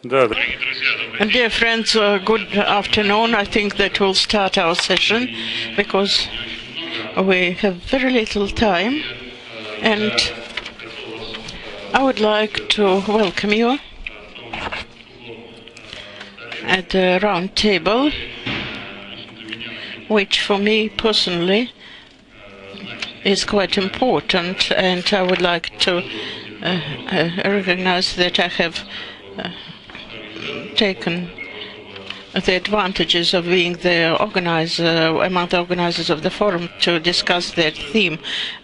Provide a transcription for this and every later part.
Да, да. Dear friends, good afternoon. I think that we'll start our session because we have very little time, and I would like to welcome you at the round table, which for me personally is quite important, and I would like to recognize that I have taken the advantages of being the organizer, among the organizers of the forum, to discuss that theme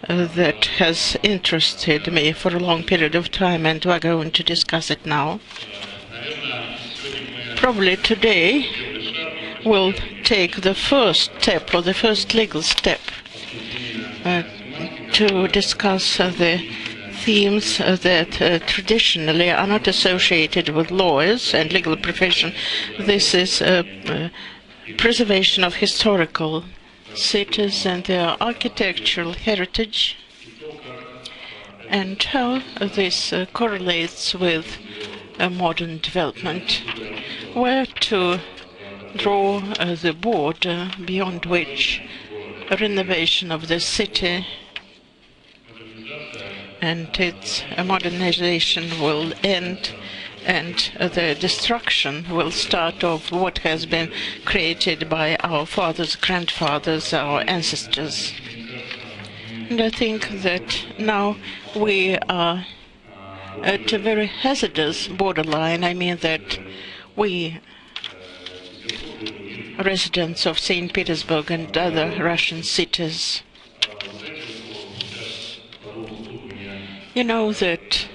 that has interested me for a long period of time, and we're going to discuss it now. Probably today we'll take the first step, or the first legal step, to discuss the themes that traditionally are not associated with lawyers and legal profession. This is preservation of historical cities and their architectural heritage, and how this correlates with modern development, where to draw the border beyond which a renovation of the city and its modernization will end, and the destruction will start of what has been created by our fathers, grandfathers, our ancestors. And I think that now we are at a very hazardous borderline. I mean that we, residents of St. Petersburg and other Russian cities, you know that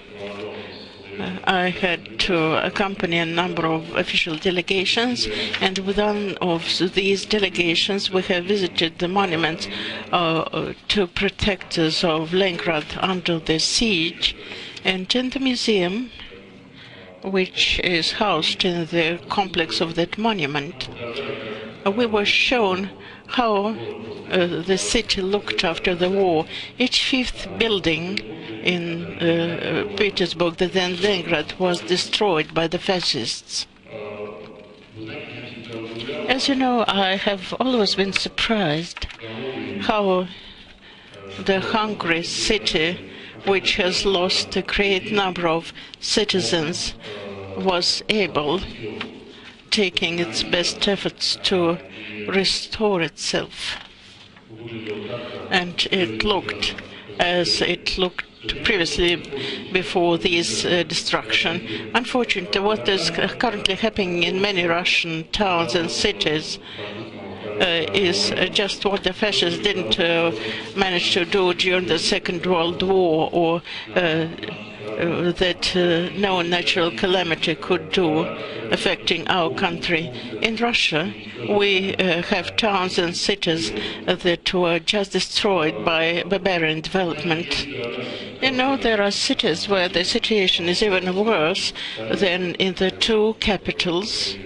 I had to accompany a number of official delegations, and with one of these delegations we have visited the monument to protectors of Leningrad under the siege, and in the museum, which is housed in the complex of that monument, we were shown how the city looked after the war. Each fifth building in Petersburg, the then Leningrad, was destroyed by the fascists. As you know, I have always been surprised how the hungry city, which has lost a great number of citizens, was able, taking its best efforts, to restore itself. And it looked as it looked previously before this destruction. Unfortunately, what is currently happening in many Russian towns and cities is just what the fascists didn't manage to do during the Second World War, or that no natural calamity could do, affecting our country. In Russia, we have towns and cities that were just destroyed by barbarian development. You know, there are cities where the situation is even worse than in the two capitals.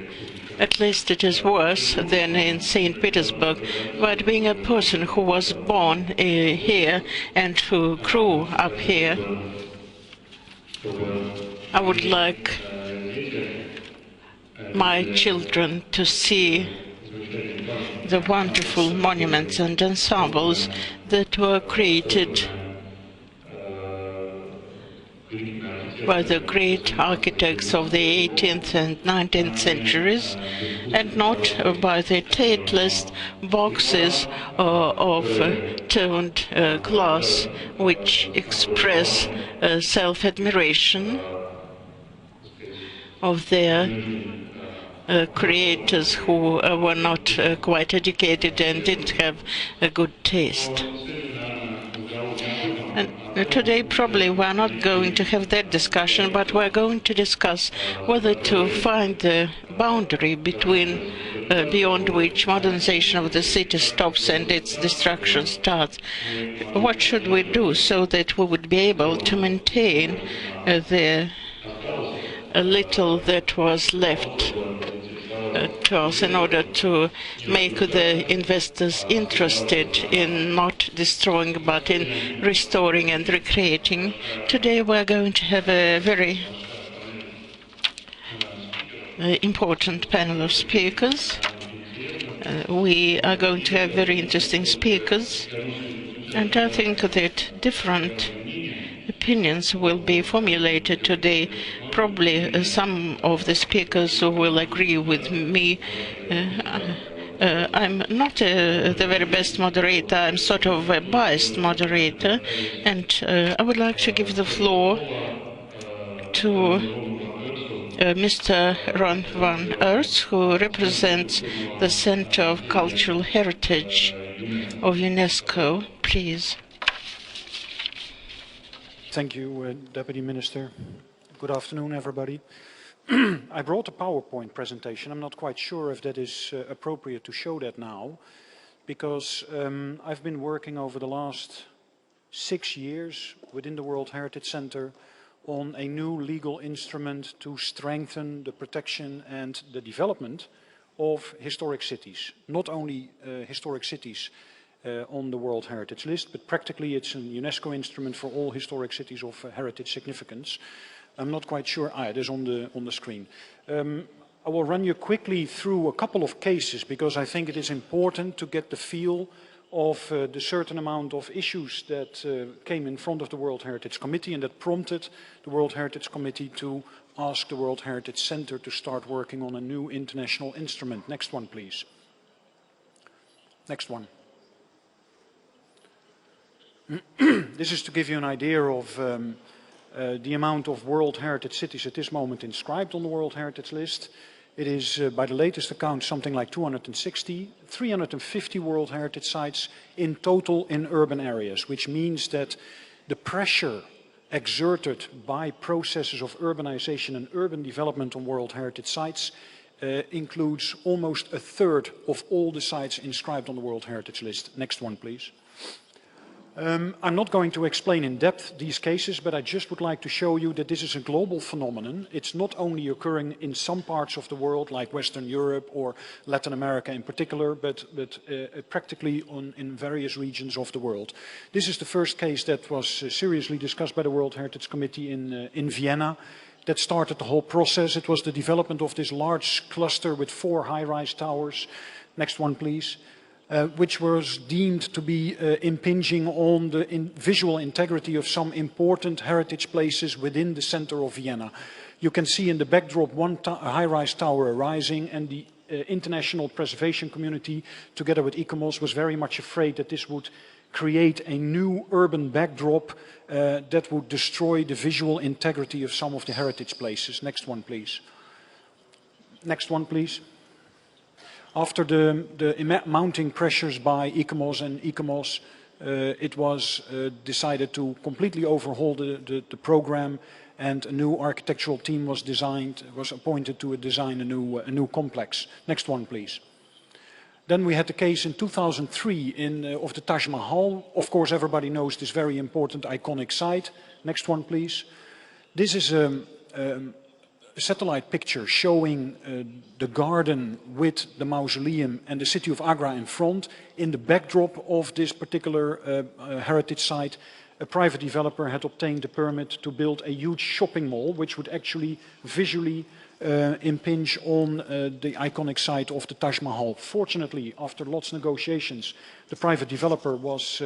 At least it is worse than in St. Petersburg. But being a person who was born here and who grew up here, I would like my children to see the wonderful monuments and ensembles that were created by the great architects of the 18th and 19th centuries, and not by the tasteless boxes of toned glass which express self-admiration of their creators who were not quite educated and didn't have a good taste. And today probably we're not going to have that discussion, but we're going to discuss whether to find the boundary between beyond which modernization of the city stops and its destruction starts. What should we do so that we would be able to maintain the little that was left to us, in order to make the investors interested in not destroying but in restoring and recreating. Today we're going to have a very important panel of speakers. We are going to have very interesting speakers, and I think that different opinions will be formulated today. Probably some of the speakers will agree with me. I'm not the very best moderator. I'm sort of a biased moderator, and I would like to give the floor to Mr. Ron van Oort, who represents the Center of Cultural Heritage of UNESCO. Please. Thank you, Deputy Minister. Good afternoon, everybody. I brought a PowerPoint presentation. I'm not quite sure if that is appropriate to show that now, because I've been working over the last 6 years within the World Heritage Center on a new legal instrument to strengthen the protection and the development of historic cities. Not only historic cities on the World Heritage List, but practically it's a UNESCO instrument for all historic cities of heritage significance. I'm not quite sure. It is on the screen. I will run you quickly through a couple of cases because I think it is important to get the feel of the certain amount of issues that came in front of the World Heritage Committee and that prompted the World Heritage Committee to ask the World Heritage Center to start working on a new international instrument. Next one, please. Next one. This is to give you an idea of the amount of World Heritage cities at this moment inscribed on the World Heritage List. It is, by the latest account, something like 260, 350 World Heritage sites in total in urban areas, which means that the pressure exerted by processes of urbanization and urban development on World Heritage sites includes almost a third of all the sites inscribed on the World Heritage List. Next one, please. I'm not going to explain in depth these cases, but I just would like to show you that this is a global phenomenon. It's not only occurring in some parts of the world, like Western Europe or Latin America in particular, but practically in various regions of the world. This is the first case that was seriously discussed by the World Heritage Committee in Vienna. That started the whole process. It was the development of this large cluster with 4 high-rise towers. Next one, please. Which was deemed to be impinging on the visual integrity of some important heritage places within the center of Vienna. You can see in the backdrop one high-rise tower arising, and the international preservation community, together with ICOMOS, was very much afraid that this would create a new urban backdrop that would destroy the visual integrity of some of the heritage places. Next one, please. Next one, please. After the mounting pressures by ICOMOS and ICOMOS, it was decided to completely overhaul the program, and a new architectural team was appointed to design a new complex. Next one, please. Then we had the case in 2003 of the Taj Mahal. Of course, everybody knows this very important iconic site. Next one, please. This is a satellite picture showing the garden with the mausoleum and the city of Agra in front. In the backdrop of this particular heritage site, a private developer had obtained a permit to build a huge shopping mall, which would actually visually impinge on the iconic site of the Taj Mahal. Fortunately, after lots of negotiations, the private developer was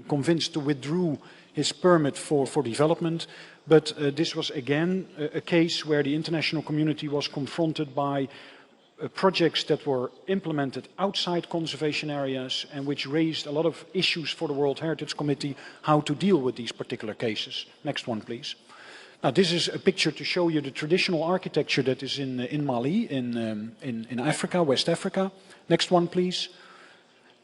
convinced to withdraw his permit for development. But this was again a case where the international community was confronted by projects that were implemented outside conservation areas and which raised a lot of issues for the World Heritage Committee how to deal with these particular cases. Next one, please. Now, this is a picture to show you the traditional architecture that is in Mali, in Africa, West Africa. Next one, please.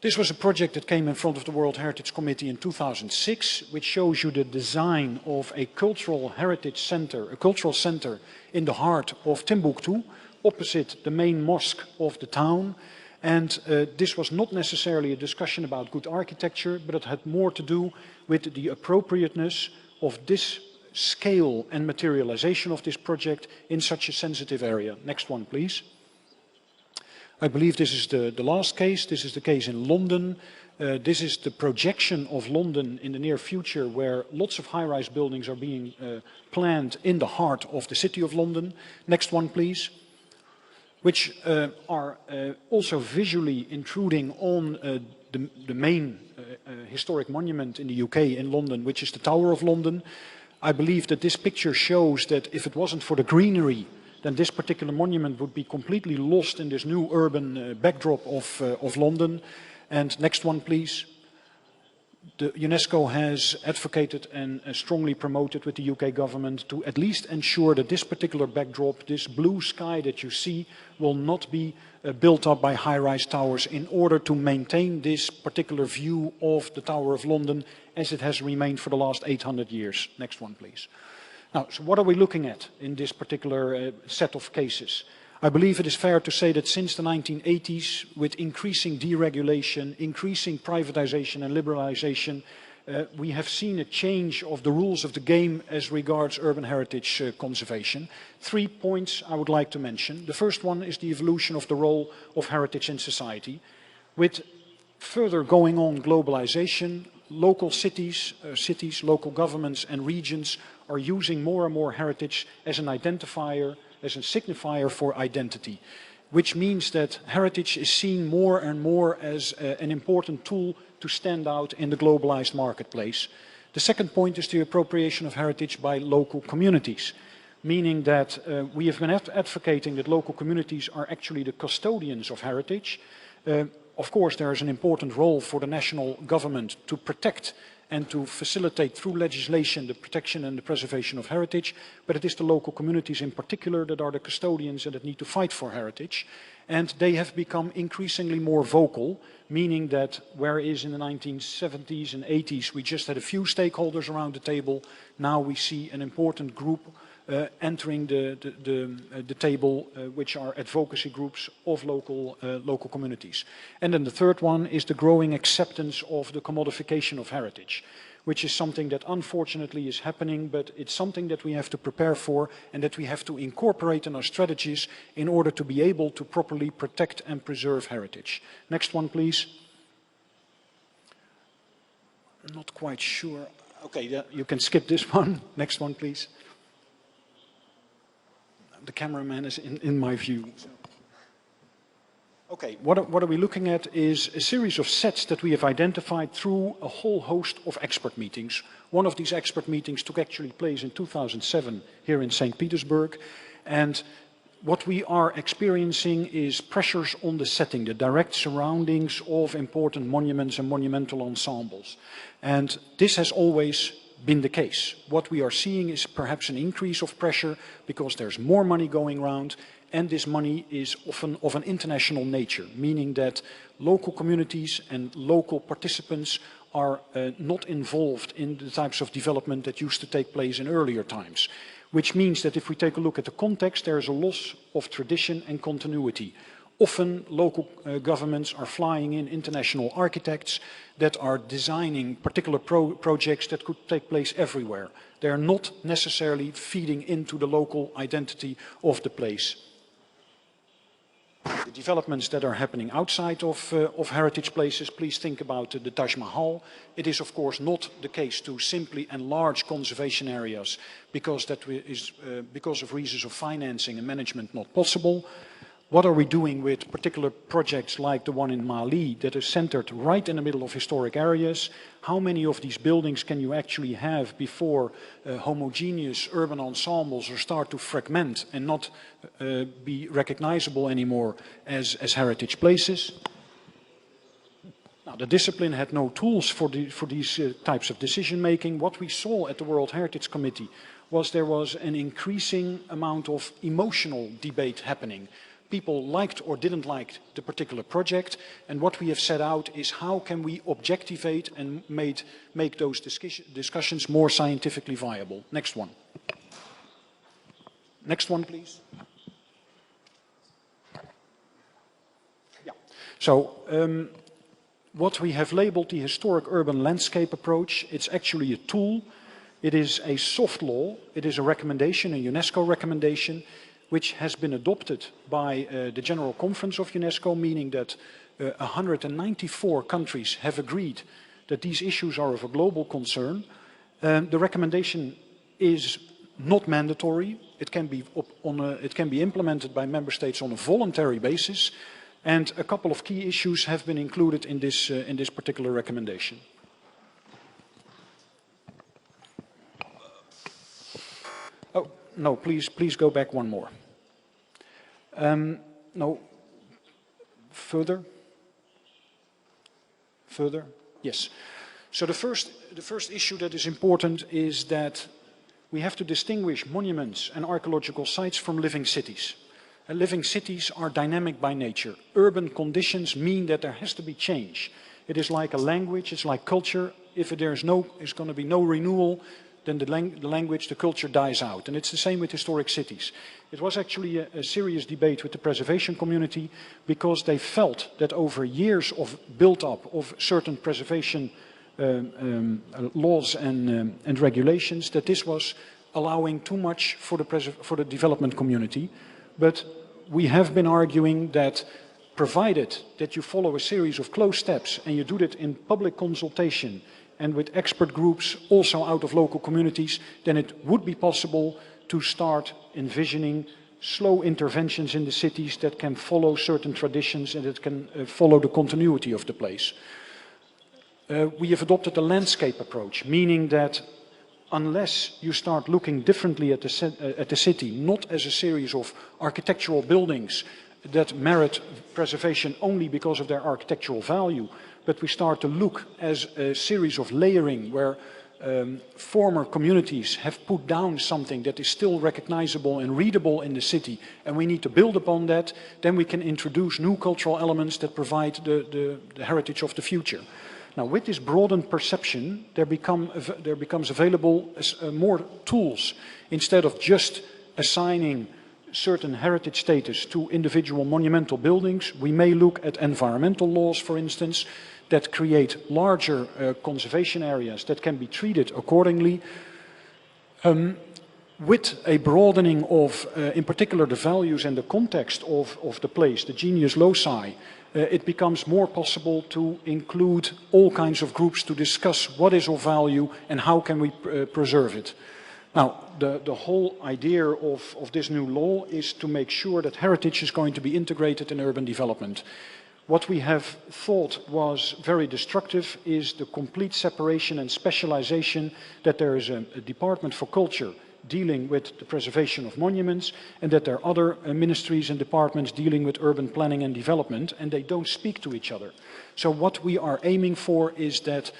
This was a project that came in front of the World Heritage Committee in 2006, which shows you the design of a cultural heritage center, a cultural center in the heart of Timbuktu, opposite the main mosque of the town. And this was not necessarily a discussion about good architecture, but it had more to do with the appropriateness of this scale and materialization of this project in such a sensitive area. Next one, please. I believe this is the last case. This is the case in London. This is the projection of London in the near future, where lots of high-rise buildings are being planned in the heart of the city of London. Next one, please. which are also visually intruding on the main historic monument in the UK, in London, which is the Tower of London. I believe that this picture shows that if it wasn't for the greenery, then this particular monument would be completely lost in this new urban backdrop of London. And next one, please. The UNESCO has advocated and strongly promoted with the UK government to at least ensure that this particular backdrop, this blue sky that you see, will not be built up by high-rise towers in order to maintain this particular view of the Tower of London as it has remained for the last 800 years. Next one, please. Now, so what are we looking at in this particular set of cases? I believe it is fair to say that since the 1980s, with increasing deregulation, increasing privatization and liberalization, we have seen a change of the rules of the game as regards urban heritage conservation. 3 points I would like to mention. The first one is the evolution of the role of heritage in society. With further going on globalization, local cities, local governments and regions are using more and more heritage as an identifier, as a signifier for identity, which means that heritage is seen more and more as an important tool to stand out in the globalized marketplace. The second point is the appropriation of heritage by local communities, meaning that we have been advocating that local communities are actually the custodians of heritage. Of course, there is an important role for the national government to protect and to facilitate through legislation the protection and the preservation of heritage, but it is the local communities in particular that are the custodians and that need to fight for heritage. And they have become increasingly more vocal, meaning that whereas in the 1970s and 80s we just had a few stakeholders around the table, now we see an important group entering the table, which are advocacy groups of local communities. And then the third one is the growing acceptance of the commodification of heritage, which is something that unfortunately is happening, but it's something that we have to prepare for and that we have to incorporate in our strategies in order to be able to properly protect and preserve heritage. Next one, please. I'm not quite sure. Okay, you can skip this one. Next one, please. The cameraman is in my view. Okay, what are we looking at is a series of sets that we have identified through a whole host of expert meetings. One of these expert meetings took actually place in 2007 here in St. Petersburg. And what we are experiencing is pressures on the setting, the direct surroundings of important monuments and monumental ensembles. And this has always been the case. What we are seeing is perhaps an increase of pressure because there's more money going around, and this money is often of an international nature, meaning that local communities and local participants are not involved in the types of development that used to take place in earlier times. Which means that if we take a look at the context, there is a loss of tradition and continuity. Often local governments are flying in international architects that are designing particular projects that could take place everywhere. They are not necessarily feeding into the local identity of the place. The developments that are happening outside of heritage places, please think about the Taj Mahal. It is of course not the case to simply enlarge conservation areas because that is because of reasons of financing and management not possible. What are we doing with particular projects like the one in Mali that is centered right in the middle of historic areas? How many of these buildings can you actually have before homogeneous urban ensembles start to fragment and not be recognizable anymore as heritage places? Now, the discipline had no tools for these types of decision making. What we saw at the World Heritage Committee was there was an increasing amount of emotional debate happening. People liked or didn't like the particular project, and what we have set out is how can we objectivate and make those discussions more scientifically viable. Next one. Next one, please. Yeah. So, what we have labeled the historic urban landscape approach, it's actually a tool. It is a soft law. It is a recommendation, a UNESCO recommendation, which has been adopted by the General Conference of UNESCO, meaning that 194 countries have agreed that these issues are of a global concern. The recommendation is not mandatory. it can be implemented by member states on a voluntary basis, and a couple of key issues have been included in this particular recommendation. Oh, no, please go back one more. No, further? Further? Yes. So the first issue that is important is that we have to distinguish monuments and archaeological sites from living cities. Living cities are dynamic by nature. Urban conditions mean that there has to be change. It is like a language, it's like culture. If there's going to be no renewal, then the language, the culture dies out. And it's the same with historic cities. It was actually a serious debate with the preservation community because they felt that over years of build-up of certain preservation laws and regulations, that this was allowing too much for the development community. But we have been arguing that provided that you follow a series of close steps and you do that in public consultation and with expert groups also out of local communities, then it would be possible to start envisioning slow interventions in the cities that can follow certain traditions and that can follow the continuity of the place. We have adopted a landscape approach, meaning that unless you start looking differently at the city, not as a series of architectural buildings that merit preservation only because of their architectural value, but we start to look as a series of layering where former communities have put down something that is still recognizable and readable in the city, and we need to build upon that, then we can introduce new cultural elements that provide the heritage of the future. Now, with this broadened perception, there becomes available more tools. Instead of just assigning certain heritage status to individual monumental buildings, we may look at environmental laws, for instance, that create larger conservation areas that can be treated accordingly. With a broadening of, in particular, the values and the context of the place, the genius loci, it becomes more possible to include all kinds of groups to discuss what is of value and how can we preserve it. Now, the whole idea of this new law is to make sure that heritage is going to be integrated in urban development. What we have thought was very destructive is the complete separation and specialization, that there is a department for culture dealing with the preservation of monuments, and that there are other ministries and departments dealing with urban planning and development, and they don't speak to each other. So what we are aiming for is that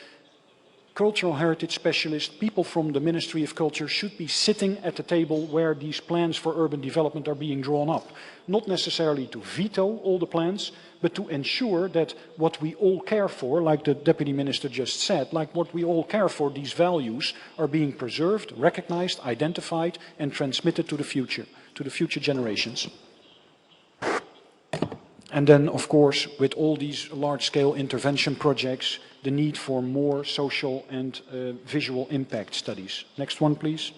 cultural heritage specialists, people from the Ministry of Culture, should be sitting at the table where these plans for urban development are being drawn up. Not necessarily to veto all the plans, but to ensure that what we all care for, like the Deputy Minister just said, like what we all care for, these values are being preserved, recognized, identified, and transmitted to the future generations. And then, of course, with all these large-scale intervention projects, the need for more social and visual impact studies. Next one, please.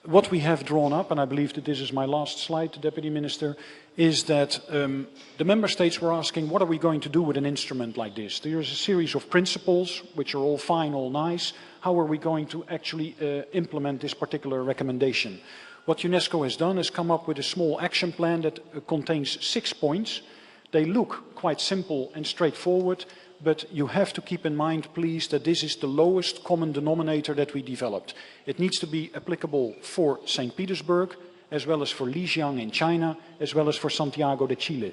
What we have drawn up, and I believe that this is my last slide, Deputy Minister, is that the member states were asking, what are we going to do with an instrument like this? There is a series of principles, which are all fine, all nice. How are we going to actually implement this particular recommendation? What UNESCO has done is come up with a small action plan that contains 6 points. They look quite simple and straightforward, but you have to keep in mind, please, that this is the lowest common denominator that we developed. It needs to be applicable for St. Petersburg, as well as for Lijiang in China, as well as for Santiago de Chile.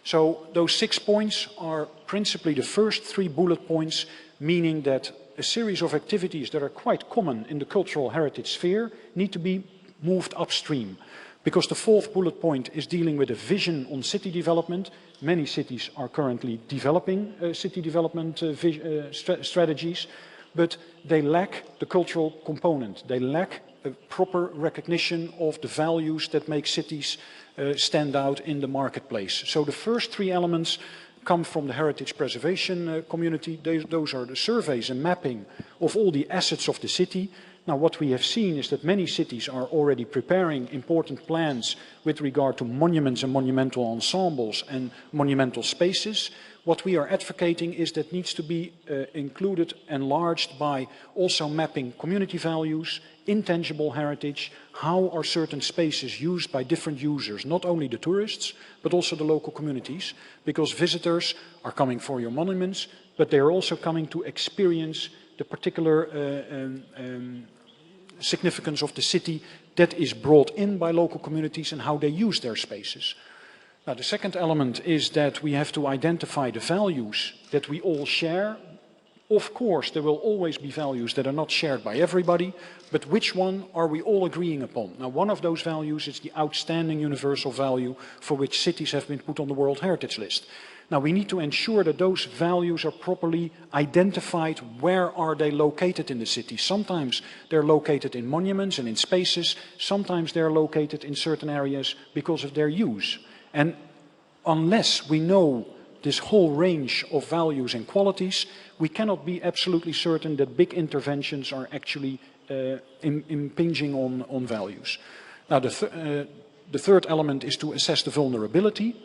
So those 6 points are principally the first 3 bullet points, meaning that a series of activities that are quite common in the cultural heritage sphere need to be moved upstream. Because the 4th bullet point is dealing with a vision on city development. Many cities are currently developing city development strategies, but they lack the cultural component. They lack a proper recognition of the values that make cities stand out in the marketplace. So the first 3 elements come from the heritage preservation community. Those are the surveys and mapping of all the assets of the city. Now, what we have seen is that many cities are already preparing important plans with regard to monuments and monumental ensembles and monumental spaces. What we are advocating is that needs to be included, enlarged by also mapping community values, intangible heritage, how are certain spaces used by different users, not only the tourists, but also the local communities, because visitors are coming for your monuments, but they are also coming to experience the particular significance of the city that is brought in by local communities and how they use their spaces. Now, the second element is that we have to identify the values that we all share. Of course, there will always be values that are not shared by everybody, but which one are we all agreeing upon? Now, one of those values is the outstanding universal value for which cities have been put on the World Heritage List. Now, we need to ensure that those values are properly identified. Where are they located in the city? Sometimes they're located in monuments and in spaces. Sometimes they're located in certain areas because of their use. And unless we know this whole range of values and qualities, we cannot be absolutely certain that big interventions are actually impinging on values. Now, the third element is to assess the vulnerability.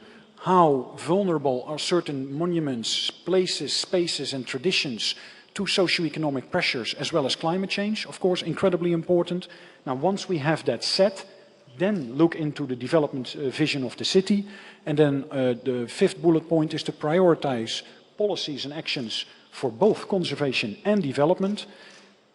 How vulnerable are certain monuments, places, spaces and traditions to socioeconomic pressures as well as climate change? Of course, incredibly important. Now, once we have that set, then look into the development vision of the city. And then the fifth bullet point is to prioritize policies and actions for both conservation and development.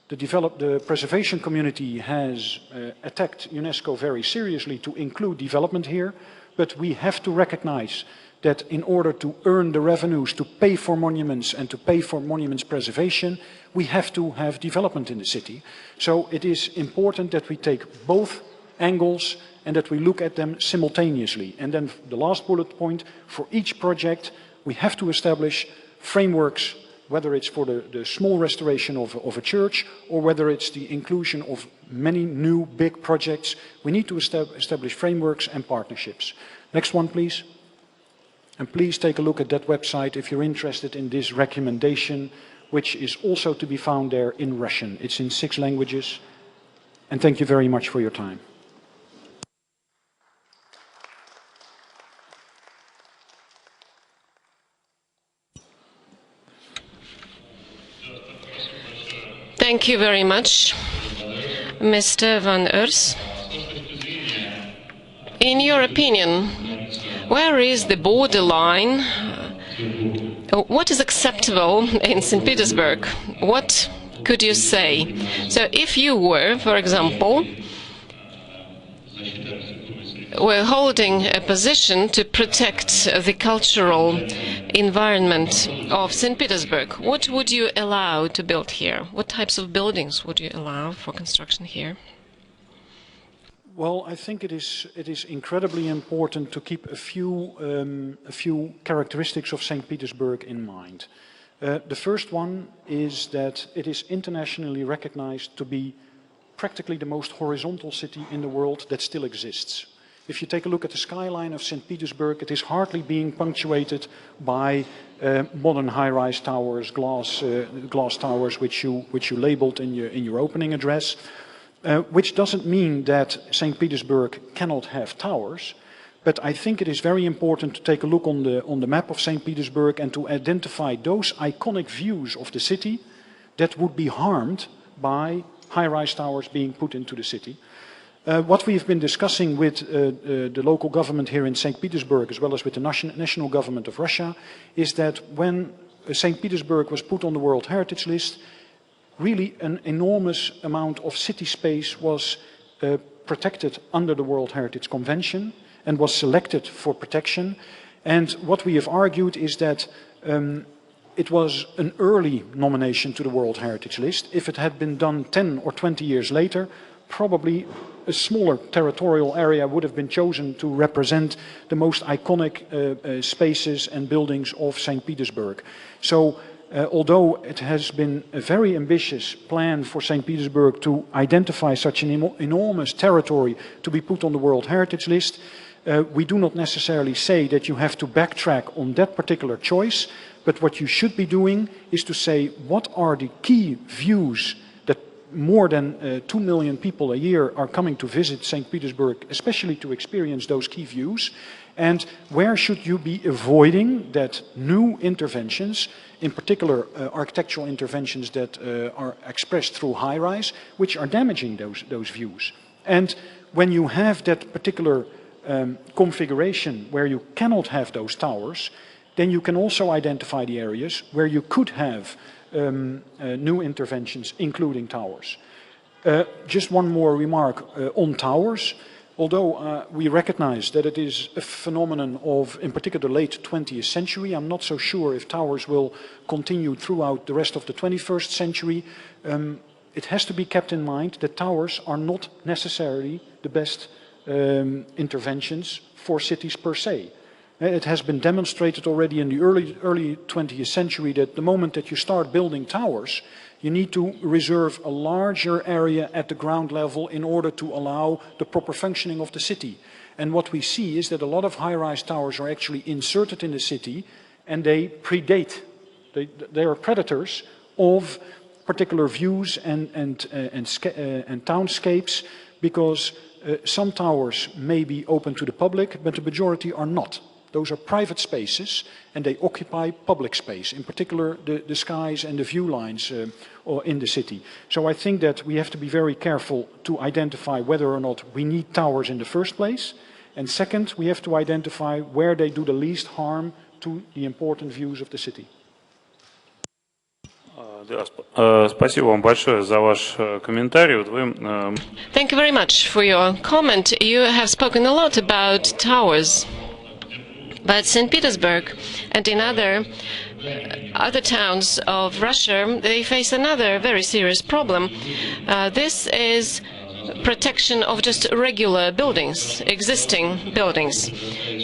The preservation community has attacked UNESCO very seriously to include development here. But we have to recognize that in order to earn the revenues to pay for monuments and to pay for monuments preservation, we have to have development in the city. So it is important that we take both angles and that we look at them simultaneously. And then the last bullet point, for each project, we have to establish frameworks, whether it's for the small restoration of a church or whether it's the inclusion of many new big projects. We need to establish frameworks and partnerships. Next one, please. And please take a look at that website if you're interested in this recommendation, which is also to be found there in Russian. It's in 6 languages. And thank you very much for your time. Thank you very much, Mr. van Urs. In your opinion, where is the borderline? What is acceptable in St. Petersburg? What could you say? So if you were, for example, were holding a position to protect the cultural environment of St. Petersburg, what would you allow to build here? What types of buildings would you allow for construction here? Well, I think it is incredibly important to keep a few characteristics of St. Petersburg in mind. The first one is that it is internationally recognized to be practically the most horizontal city in the world that still exists. If you take a look at the skyline of St. Petersburg, it is hardly being punctuated by modern high-rise towers, glass towers, which you labeled in your opening address. Which doesn't mean that St. Petersburg cannot have towers, but I think it is very important to take a look on the map of St. Petersburg and to identify those iconic views of the city that would be harmed by high-rise towers being put into the city. What we've been discussing with the local government here in St. Petersburg, as well as with the national government of Russia, is that when St. Petersburg was put on the World Heritage List, really an enormous amount of city space was protected under the World Heritage Convention and was selected for protection. And what we have argued is that it was an early nomination to the World Heritage List. If it had been done 10 or 20 years later, probably a smaller territorial area would have been chosen to represent the most iconic spaces and buildings of St. Petersburg. So although it has been a very ambitious plan for St. Petersburg to identify such an enormous territory to be put on the World Heritage List, we do not necessarily say that you have to backtrack on that particular choice, but what you should be doing is to say what are the key views more than 2 million people a year are coming to visit St. Petersburg, especially to experience those key views. And where should you be avoiding that new interventions, in particular architectural interventions that are expressed through high-rise, which are damaging those views? And when you have that particular configuration where you cannot have those towers, then you can also identify the areas where you could have new interventions, including towers. Just one more remark on towers. Although we recognize that it is a phenomenon of, in particular, the late 20th century, I'm not so sure if towers will continue throughout the rest of the 21st century. It has to be kept in mind that towers are not necessarily the best interventions for cities per se. It has been demonstrated already in the early 20th century that the moment that you start building towers, you need to reserve a larger area at the ground level in order to allow the proper functioning of the city. And what we see is that a lot of high-rise towers are actually inserted in the city and they predate. They are predators of particular views and townscapes, because some towers may be open to the public, but the majority are not. Those are private spaces and they occupy public space, in particular the skies and the view lines in the city. So I think that we have to be very careful to identify whether or not we need towers in the first place. And second, we have to identify where they do the least harm to the important views of the city. Спасибо вам большое за ваш комментарий. Thank you very much for your comment. You have spoken a lot about towers. But St. Petersburg and in other towns of Russia, they face another very serious problem. This is protection of just regular buildings, existing buildings.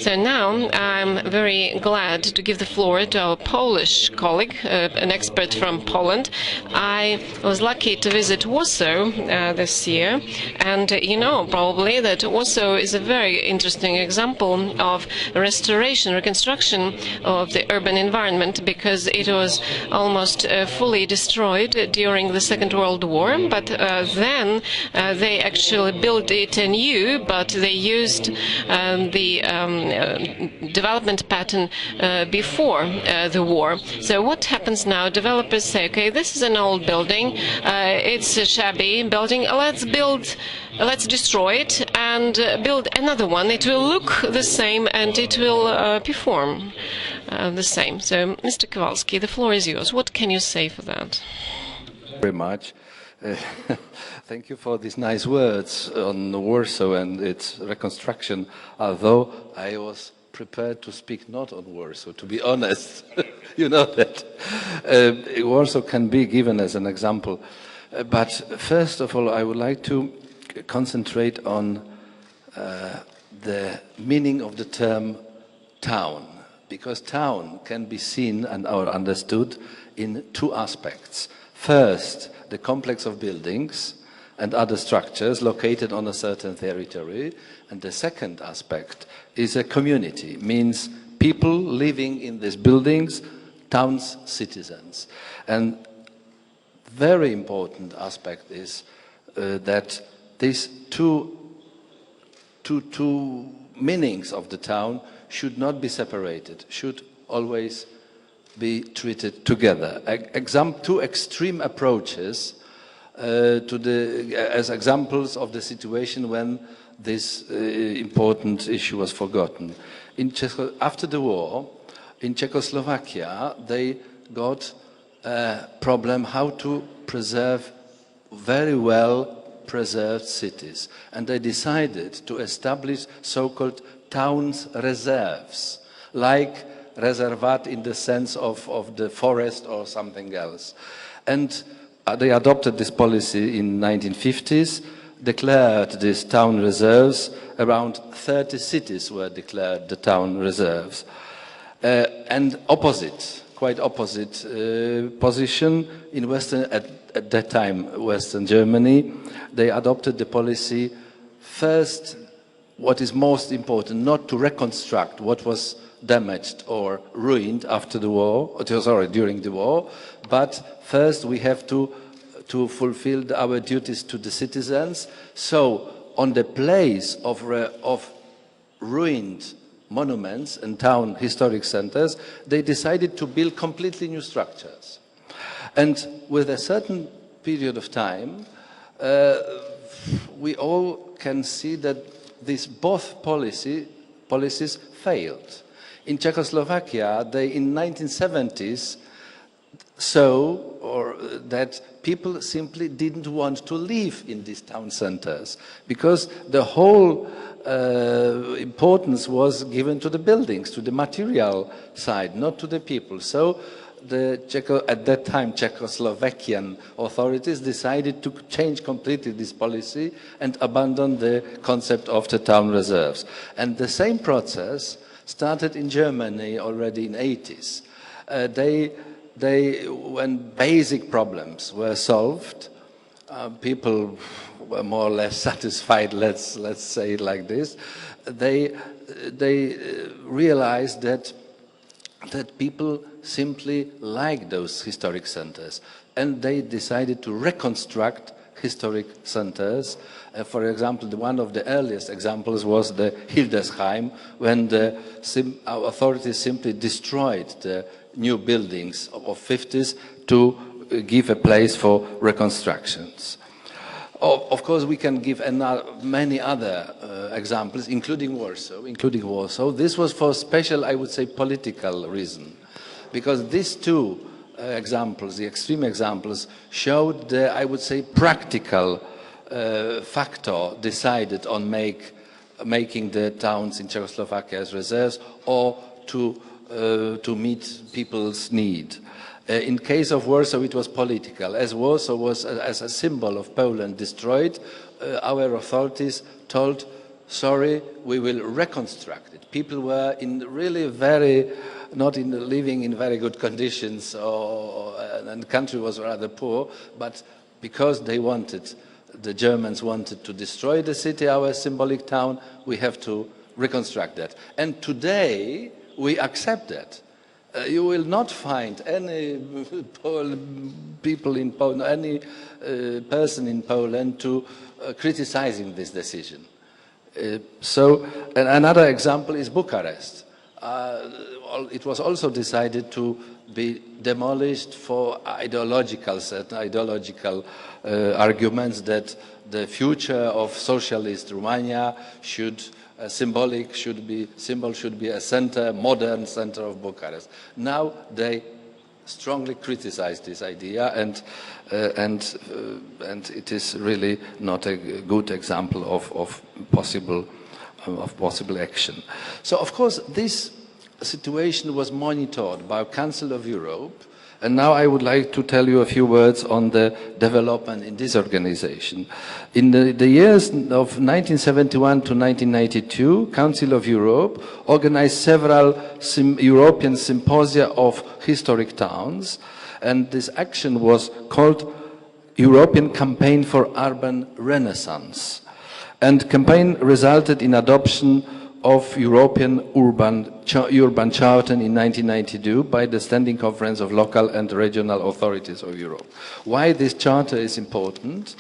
So now I'm very glad to give the floor to our Polish colleague, an expert from Poland. I was lucky to visit Warsaw this year, and you know probably that Warsaw is a very interesting example of restoration, reconstruction of the urban environment, because it was almost fully destroyed during the Second World War, but then they actually built it anew, but they used the development pattern before the war. So what happens now? Developers say, okay, this is an old building, it's a shabby building, let's destroy it and build another one. It will look the same and it will perform the same. So, Mr. Kowalski, the floor is yours. What can you say for that? Very much. Thank you for these nice words on Warsaw and its reconstruction, although I was prepared to speak not on Warsaw, to be honest. You know that. Warsaw can be given as an example. But first of all, I would like to concentrate on the meaning of the term town, because town can be seen and or understood in two aspects. First, the complex of buildings and other structures located on a certain territory. And the second aspect is a community, means people living in these buildings, towns, citizens. And very important aspect is that these two meanings of the town should not be separated, should always be treated together. Two extreme approaches as examples of the situation when this important issue was forgotten. After the war, in Czechoslovakia, they got a problem how to preserve very well preserved cities. And they decided to establish so-called towns reserves, like reservat in the sense of the forest or something else. And they adopted this policy in 1950s, declared these town reserves. Around 30 cities were declared the town reserves. And quite opposite position in Western, at that time, Western Germany. They adopted the policy, first, what is most important, not to reconstruct what was damaged or ruined after the war, during the war, but first we have to to fulfill our duties to the citizens. So on the place of ruined monuments and town historic centers, they decided to build completely new structures. And with a certain period of time, we all can see that these both policies failed. In Czechoslovakia, in 1970s, that people simply didn't want to live in these town centers because the whole importance was given to the buildings, to the material side, not to the people. So at that time, Czechoslovakian authorities decided to change completely this policy and abandon the concept of the town reserves. And the same process started in Germany already in the 80s. When basic problems were solved, people were more or less satisfied, let's say it like this, they realized that people simply like those historic centers, and they decided to reconstruct historic centers. For example, one of the earliest examples was the Hildesheim, when our authorities simply destroyed the new buildings of 50s to give a place for reconstructions. Of course, we can give many other examples, including Warsaw. This was for special, I would say, political reason, because these two examples, the extreme examples, showed the, I would say, practical factor decided on making the towns in Czechoslovakia as reserves or to meet people's need. In case of Warsaw, it was political. As Warsaw was as a symbol of Poland destroyed, our authorities told, sorry, we will reconstruct it. People were in really living in very good conditions, and the country was rather poor, but because the Germans wanted to destroy the city, our symbolic town, we have to reconstruct that. And today, we accept that. You will not find any people in Poland, any person in Poland to criticizing this decision. And another example is Bucharest. It was also decided to be demolished for ideological arguments that the future of socialist Romania symbol should be a modern center of Bucharest. Now they strongly criticize this idea, and it is really not a good example of possible action. So, of course, this situation was monitored by Council of Europe, and now I would like to tell you a few words on the development in this organization. In the years of 1971 to 1992, Council of Europe organized several European symposia of historic towns, and this action was called European Campaign for Urban Renaissance. And the campaign resulted in adoption of European Urban Charter in 1992 by the Standing Conference of Local and Regional Authorities of Europe. Why this charter is important?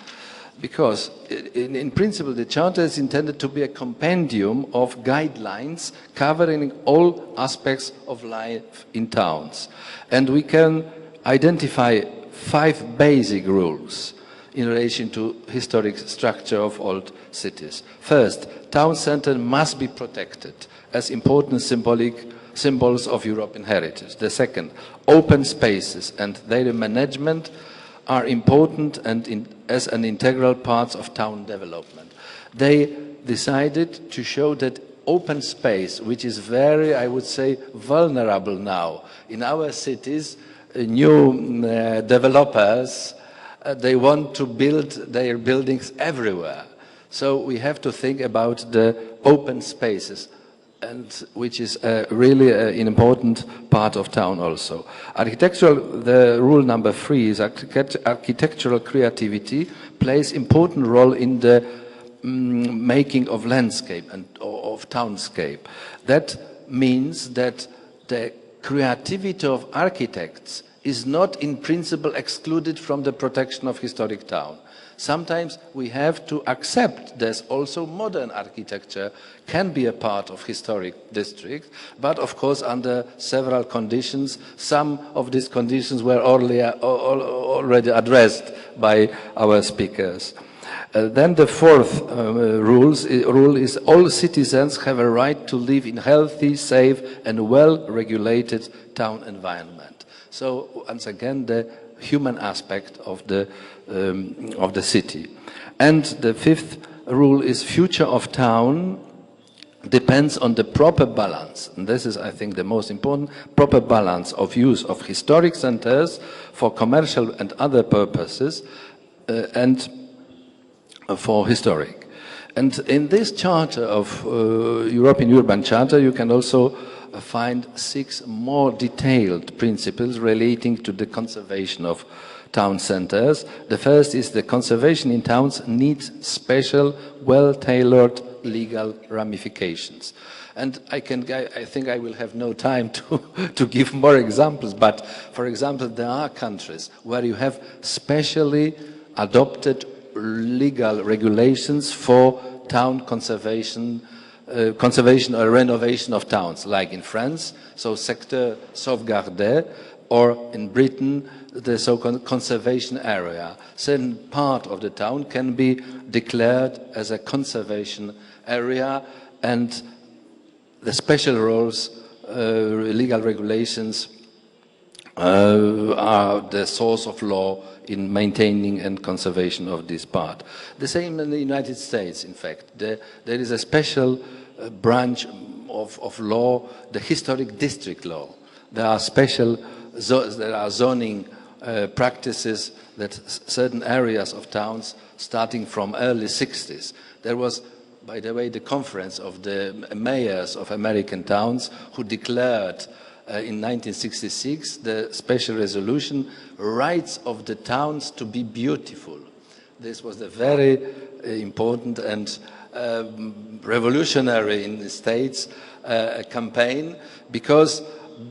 Because in principle the charter is intended to be a compendium of guidelines covering all aspects of life in towns. And we can identify 5 basic rules in relation to historic structure of old cities. First, town centers must be protected as important symbols of European heritage. The second, open spaces and their management are important and as an integral part of town development. They decided to show that open space, which is very, I would say, vulnerable now. In our cities, new developers, they want to build their buildings everywhere. So we have to think about the open spaces, and which is really an important part of town also. The rule number 3 is architectural creativity plays important role in the making of landscape and of townscape. That means that the creativity of architects is not in principle excluded from the protection of historic town. Sometimes we have to accept that also modern architecture can be a part of historic districts, but of course under several conditions. Some of these conditions were already addressed by our speakers. Then the fourth rule is all citizens have a right to live in healthy, safe and well-regulated town environment. So once again, the human aspect of the city. And the fifth rule is future of town depends on the proper balance, and this is, I think, the most important, proper balance of use of historic centers for commercial and other purposes and for historic. And in this charter of European Urban Charter, you can also find 6 more detailed principles relating to the conservation of town centers. The first is the conservation in towns needs special, well-tailored legal ramifications. And I think I will have no time to give more examples, but for example, there are countries where you have specially adopted legal regulations for town conservation or renovation of towns, like in France, so secteur sauvegardé, or in Britain, the so-called conservation area. Certain part of the town can be declared as a conservation area, and the special rules, legal regulations, are the source of law in maintaining and conservation of this part. The same in the United States, in fact. There is a special branch of law, the historic district law. There are zoning practices that certain areas of towns, starting from early 60s. There was, by the way, the conference of the mayors of American towns who declared in 1966 the special resolution, rights of the towns to be beautiful. This was a very important and revolutionary in the States campaign, because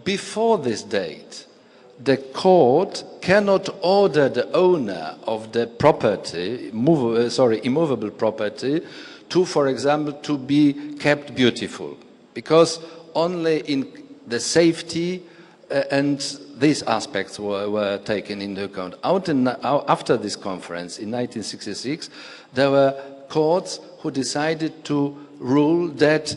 before this date, the court cannot order the owner of the property, immovable property, to, for example, to be kept beautiful, because only in the safety and these aspects were taken into account. After this conference in 1966, there were courts who decided to rule that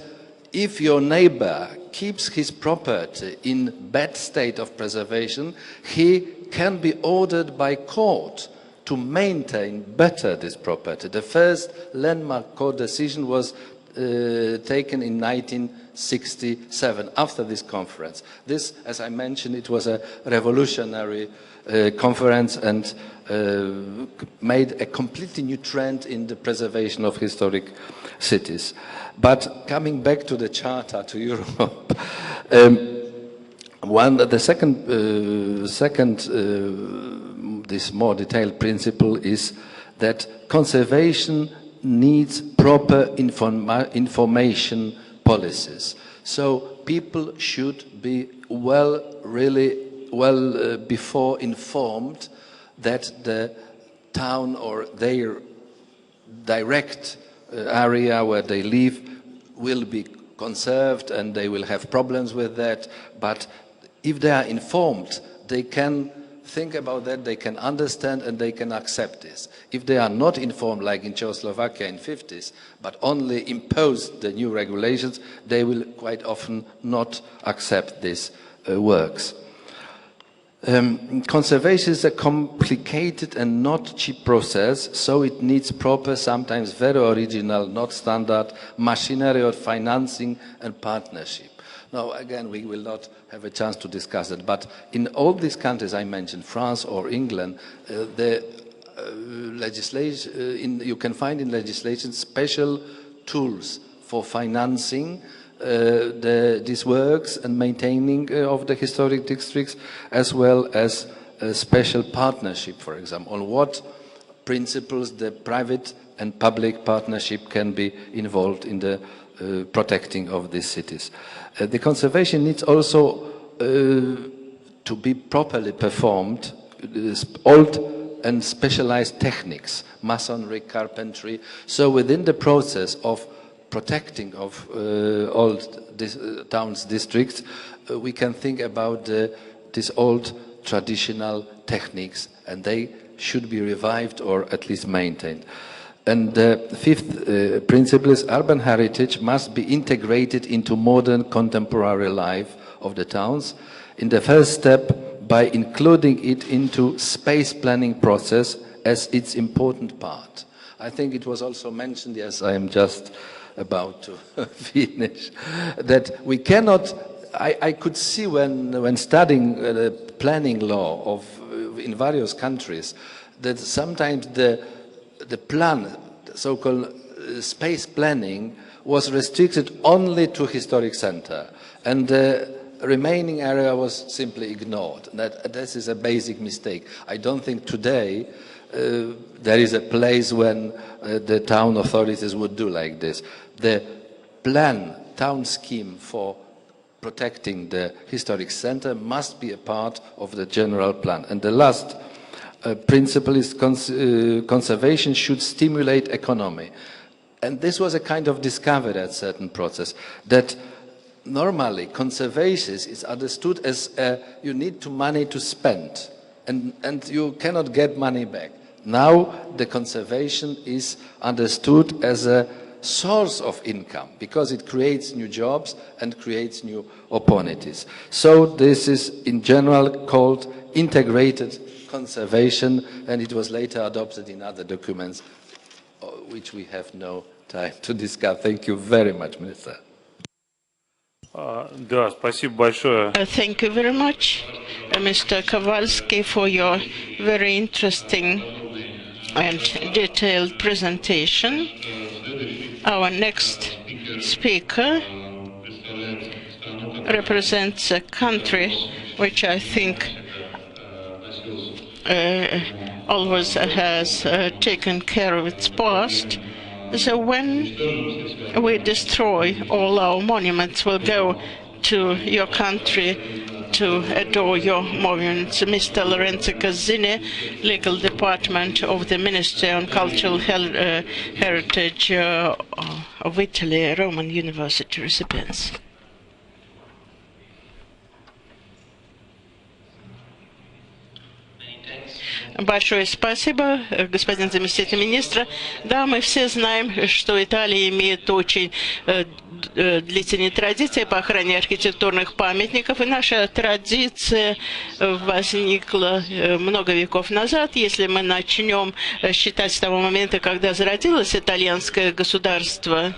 if your neighbor keeps his property in bad state of preservation, he can be ordered by court to maintain better this property. The first landmark court decision was taken in 1967, after this conference. This, as I mentioned, it was a revolutionary conference and made a completely new trend in the preservation of historic cities. But coming back to the Charter, to Europe, this more detailed principle is that conservation needs proper information policies. So people should be really well before informed that the town or their direct area where they live will be conserved and they will have problems with that. But if they are informed, they can think about that, they can understand and they can accept this. If they are not informed, like in Czechoslovakia in the 50s, but only imposed the new regulations, they will quite often not accept these works. Conservation is a complicated and not cheap process, so it needs proper, sometimes very original, not standard, machinery or financing and partnership. Now, again, we will not have a chance to discuss it, but in all these countries I mentioned, France or England, the legislation, you can find in legislation special tools for financing these works and maintaining of the historic districts, as well as a special partnership, for example, on what principles the private and public partnership can be involved in the protecting of these cities. The conservation needs also to to be properly performed, old and specialized techniques, masonry, carpentry. So within the process of protecting of old towns, districts, we can think about these old traditional techniques, and they should be revived or at least maintained. And the fifth principle is urban heritage must be integrated into modern contemporary life of the towns. In the first step, by including it into space planning process as its important part. I think it was also mentioned, yes, I am just about to finish, that we cannot, I could see when studying the planning law of, in various countries, that sometimes the plan, so-called space planning, was restricted only to historic center, and the remaining area was simply ignored. This is a basic mistake. I don't think today there is a place when the town authorities would do like this. The town scheme for protecting the historic center must be a part of the general plan. And the last principle is conservation should stimulate economy. And this was a kind of discovery at certain process, that normally conservation is understood as you need money to spend, and you cannot get money back. Now the conservation is understood as a source of income, because it creates new jobs and creates new opportunities. So this is in general called integrated conservation, and it was later adopted in other documents, which we have no time to discuss. Thank you very much, Minister. Да, спасибо большое. Thank you very much, Mr. Kowalski, for your very interesting and detailed presentation. Our next speaker represents a country which I think always has taken care of its past. So when we destroy all our monuments, we'll go to your country to adore your monuments. Mr. Lorenzo Cazzini, Legal Department of the Ministry on Cultural Heritage of Italy, Roman University recipients. Большое спасибо, господин заместитель министра. Да, мы все знаем, что Италия имеет очень длительные традиции по охране архитектурных памятников, и наша традиция возникла много веков назад. Если мы начнем считать с того момента, когда зародилось итальянское государство,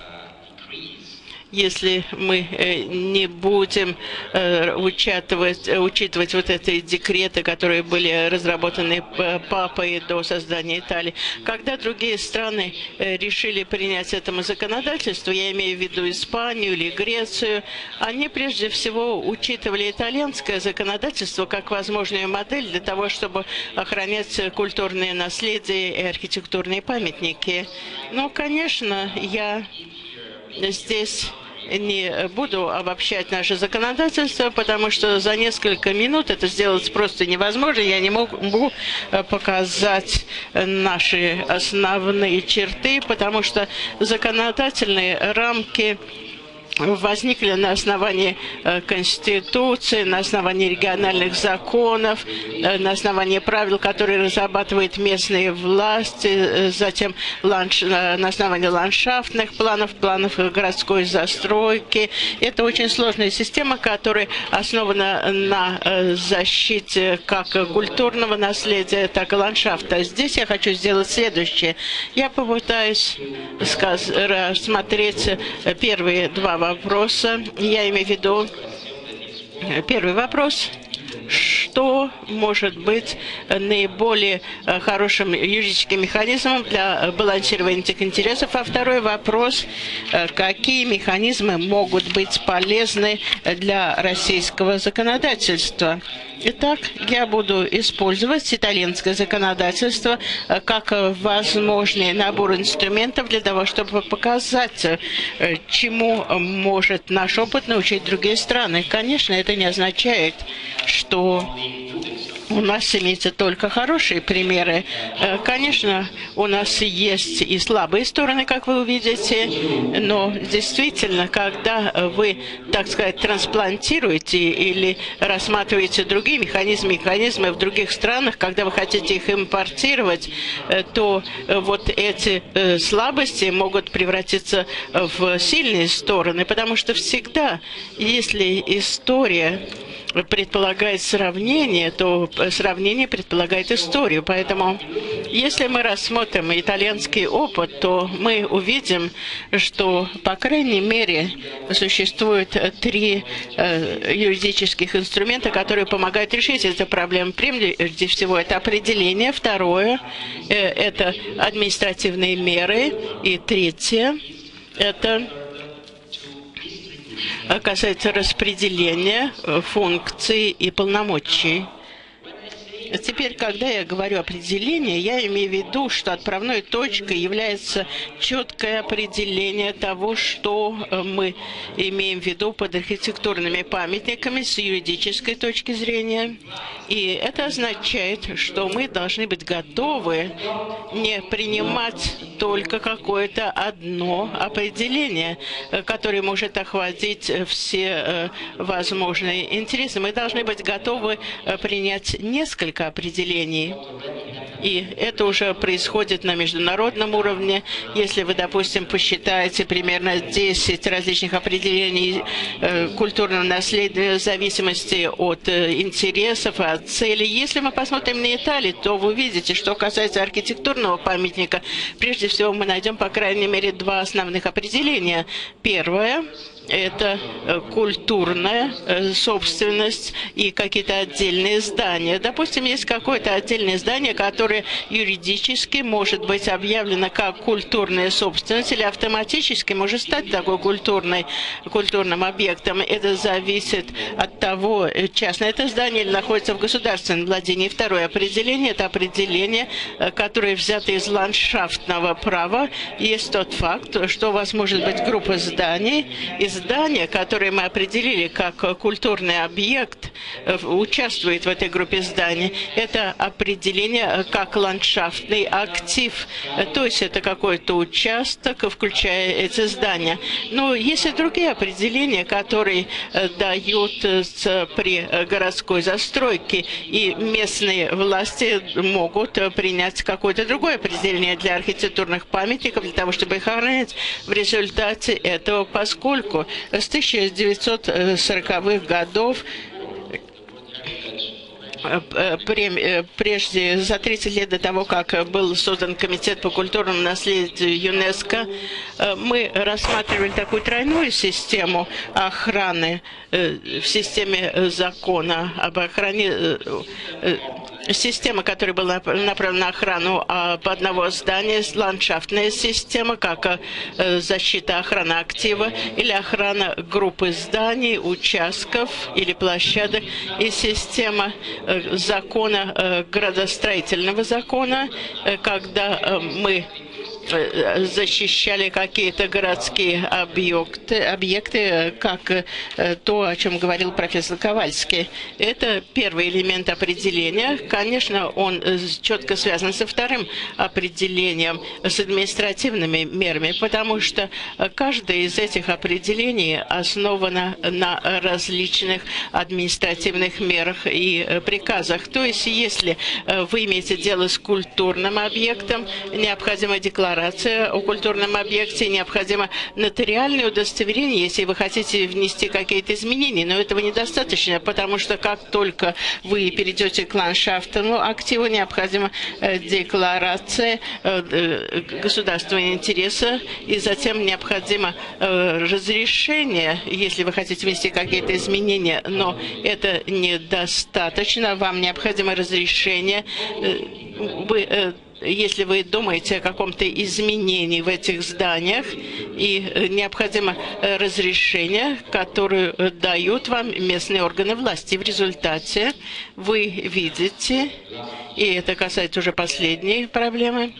если мы не будем учитывать вот эти декреты, которые были разработаны папой до создания Италии. Когда другие страны решили принять этому законодательству, я имею в виду Испанию или Грецию, они прежде всего учитывали итальянское законодательство как возможную модель для того, чтобы охранять культурное наследие и архитектурные памятники. Но, конечно, я здесь не буду обобщать наше законодательство, потому что за несколько минут это сделать просто невозможно. Я не могу показать наши основные черты, потому что законодательные рамки возникли на основании Конституции, на основании региональных законов, на основании правил, которые разрабатывают местные власти, затем на основании ландшафтных планов, планов городской застройки. Это очень сложная система, которая основана на защите как культурного наследия, так и ландшафта. Здесь я хочу сделать следующее. Я попытаюсь рассмотреть первые два вопроса. Я имею в виду первый вопрос. Что может быть наиболее хорошим юридическим механизмом для балансирования этих интересов? А второй вопрос, какие механизмы могут быть полезны для российского законодательства? Итак, я буду использовать итальянское законодательство как возможный набор инструментов для того, чтобы показать, чему может наш опыт научить другие страны. Конечно, это не означает, что у нас имеются только хорошие примеры. Конечно, у нас есть и слабые стороны, как вы увидите, но действительно, когда вы, так сказать, трансплантируете или рассматриваете другие механизмы в других странах, когда вы хотите их импортировать, то вот эти слабости могут превратиться в сильные стороны, потому что всегда, если история предполагает сравнение, то сравнение предполагает историю. Поэтому, если мы рассмотрим итальянский опыт, то мы увидим, что, по крайней мере, существует 3 юридических инструмента, которые помогают решить эту проблему. Прежде всего, это определение. Второе – это административные меры. И третье – это касается распределения функций и полномочий. Теперь, когда я говорю определение, я имею в виду, что отправной точкой является четкое определение того, что мы имеем в виду под архитектурными памятниками с юридической точки зрения. И это означает, что мы должны быть готовы не принимать только какое-то одно определение, которое может охватить все возможные интересы. Мы должны быть готовы принять несколько определений. И это уже происходит на международном уровне. Если вы, допустим, посчитаете примерно 10 различных определений культурного наследия в зависимости от интересов, от целей. Если мы посмотрим на Италию, то вы увидите, что касается архитектурного памятника, прежде всего мы найдем, по крайней мере, 2 основных определения. Первое – это культурная собственность и какие-то отдельные здания. Допустим, есть какое-то отдельное здание, которое юридически может быть объявлено как культурная собственность или автоматически может стать такой культурным объектом. Это зависит от того, частное это здание или находится в государственном владении. Второе определение – это определение, которое взято из ландшафтного права. Есть тот факт, что у вас может быть группа зданий, и здание, которое мы определили как культурный объект, участвует в этой группе зданий. Это определение как ландшафтный актив. То есть это какой-то участок, включая эти здания. Но есть и другие определения, которые дают при городской застройке. И местные власти могут принять какое-то другое определение для архитектурных памятников, для того, чтобы их охранять. В результате этого, поскольку с 1940-х годов прежде, за 30 лет до того, как был создан Комитет по культурному наследию ЮНЕСКО, мы рассматривали такую тройную систему охраны в системе закона об охране. Система, которая была направлена на охрану одного здания, ландшафтная система, как защита, охрана актива или охрана группы зданий, участков или площадок, и система закона, градостроительного закона, когда мы защищали какие-то городские объекты, как то, о чем говорил профессор Ковальский. Это первый элемент определения. Конечно, он четко связан со вторым определением, с административными мерами, потому что каждое из этих определений основано на различных административных мерах и приказах. То есть, если вы имеете дело с культурным объектом, необходима декларация о культурном объекте, необходимо нотариальное удостоверение, если вы хотите внести какие-то изменения. Но этого недостаточно, потому что как только вы перейдете к ландшафтному активу, необходима декларация государственного интереса, и затем необходимо разрешение, если вы хотите внести какие-то изменения. Но это недостаточно, вам необходимо разрешение. Вы если вы думаете о каком-то изменении в этих зданиях, и необходимо разрешение, которое дают вам местные органы власти. В результате вы видите, и это касается уже последней проблемы,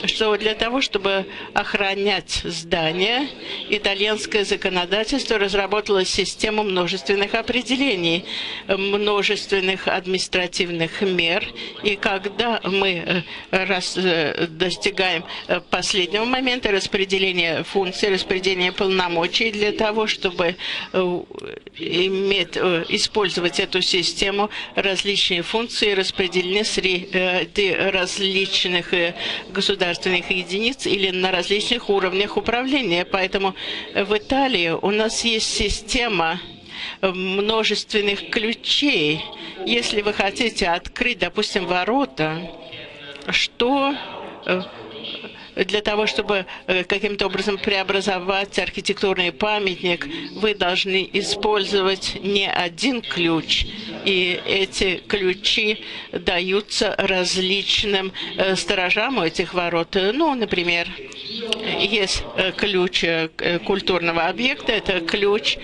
что для того, чтобы охранять здания, итальянское законодательство разработало систему множественных определений, множественных административных мер. И когда мы достигаем последнего момента распределения функций, распределения полномочий для того, чтобы использовать эту систему, различные функции распределены среди различных государственных единиц или на различных уровнях управления. Поэтому в Италии у нас есть система множественных ключей. Если вы хотите открыть, допустим, ворота, что для того, чтобы каким-то образом преобразовать архитектурный памятник, вы должны использовать не один ключ. И эти ключи даются различным сторожам у этих ворот. Ну, например, есть ключ культурного объекта. Это ключ,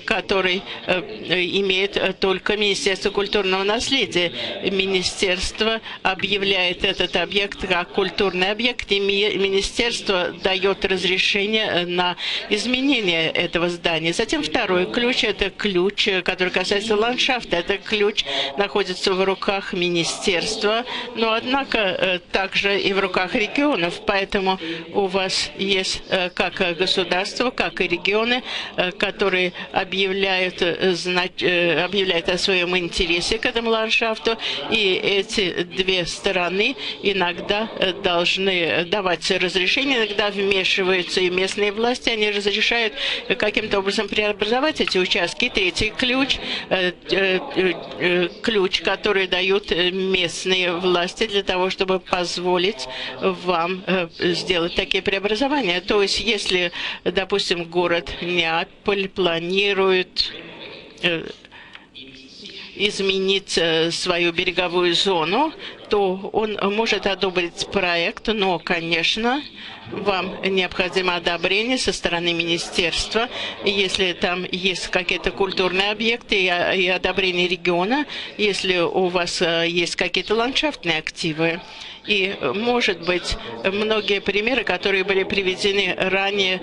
который имеет только Министерство культурного наследия. Министерство объявляет этот объект как культурный объект, и Министерство дает разрешение на изменение этого здания. Затем второй ключ – это ключ, который касается ландшафта. Этот ключ находится в руках Министерства, но, однако, также и в руках регионов. Поэтому у вас есть как государство, как и регионы, которые объявляют о своем интересе к этому ландшафту. И эти две стороны иногда должны давать разрешения, иногда вмешиваются и местные власти, они разрешают каким-то образом преобразовать эти участки. Третий ключ, который дают местные власти для того, чтобы позволить вам сделать такие преобразования. То есть, если, допустим, город Неаполь планирует изменить свою береговую зону, то он может одобрить проект, но, конечно, вам необходимо одобрение со стороны министерства, если там есть какие-то культурные объекты и одобрение региона, если у вас есть какие-то ландшафтные активы. И, может быть, многие примеры, которые были приведены ранее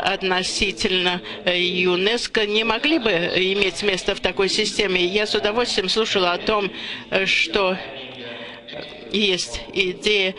относительно ЮНЕСКО, не могли бы иметь место в такой системе. Я с удовольствием слушала о том, что есть идея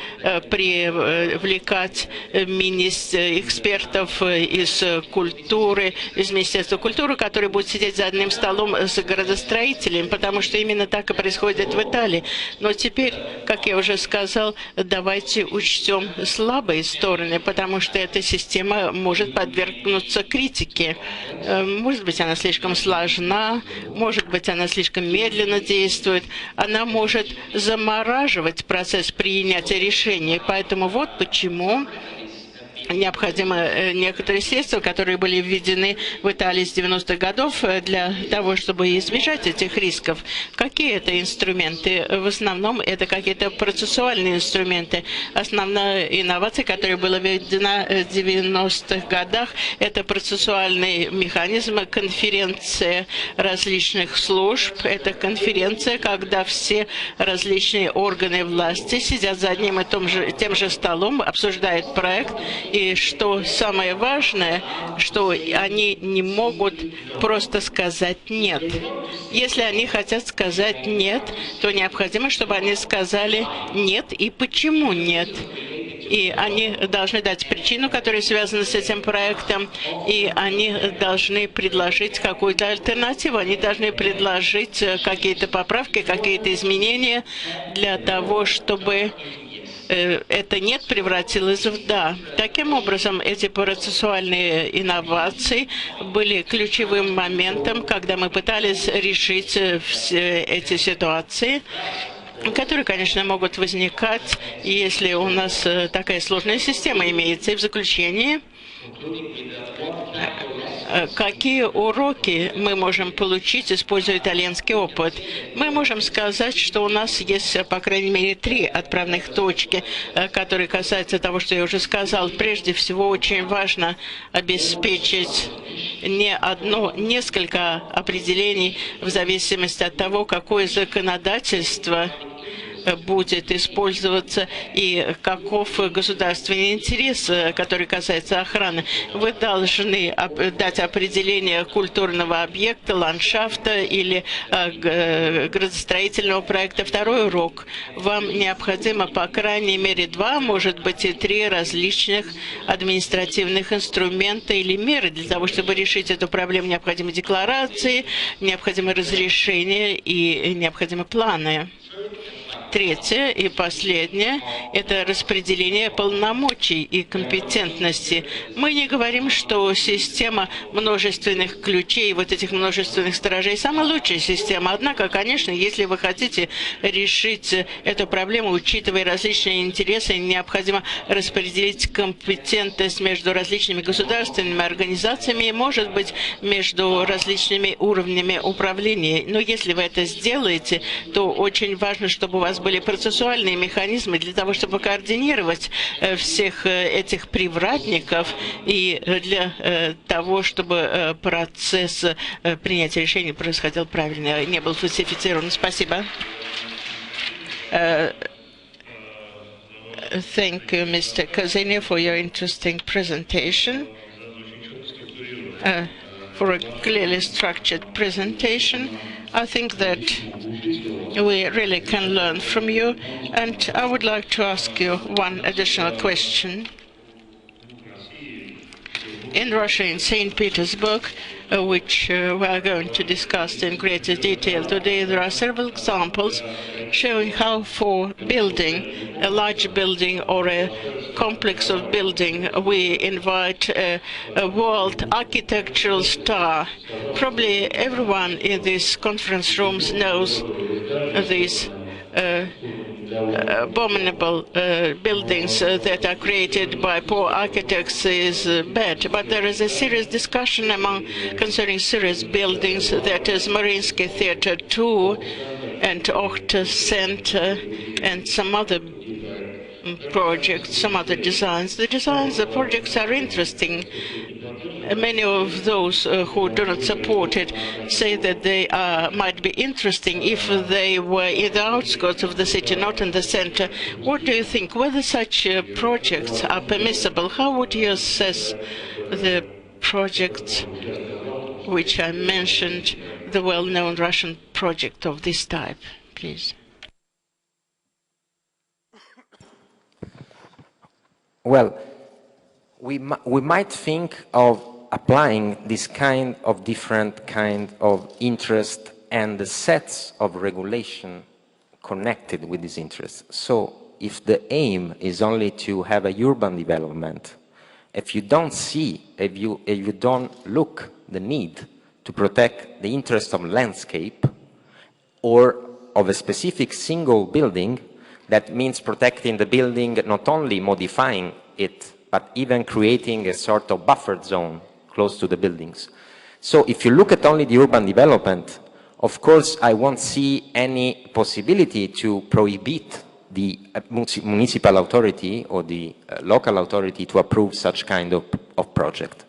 привлекать экспертов из культуры, из Министерства культуры, которые будут сидеть за одним столом с градостроителем, потому что именно так и происходит в Италии. Но теперь, как я уже сказал, давайте учтем слабые стороны, потому что эта система может подвергнуться критике. Может быть, она слишком сложна, может быть, она слишком медленно действует, она может замораживать процесс принятия решений. Поэтому вот почему необходимы некоторые средства, которые были введены в Италии с 90-х годов для того, чтобы избежать этих рисков. Какие это инструменты? В основном это какие-то процессуальные инструменты. Основная инновация, которая была введена в 90-х годах, это процессуальный механизм, конференция различных служб. Это конференция, когда все различные органы власти сидят за одним и тем же столом, обсуждают проект. И что самое важное, что они не могут просто сказать «нет». Если они хотят сказать «нет», то необходимо, чтобы они сказали «нет» и почему «нет». И они должны дать причину, которая связана с этим проектом, и они должны предложить какую-то альтернативу, они должны предложить какие-то поправки, какие-то изменения для того, чтобы это «нет» превратилось в «да». Таким образом, эти процессуальные инновации были ключевым моментом, когда мы пытались решить все эти ситуации, которые, конечно, могут возникать, если у нас такая сложная система имеется. И в заключение Какие уроки мы можем получить, используя итальянский опыт? Мы можем сказать, что у нас есть, по крайней мере, 3 отправных точки, которые касаются того, что я уже сказал. Прежде всего, очень важно обеспечить не одно, несколько определений в зависимости от того, какое законодательство будет использоваться и каков государственный интерес, который касается охраны. Вы должны дать определение культурного объекта, ландшафта или градостроительного проекта. Второй урок. Вам необходимо, по крайней мере, 2, может быть, и 3 различных административных инструмента или меры для того, чтобы решить эту проблему. Необходимы декларации, необходимы разрешения и необходимы планы. Третье и последнее – это распределение полномочий и компетентности. Мы не говорим, что система множественных ключей, вот этих множественных сторожей – самая лучшая система. Однако, конечно, если вы хотите решить эту проблему, учитывая различные интересы, необходимо распределить компетентность между различными государственными организациями и, может быть, между различными уровнями управления. Но если вы это сделаете, то очень важно, чтобы у вас были процессуальные механизмы для того, чтобы координировать всех этих привратников и для того, чтобы процесс принятия решений происходил правильно, не был фальсифицирован. Спасибо. Thank you, Mr. Kazini, for your interesting presentation, for a clearly structured presentation. I think that we really can learn from you, and I would like to ask you one additional question. In Russia, in St. Petersburg, which we are going to discuss in greater detail today, there are several examples showing how for building a large building or a complex of building, we invite a world architectural star. Probably everyone in these conference rooms knows these abominable buildings that are created by poor architects is bad. But there is a serious discussion concerning serious buildings, that is Mariinsky Theatre 2 and Okhta Center and some other projects, some other designs. The projects are interesting. Many of those who do not support it say that they might be interesting if they were in the outskirts of the city, not in the center. What do you think? Whether such projects are permissible? How would you assess the projects which I mentioned, the well-known Russian project of this type, please? Well, we might think of applying this kind of different kind of interest and the sets of regulation connected with this interest. So if the aim is only to have a urban development, if you don't see, if you don't look the need to protect the interest of landscape or of a specific single building, that means protecting the building, not only modifying it, but even creating a sort of buffer zone close to the buildings. So if you look at only the urban development, of course, I won't see any possibility to prohibit the municipal authority or the local authority to approve such kind of project.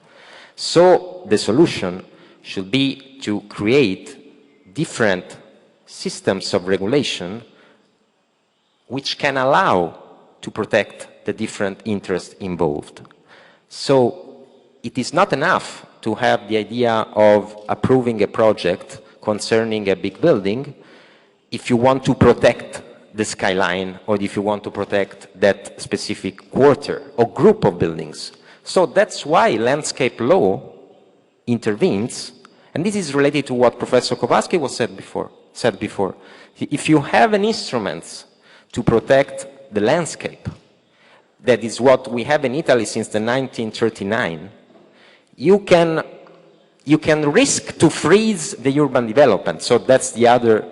So the solution should be to create different systems of regulation which can allow to protect the different interests involved. So it is not enough to have the idea of approving a project concerning a big building if you want to protect the skyline or if you want to protect that specific quarter or group of buildings. So that's why landscape law intervenes, and this is related to what Professor Kowalski said before. If you have an instrument to protect the landscape, that is what we have in Italy since the 1939, you can risk to freeze the urban development. So that's the other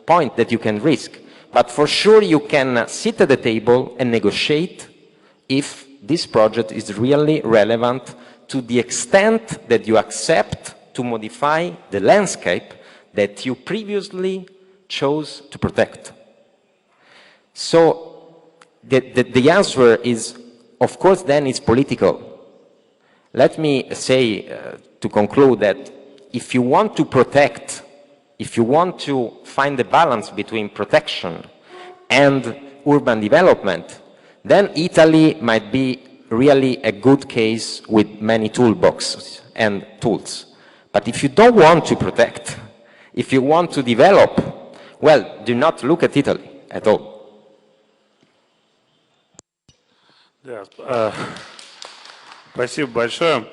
point that you can risk. But for sure you can sit at the table and negotiate if this project is really relevant to the extent that you accept to modify the landscape that you previously chose to protect. So the answer is, of course, then it's political. Let me say, to conclude, that if you want to protect, if you want to find the balance between protection and urban development, then Italy might be really a good case with many toolboxes and tools. But if you don't want to protect, if you want to develop, well, do not look at Italy at all. Да, спасибо большое.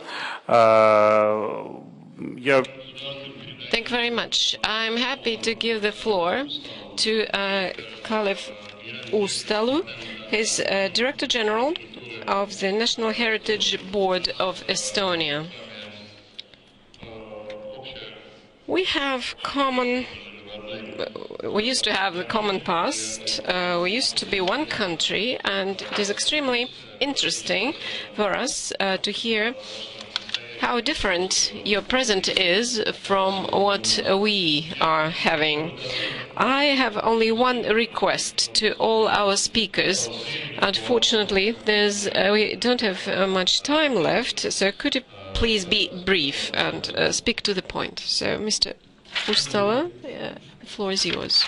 Thank you very much. I'm happy to give the floor to Kalev Uustalu. He's Director General of the National Heritage Board of Estonia. We used to have a common past. We used to be one country, and it is extremely interesting for us to hear how different your present is from what we are having. I have only one request to all our speakers. Unfortunately, we don't have much time left, so could you please be brief and speak to the point? So, Mr. Uustalu, the floor is yours.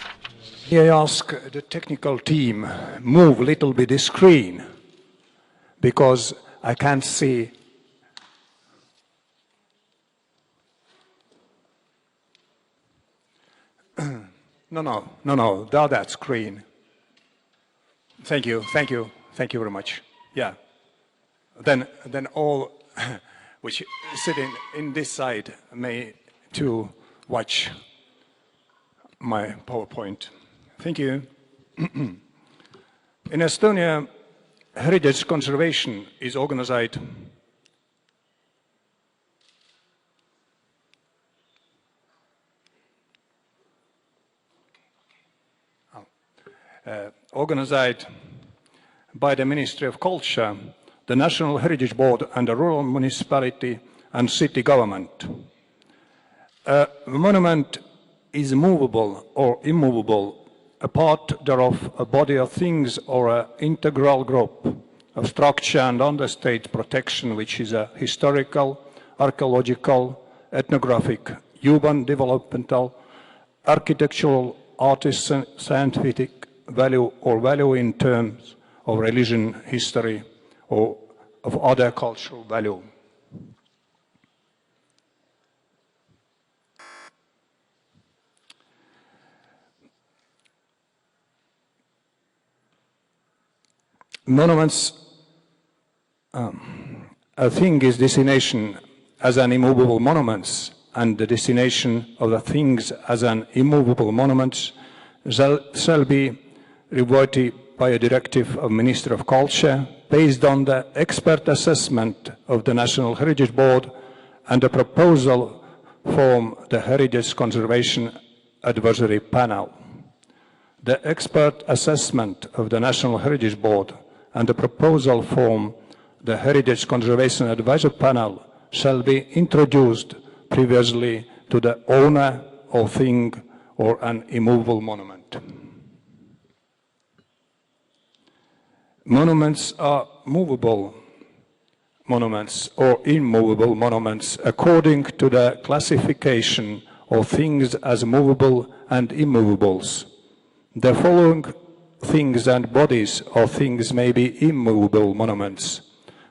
May I ask the technical team move a little bit the screen, because I can't see. No, the other screen. Thank you very much. Yeah. Then all which sitting in this side may too watch my PowerPoint. Thank you. In Estonia, heritage conservation is organized by the Ministry of Culture, the National Heritage Board, and the rural municipality and city government. A monument is movable or immovable, a part thereof, a body of things, or an integral group of structure and understate protection, which is a historical, archaeological, ethnographic, urban, developmental, architectural, artisan, scientific value, or value in terms of religion, history, or of other cultural value. Monuments, a thing is destination as an immovable monument, and the destination of the things as an immovable monument shall be reverted by a directive of Minister of Culture based on the expert assessment of the National Heritage Board and a proposal from the Heritage Conservation Advisory Panel. The expert assessment of the National Heritage Board and the proposal from the Heritage Conservation Advisory Panel shall be introduced previously to the owner of thing or an immovable monument. Monuments are movable monuments or immovable monuments according to the classification of things as movable and immovables. The following things and bodies of things may be immovable monuments: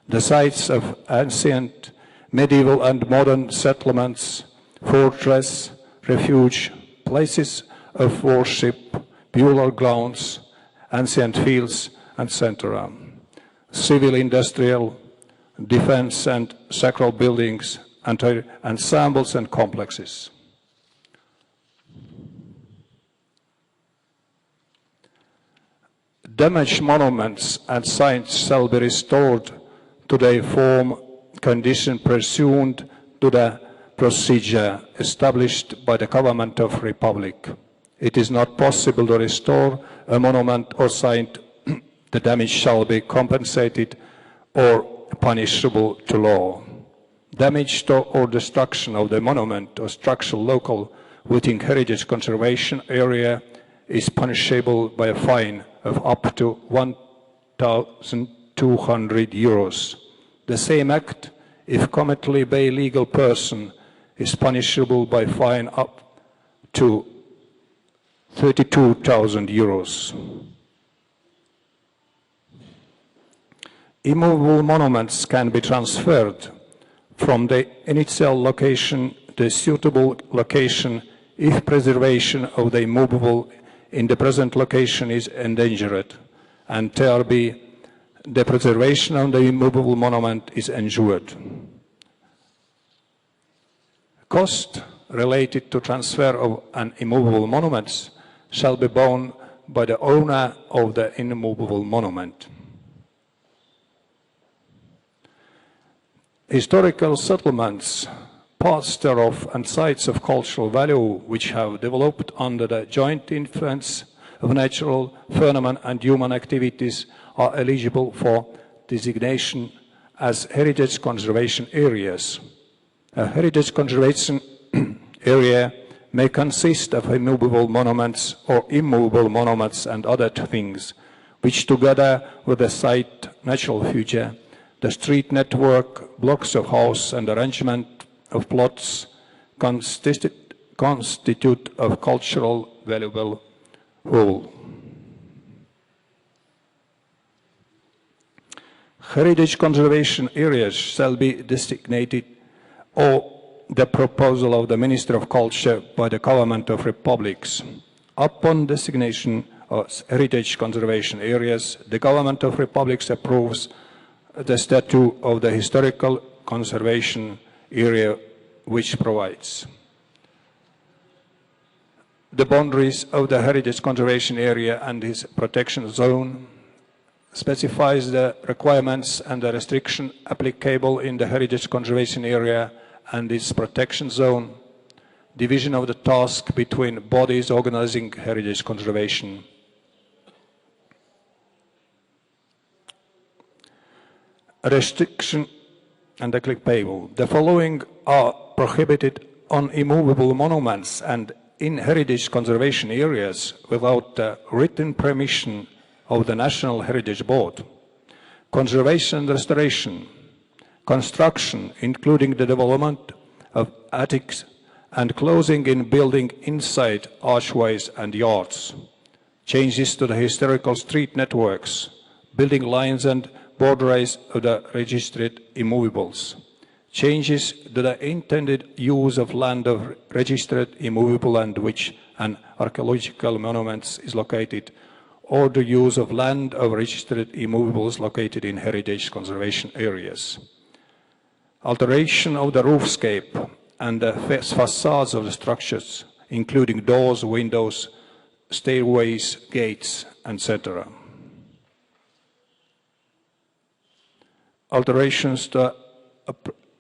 the sites of ancient, medieval and modern settlements, fortress, refuge, places of worship, burial grounds, ancient fields, etc. Civil, industrial, defense and sacral buildings, ensembles and complexes. Damaged monuments and sites shall be restored to their form condition pursuant to the procedure established by the Government of the Republic. It is not possible to restore a monument or site. The damage shall be compensated or punishable to law. Damage to or destruction of the monument or structure local within heritage conservation area is punishable by a fine of up to 1,200 euros. The same act, if committed by a legal person, is punishable by fine up to 32,000 euros. Immovable monuments can be transferred from the initial location to a suitable location if preservation of the immovable in the present location is endangered, and TRB, the preservation of the immovable monument is ensured. Cost related to transfer of an immovable monument shall be borne by the owner of the immovable monument. Historical settlements, parts thereof, and sites of cultural value which have developed under the joint influence of natural phenomena and human activities are eligible for designation as heritage conservation areas. A heritage conservation area may consist of immovable monuments or immovable monuments and other things, which together with the site natural feature, the street network, blocks of house and arrangement of plots constitute of cultural valuable whole. Heritage conservation areas shall be designated or the proposal of the Minister of Culture by the Government of Republics. Upon designation of heritage conservation areas, the Government of Republics approves the statute of the historical conservation area, which provides the boundaries of the heritage conservation area and its protection zone, specifies the requirements and the restriction applicable in the heritage conservation area and its protection zone, division of the task between bodies organizing heritage conservation. Restriction and applicable. The following are prohibited on immovable monuments and in heritage conservation areas without the written permission of the National Heritage Board. Conservation and restoration, construction, including the development of attics and closing in building inside archways and yards, changes to the historical street networks, building lines and borderways of the registered immovables, changes to the intended use of land of registered immovable and which an archaeological monument is located, or the use of land of registered immovables located in heritage conservation areas. Alteration of the roofscape and the facades of the structures, including doors, windows, stairways, gates, etc. Alterations to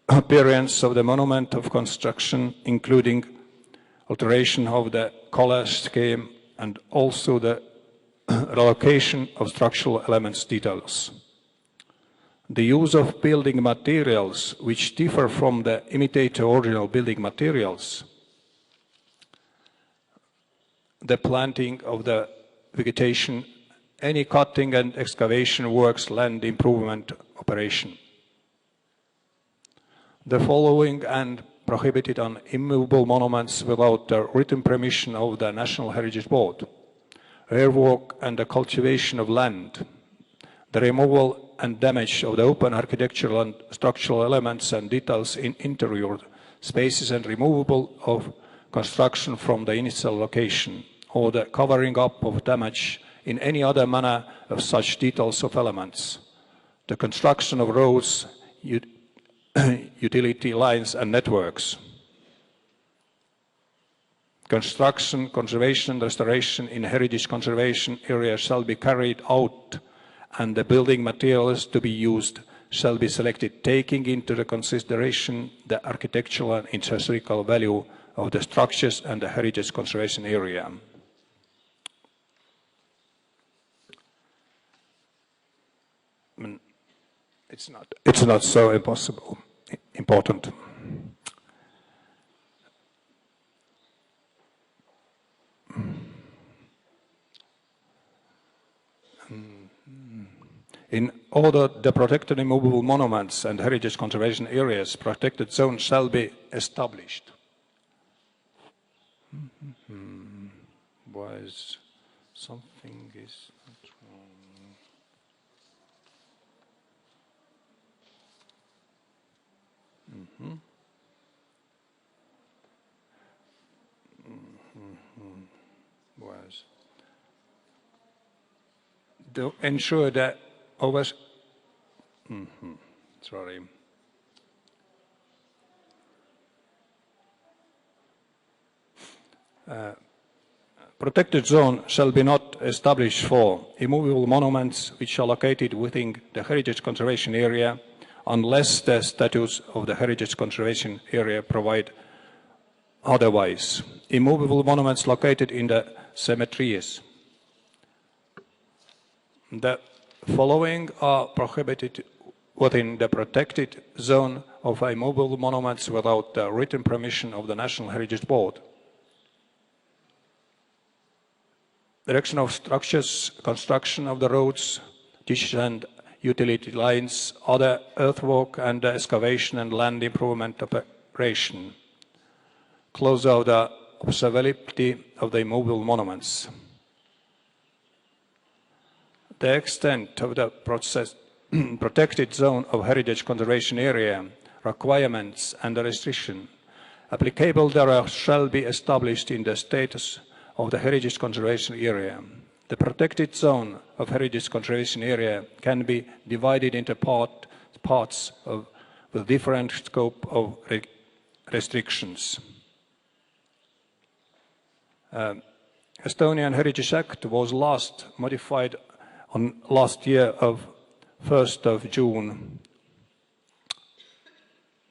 appearance of the monument of construction, including alteration of the color scheme and also the relocation of structural elements details. The use of building materials which differ from the imitated original building materials. The planting of the vegetation, any cutting and excavation works, land improvement operation. The following and prohibited on immovable monuments without the written permission of the National Heritage Board. Airwork and the cultivation of land. The removal and damage of the open architectural and structural elements and details in interior spaces and removal of construction from the initial location, or the covering up of damage in any other manner of such details of elements. The construction of roads, utility lines and networks. Construction, conservation and restoration in heritage conservation areas shall be carried out and the building materials to be used shall be selected taking into the consideration the architectural and historical value of the structures and the heritage conservation area. It's not so impossible. important. In order the protected immovable monuments and heritage conservation areas, protected zones shall be established. Why is something is not wrong? Was to ensure that sorry. Protected zone shall be not established for immovable monuments which are located within the heritage conservation area unless the statutes of the heritage conservation area provide otherwise. Immovable monuments located in the cemeteries. The following are prohibited within the protected zone of immovable monuments without the written permission of the National Heritage Board. Erection of structures, construction of the roads, ditches and utility lines, other earthwork and excavation and land improvement operation. Close out the observability of the immovable monuments. The extent of the protected zone of heritage conservation area, requirements and the restriction applicable thereof shall be established in the status of the heritage conservation area. The protected zone of heritage conservation area can be divided into parts with different scope of restrictions. Estonian Heritage Act was last modified on last year of 1st of June.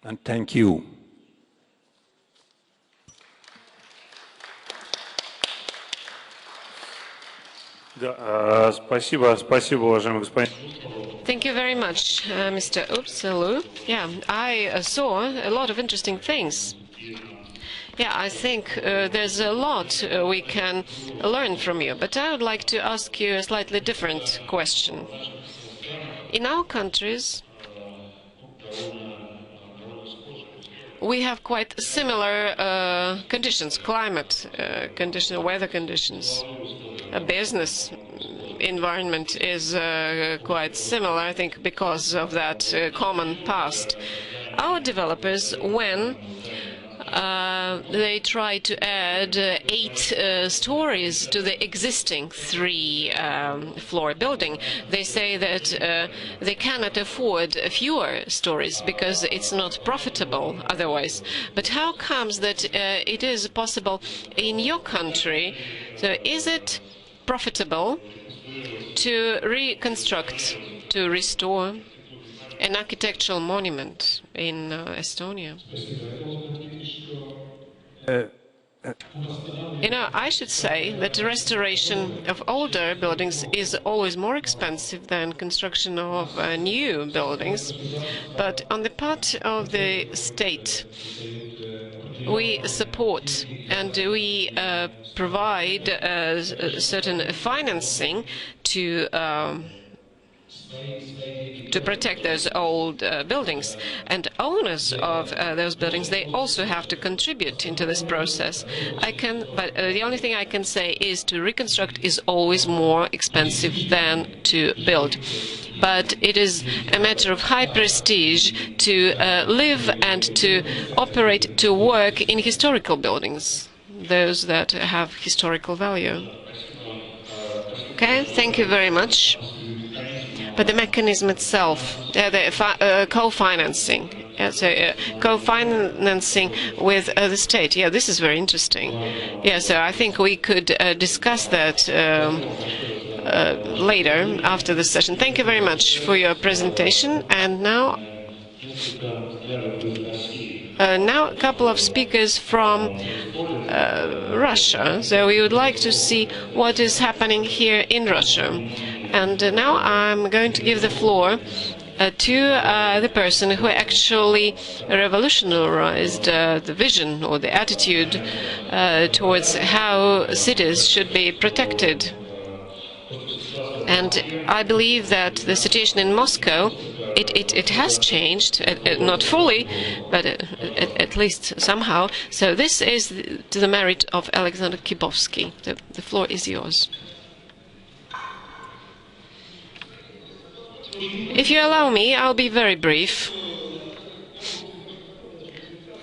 And thank you. Спасибо, уважаемый господин. Thank you very much, Mr. Upsalu. Yeah, I saw a lot of interesting things. Yeah, I think there's a lot we can learn from you, but I would like to ask you a slightly different question. In our countries, we have quite similar conditions, climate conditions, weather conditions. A business environment is quite similar, I think, because of that common past. Our developers, when they try to add 8 stories to the existing 3-floor building, they say that they cannot afford fewer stories because it's not profitable otherwise. But how comes that it is possible in your country? So is it profitable to reconstruct, to restore an architectural monument in Estonia? You know, I should say that the restoration of older buildings is always more expensive than construction of new buildings. But on the part of the state, we support and we provide certain financing to protect those old buildings. And owners of those buildings, they also have to contribute into this process. But the only thing I can say is to reconstruct is always more expensive than to build. But it is a matter of high prestige to live and to operate, to work in historical buildings, those that have historical value. Okay, thank you very much. But the mechanism itself, the co-financing, co-financing with the state, yeah, this is very interesting. Yeah, so I think we could discuss that later after the session. Thank you very much for your presentation. And now a couple of speakers from Russia. So we would like to see what is happening here in Russia. And now I'm going to give the floor to the person who actually revolutionized the vision or the attitude towards how cities should be protected. And I believe that the situation in Moscow, it has changed, not fully, but at least somehow. So this is to the merit of Alexander Kibovsky. The floor is yours. If you allow me, I'll be very brief.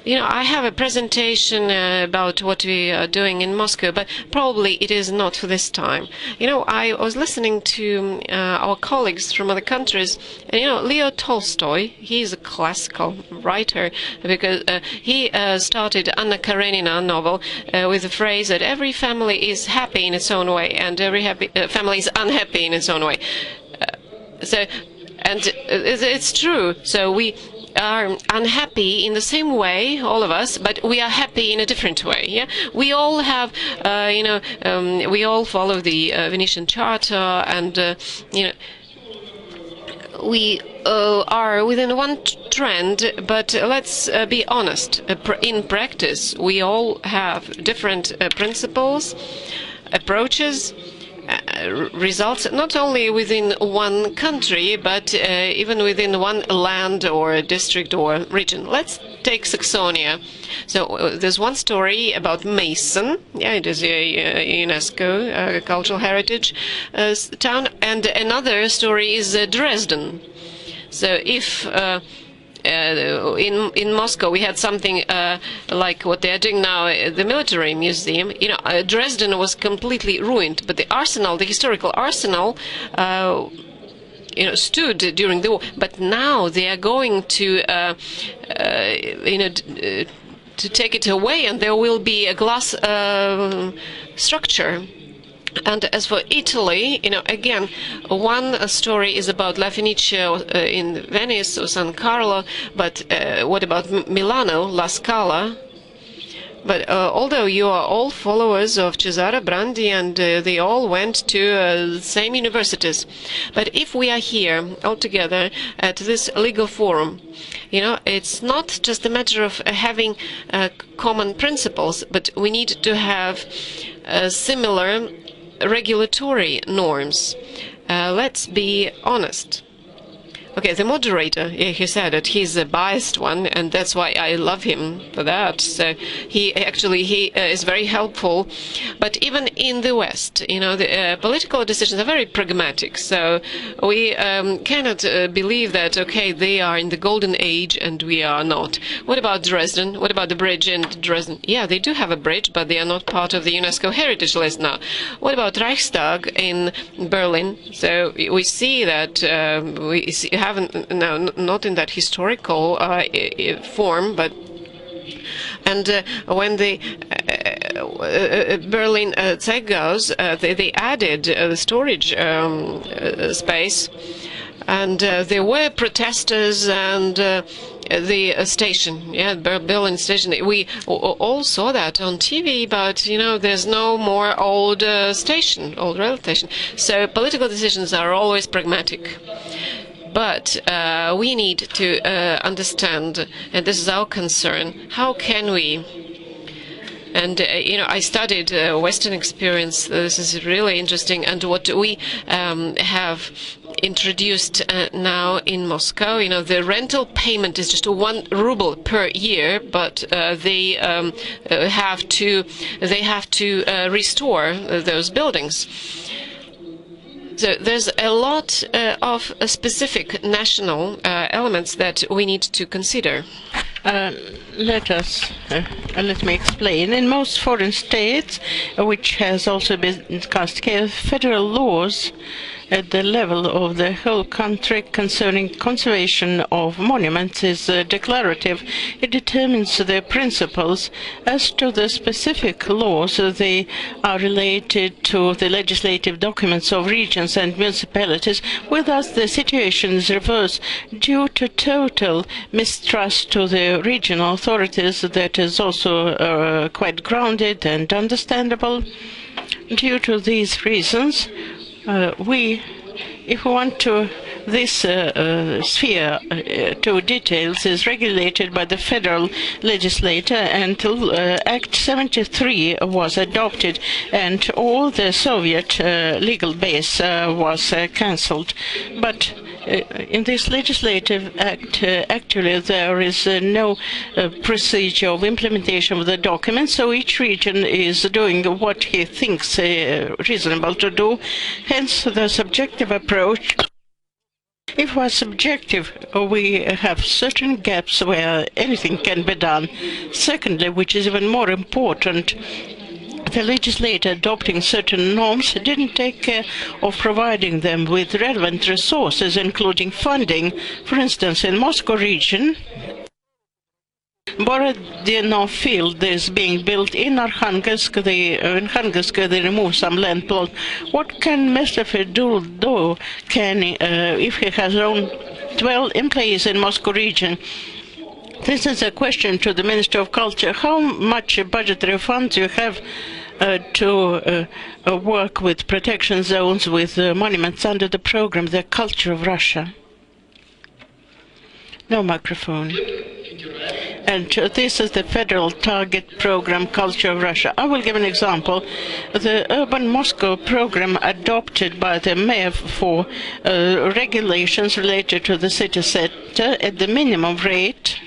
You know, I have a presentation about what we are doing in Moscow, but probably it is not for this time. You know, I was listening to our colleagues from other countries, and, you know, Leo Tolstoy, he's a classical writer, because he started Anna Karenina novel with the phrase that every family is happy in its own way, and every family is unhappy in its own way. And it's true. So we are unhappy in the same way, all of us, but we are happy in a different way. Yeah, we all have, we all follow the Venetian Charter, and you know, we are within one trend. But let's be honest. In practice, we all have different principles, approaches. Results not only within one country, but even within one land or district or region. Let's take Saxonia. So there's one story about Meissen. Yeah, it is a UNESCO cultural heritage town, and another story is Dresden. So if in Moscow we had something like what they are doing now, the military museum. You know, Dresden was completely ruined, but the arsenal, the historical arsenal, you know, stood during the war. But now they are going to, you know, to take it away, and there will be a glass structure. And as for Italy, you know, again, one story is about La Fenice in Venice or San Carlo, but what about Milano, La Scala? But although you are all followers of Cesare Brandi, and they all went to the same universities, but if we are here all together at this legal forum, you know, it's not just a matter of having common principles, but we need to have similar regulatory norms. Let's be honest. Okay, the moderator, he said that he's a biased one, and that's why I love him for that. So he is very helpful. But even in the West, you know, the political decisions are very pragmatic. So we cannot believe that, okay, they are in the golden age and we are not. What about Dresden? What about the bridge in Dresden? Yeah, they do have a bridge, but they are not part of the UNESCO heritage list now. What about Reichstag in Berlin? So we see that haven't, no, not in that historical form, but when the Berlin Zeithaus, they added the storage space, and there were protesters and the station, yeah, Berlin station. We all saw that on TV, but you know, there's no more old rail station. So political decisions are always pragmatic. But we need to understand, and this is our concern, how can we, and you know, I studied Western experience, this is really interesting, and what we have introduced now in Moscow, you know, the rental payment is just 1 ruble per year, but they have to restore those buildings. So there's a lot of specific national elements that we need to consider. Let me explain. In most foreign states, which has also been discussed, federal laws at the level of the whole country concerning conservation of monuments is declarative. It determines the principles. As to the specific laws, they are related to the legislative documents of regions and municipalities. With us, the situation is reversed due to total mistrust to the regional authorities. That is also quite grounded and understandable. Due to these reasons, if we want to this sphere to details is regulated by the federal legislature until Act 73 was adopted and all the Soviet legal base was cancelled. But in this legislative act, actually, there is no procedure of implementation of the document, so each region is doing what he thinks reasonable to do. Hence, the subjective approach. If we're subjective, we have certain gaps where anything can be done. Secondly, which is even more important, the legislator adopting certain norms didn't take care of providing them with relevant resources, including funding. For instance, in Moscow region, Borodino field is being built in Arkhangelsk. They remove some land plot. What can Mr. Fedul do? If he has own 12 employees in Moscow region? This is a question to the Minister of Culture. How much budgetary funds you have to work with protection zones, with monuments under the program, The Culture of Russia? No microphone. And this is the federal target program, Culture of Russia. I will give an example. The Urban Moscow program adopted by the mayor for regulations related to the city center at the minimum rate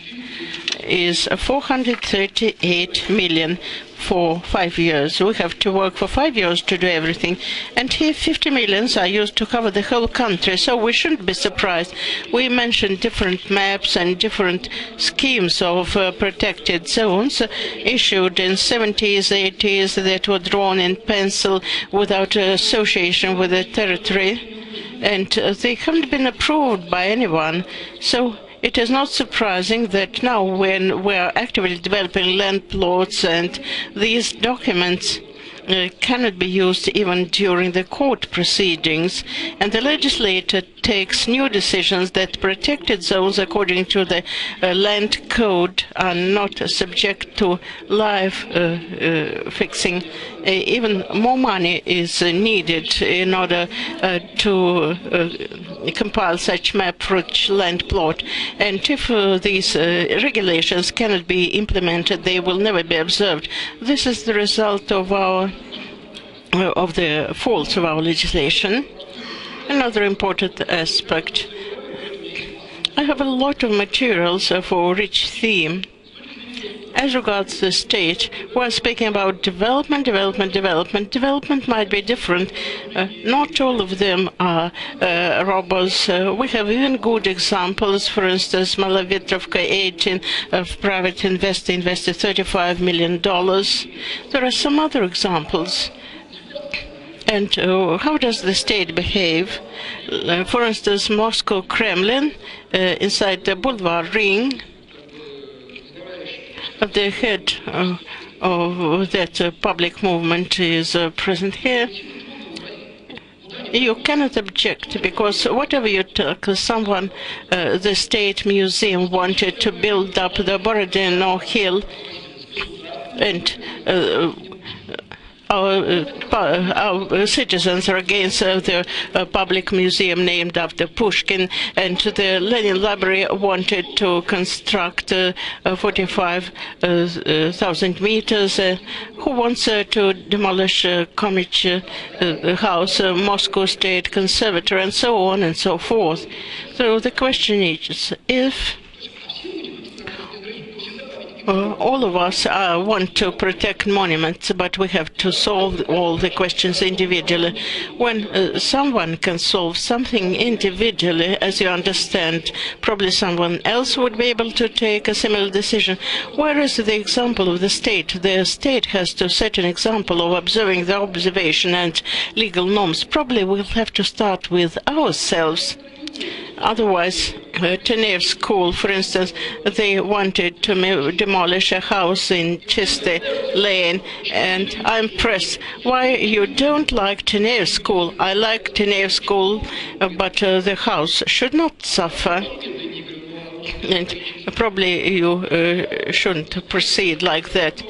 is 438 million for 5 years. We have to work for 5 years to do everything. And here 50 millions are used to cover the whole country, so we shouldn't be surprised. We mentioned different maps and different schemes of protected zones issued in 70s, 80s that were drawn in pencil without association with the territory. And they haven't been approved by anyone. So it is not surprising that now, when we are actively developing land plots and these documents cannot be used even during the court proceedings, and the legislator takes new decisions that protected zones according to the land code are not subject to live fixing. Even more money is needed in order to compile such map for each land plot. And if these regulations cannot be implemented, they will never be observed. This is the result of the faults of our legislation. Another important aspect. I have a lot of materials for rich theme. As regards the state, we're speaking about development. Development might be different. Not all of them are robbers. We have even good examples. For instance, Malavetrovka 18 of private investor invested $35 million. There are some other examples. And how does the state behave? For instance, Moscow Kremlin, inside the Boulevard Ring, the head of that public movement is present here. You cannot object, because whatever you talk, someone, the State Museum wanted to build up the Borodino Hill, and our citizens are against the public museum named after Pushkin, and the Lenin Library wanted to construct 45,000 meters. Who wants to demolish Comich House, Moscow State Conservatory, and so on and so forth? So the question is, if all of us want to protect monuments, but we have to solve all the questions individually. When someone can solve something individually, as you understand, probably someone else would be able to take a similar decision. Where is the example of the state? The state has to set an example of observing the observation and legal norms. Probably we'll have to start with ourselves. Otherwise, Tenev School, for instance, they wanted to demolish a house in Chiste Lane, and I'm pressed. Why you don't like Tenev School? I like Tenev School, but the house should not suffer. And probably you shouldn't proceed like that.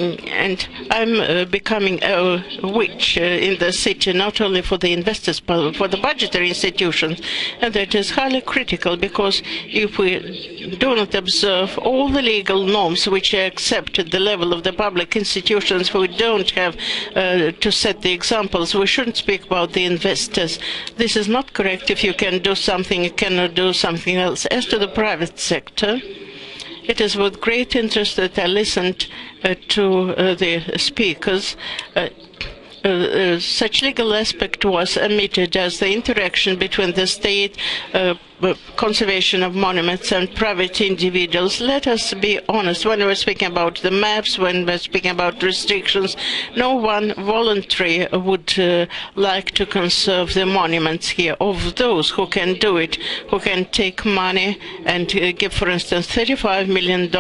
And I'm becoming a witch in the city, not only for the investors, but for the budgetary institutions. And that is highly critical, because if we do not observe all the legal norms which are accepted at the level of the public institutions, we don't have to set the examples. We shouldn't speak about the investors. This is not correct. If you can do something, you cannot do something else. As to the private sector, it is with great interest that I listened to the speakers. Such legal aspect was omitted as the interaction between the state, conservation of monuments, and private individuals. Let us be honest, when we're speaking about the maps, when we're speaking about restrictions, no one voluntarily would like to conserve the monuments here. Of those who can do it, who can take money and give, for instance, $35 million,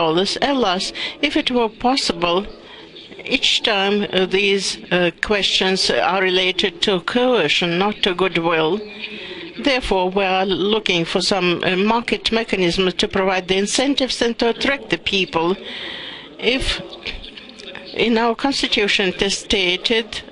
alas, if it were possible, each time these questions are related to coercion, not to goodwill. Therefore, we are looking for some market mechanisms to provide the incentives and to attract the people. If in our constitution it is stated,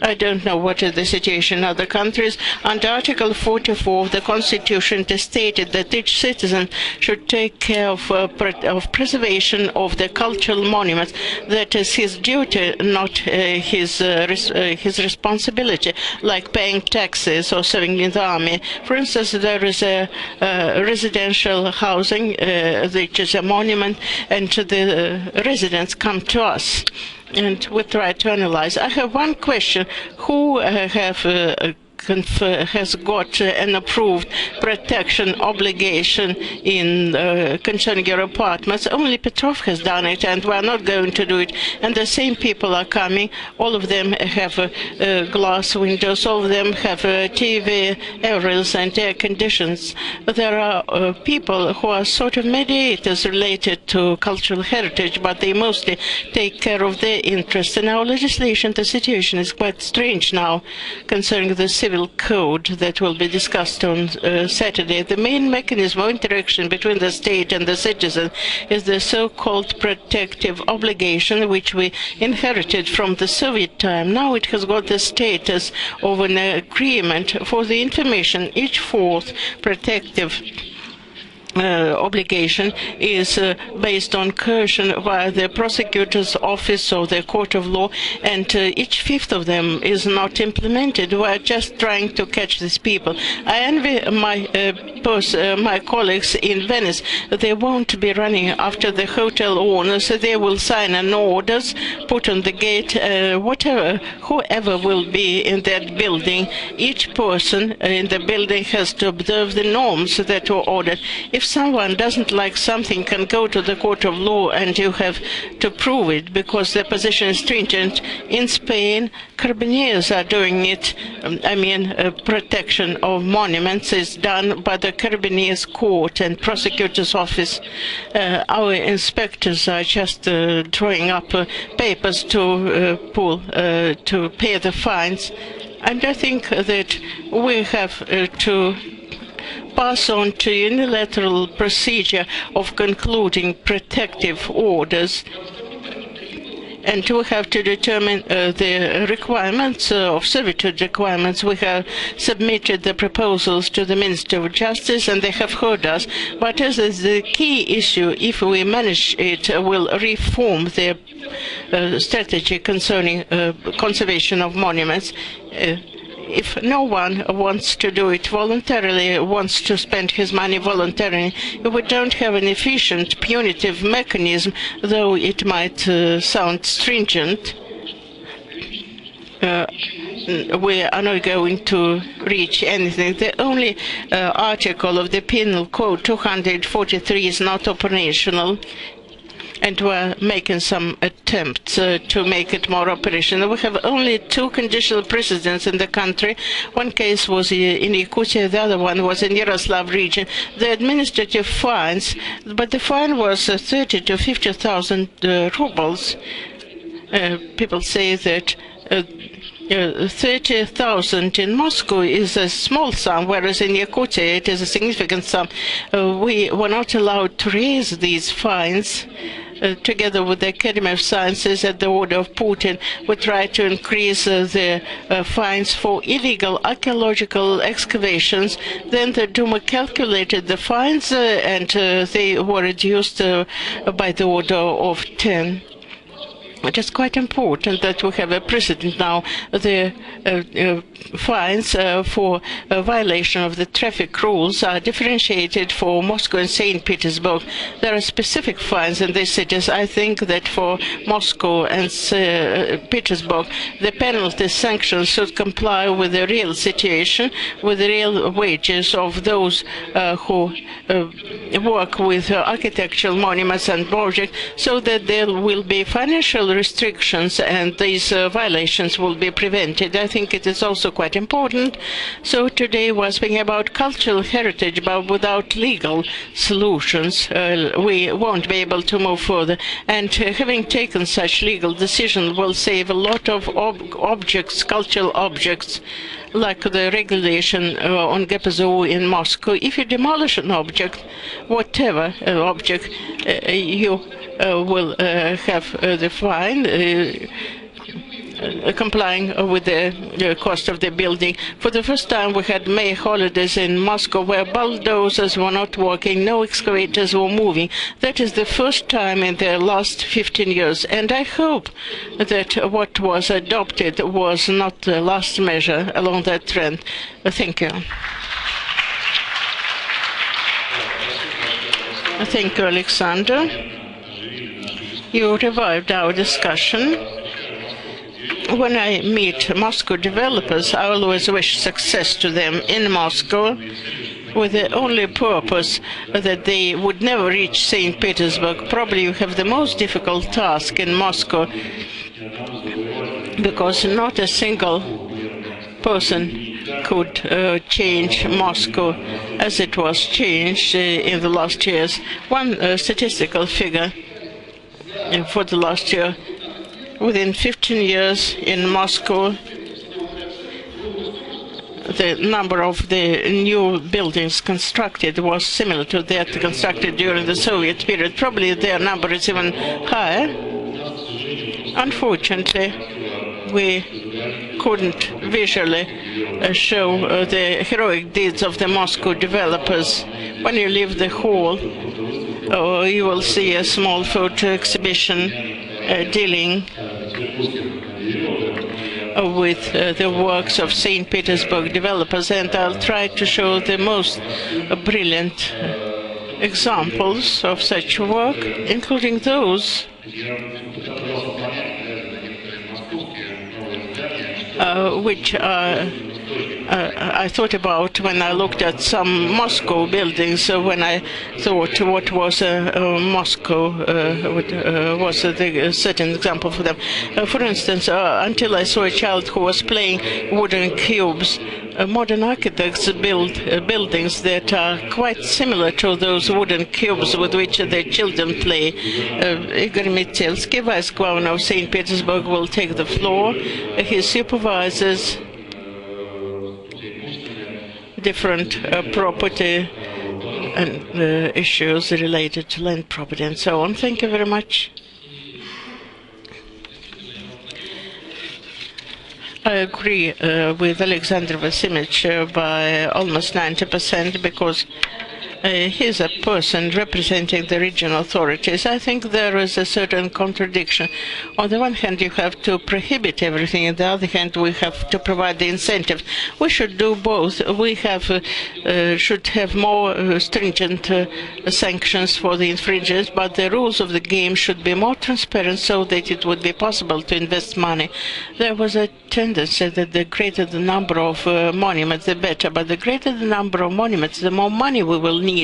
I don't know what is the situation in other countries, under Article 44 of the Constitution it is stated that each citizen should take care of preservation of the cultural monuments. That is his duty, not his responsibility, like paying taxes or serving in the army. For instance, there is a residential housing, which is a monument, and the residents come to us, and we try to analyze. I have one question. Who has got an approved protection obligation in concerning your apartments? Only Petrov has done it, and we are not going to do it. And the same people are coming. All of them have glass windows. All of them have TV aerials and air conditions. There are people who are sort of mediators related to cultural heritage, but they mostly take care of their interests. In our legislation, the situation is quite strange now concerning the civil code that will be discussed on Saturday. The main mechanism of interaction between the state and the citizen is the so-called protective obligation, which we inherited from the Soviet time. Now it has got the status of an agreement for the information. Each fourth protective obligation is based on coercion via the prosecutor's office or the court of law, and each fifth of them is not implemented. We are just trying to catch these people. I envy my colleagues in Venice. They won't be running after the hotel owners. They will sign an orders, put on the gate, whoever will be in that building. Each person in the building has to observe the norms that were ordered. If someone doesn't like something, can go to the court of law, and you have to prove it because the position is stringent. In Spain, Carabiniers are doing it. Protection of monuments is done by the Carabiniers court and prosecutor's office. Our inspectors are just drawing up papers to pay the fines. And I think that we have to pass on to unilateral procedure of concluding protective orders, and we have to determine the requirements of servitude requirements. We have submitted the proposals to the Minister of Justice, and they have heard us. But as is the key issue, if we manage it, will reform the strategy concerning conservation of monuments. If no one wants to do it voluntarily, wants to spend his money voluntarily, if we don't have an efficient punitive mechanism, though it might sound stringent, we are not going to reach anything. The only article of the Penal Code 243 is not operational, and we're making some attempts to make it more operational. We have only 2 conditional precedents in the country. One case was in Yakutia, the other one was in Yaroslav region. The administrative fines, but the fine was 30 to 50,000 rubles. People say that 30,000 in Moscow is a small sum, whereas in Yakutia it is a significant sum. We were not allowed to raise these fines together with the Academy of Sciences at the order of Putin, we try to increase the fines for illegal archaeological excavations. Then the Duma calculated the fines and they were reduced by the order of 10. It is quite important that we have a precedent now. The fines for violation of the traffic rules are differentiated for Moscow and St. Petersburg. There are specific fines in these cities. I think that for Moscow and Petersburg, the penalty sanctions should comply with the real situation, with the real wages of those who work with architectural monuments and projects, so that there will be financial restrictions and these violations will be prevented. I think it is also quite important. So today we're speaking about cultural heritage, but without legal solutions we won't be able to move further. And having taken such legal decision will save a lot of objects, cultural objects, like the regulation on GPSO in Moscow. If you demolish an object, whatever object, you will have the fine complying with the cost of the building. For the first time, we had May holidays in Moscow where bulldozers were not working, no excavators were moving. That is the first time in the last 15 years. And I hope that what was adopted was not the last measure along that trend. Thank you. Thank you, Alexander. You revived our discussion. When I meet Moscow developers, I always wish success to them in Moscow, with the only purpose that they would never reach St. Petersburg. Probably you have the most difficult task in Moscow, because not a single person could change Moscow as it was changed in the last years. One statistical figure for the last year: within 15 years in Moscow, the number of the new buildings constructed was similar to that constructed during the Soviet period. Probably their number is even higher. Unfortunately, we couldn't visually show the heroic deeds of the Moscow developers. When you leave the hall, you will see a small photo exhibition dealing with the works of St. Petersburg developers, and I'll try to show the most brilliant examples of such work, including those which I thought about when I looked at some Moscow buildings, when I thought what was Moscow, was a certain example for them. For instance, until I saw a child who was playing wooden cubes. Modern architects build buildings that are quite similar to those wooden cubes with which the children play. Igor Metelsky, Vice Governor of St. Petersburg, will take the floor. He supervises different property and issues related to land property and so on. Thank you very much. I agree with Alexander Vasimich by almost 90%, because he's a person representing the regional authorities. I think there is a certain contradiction. On the one hand, you have to prohibit everything. On the other hand, we have to provide the incentive. We should do both. We have should have more stringent sanctions for the infringers, but the rules of the game should be more transparent so that it would be possible to invest money. There was a tendency that the greater the number of monuments, the better. But the greater the number of monuments, the more money we will need.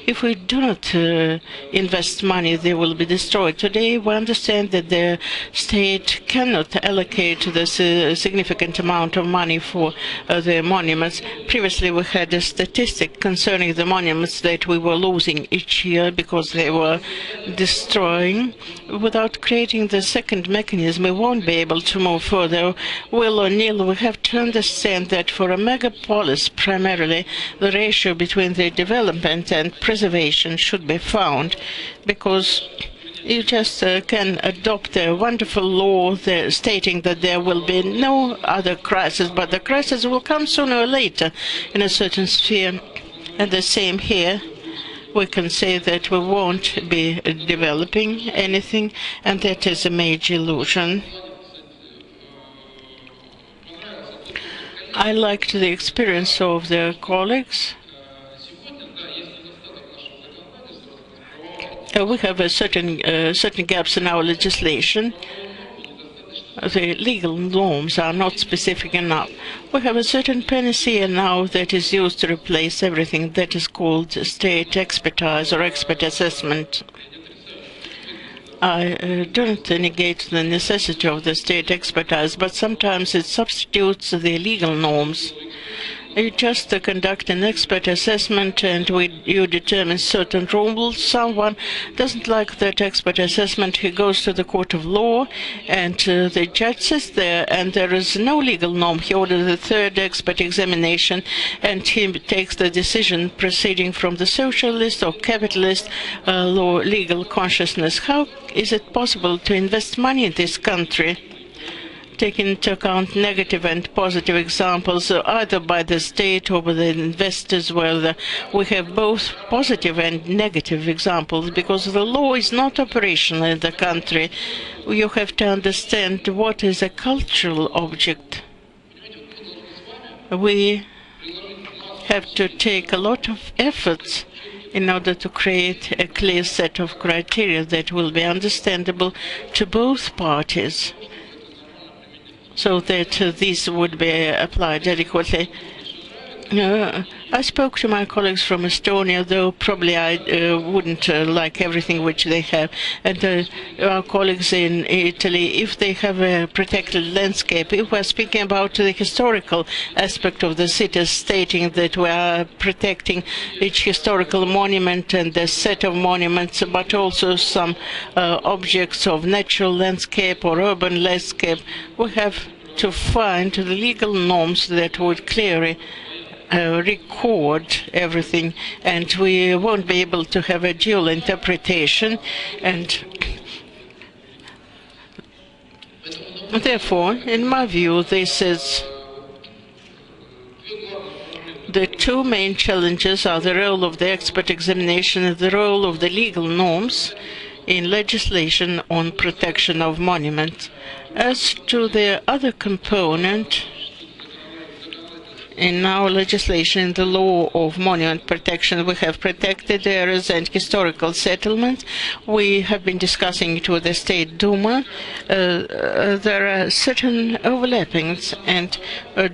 If we do not invest money, they will be destroyed. Today, we understand that the state cannot allocate this significant amount of money for the monuments. Previously, we had a statistic concerning the monuments that we were losing each year because they were destroying. Without creating the second mechanism, we won't be able to move further. Will O'Neill, we have to understand that for a megapolis, primarily, the ratio between the development and preservation should be found, because You just can adopt a wonderful law stating that there will be no other crisis, but the crisis will come sooner or later in a certain sphere. And the same here. We can say that we won't be developing anything, and that is a major illusion. I liked the experience of the colleagues. We have a certain gaps in our legislation. The legal norms are not specific enough. We have a certain panacea now that is used to replace everything that is called state expertise or expert assessment. I don't negate the necessity of the state expertise, but sometimes it substitutes the legal norms. You just conduct an expert assessment and you determine certain rules. Someone doesn't like that expert assessment, he goes to the court of law and the judge sits there and there is no legal norm. He orders the third expert examination and he takes the decision proceeding from the socialist or capitalist law legal consciousness. How is it possible to invest money in this country? Taking into account negative and positive examples, either by the state or by the investors, well, we have both positive and negative examples, because the law is not operational in the country. You have to understand what is a cultural object. We have to take a lot of efforts in order to create a clear set of criteria that will be understandable to both parties, so that this would be applied adequately. I spoke to my colleagues from Estonia, though probably I wouldn't like everything which they have. And our colleagues in Italy, if they have a protected landscape, if we're speaking about the historical aspect of the cities, stating that we are protecting each historical monument and the set of monuments, but also some objects of natural landscape or urban landscape, we have to find the legal norms that would clearly record everything, and we won't be able to have a dual interpretation. And therefore, in my view, this is the two main challenges are the role of the expert examination and the role of the legal norms in legislation on protection of monuments. As to the other component, in our legislation, the law of monument protection, we have protected areas and historical settlements. We have been discussing it with the State Duma. There are certain overlappings, and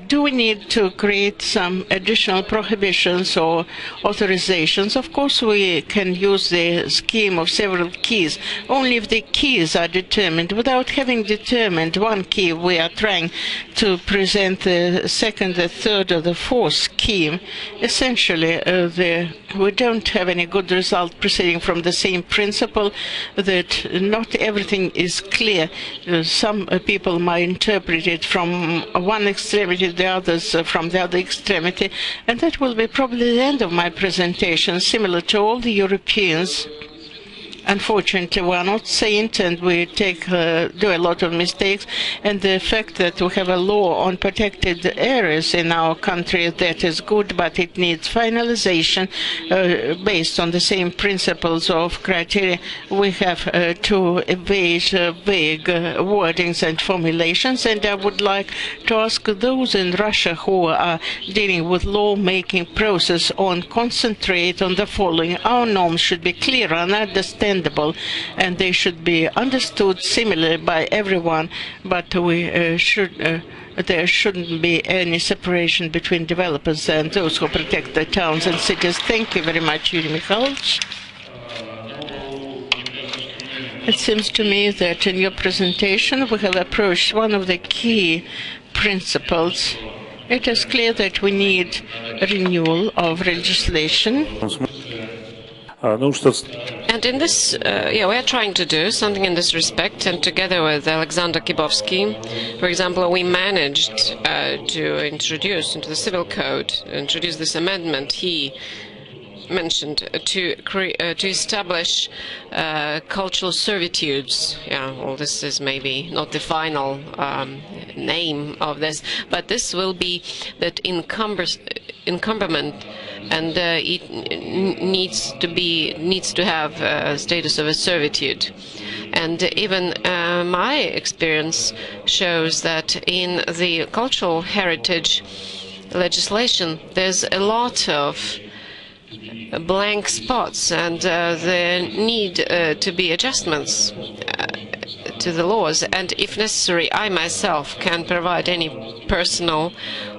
do we need to create some additional prohibitions or authorizations? Of course, we can use the scheme of several keys, only if the keys are determined. Without having determined one key, we are trying to present the second, the third, or the fourth scheme. Essentially, we don't have any good result proceeding from the same principle that not everything is clear. Some people might interpret it from one extremity, the others from the other extremity, and that will be probably the end of my presentation. Similar to all the Europeans, unfortunately, we are not saints and we do a lot of mistakes. And the fact that we have a law on protected areas in our country, that is good, but it needs finalization based on the same principles of criteria. We have to evade vague wordings and formulations. And I would like to ask those in Russia who are dealing with lawmaking process on concentrate on the following. Our norms should be clear and understandable, and they should be understood similarly by everyone, but there shouldn't be any separation between developers and those who protect the towns and cities. Thank you very much, Yuri Mikhailovich. It seems to me that in your presentation we have approached one of the key principles. It is clear that we need a renewal of legislation. And in this, we are trying to do something in this respect, and together with Alexander Kibovsky, for example, we managed to introduce into the civil code, introduce this amendment. He mentioned, to establish cultural servitudes. Yeah, well, this is maybe not the final name of this, but this will be that encumberment, and it needs to have a status of a servitude. And even my experience shows that in the cultural heritage legislation, there's a lot of blank spots, and there need to be adjustments to the laws. And if necessary, I myself can provide any personal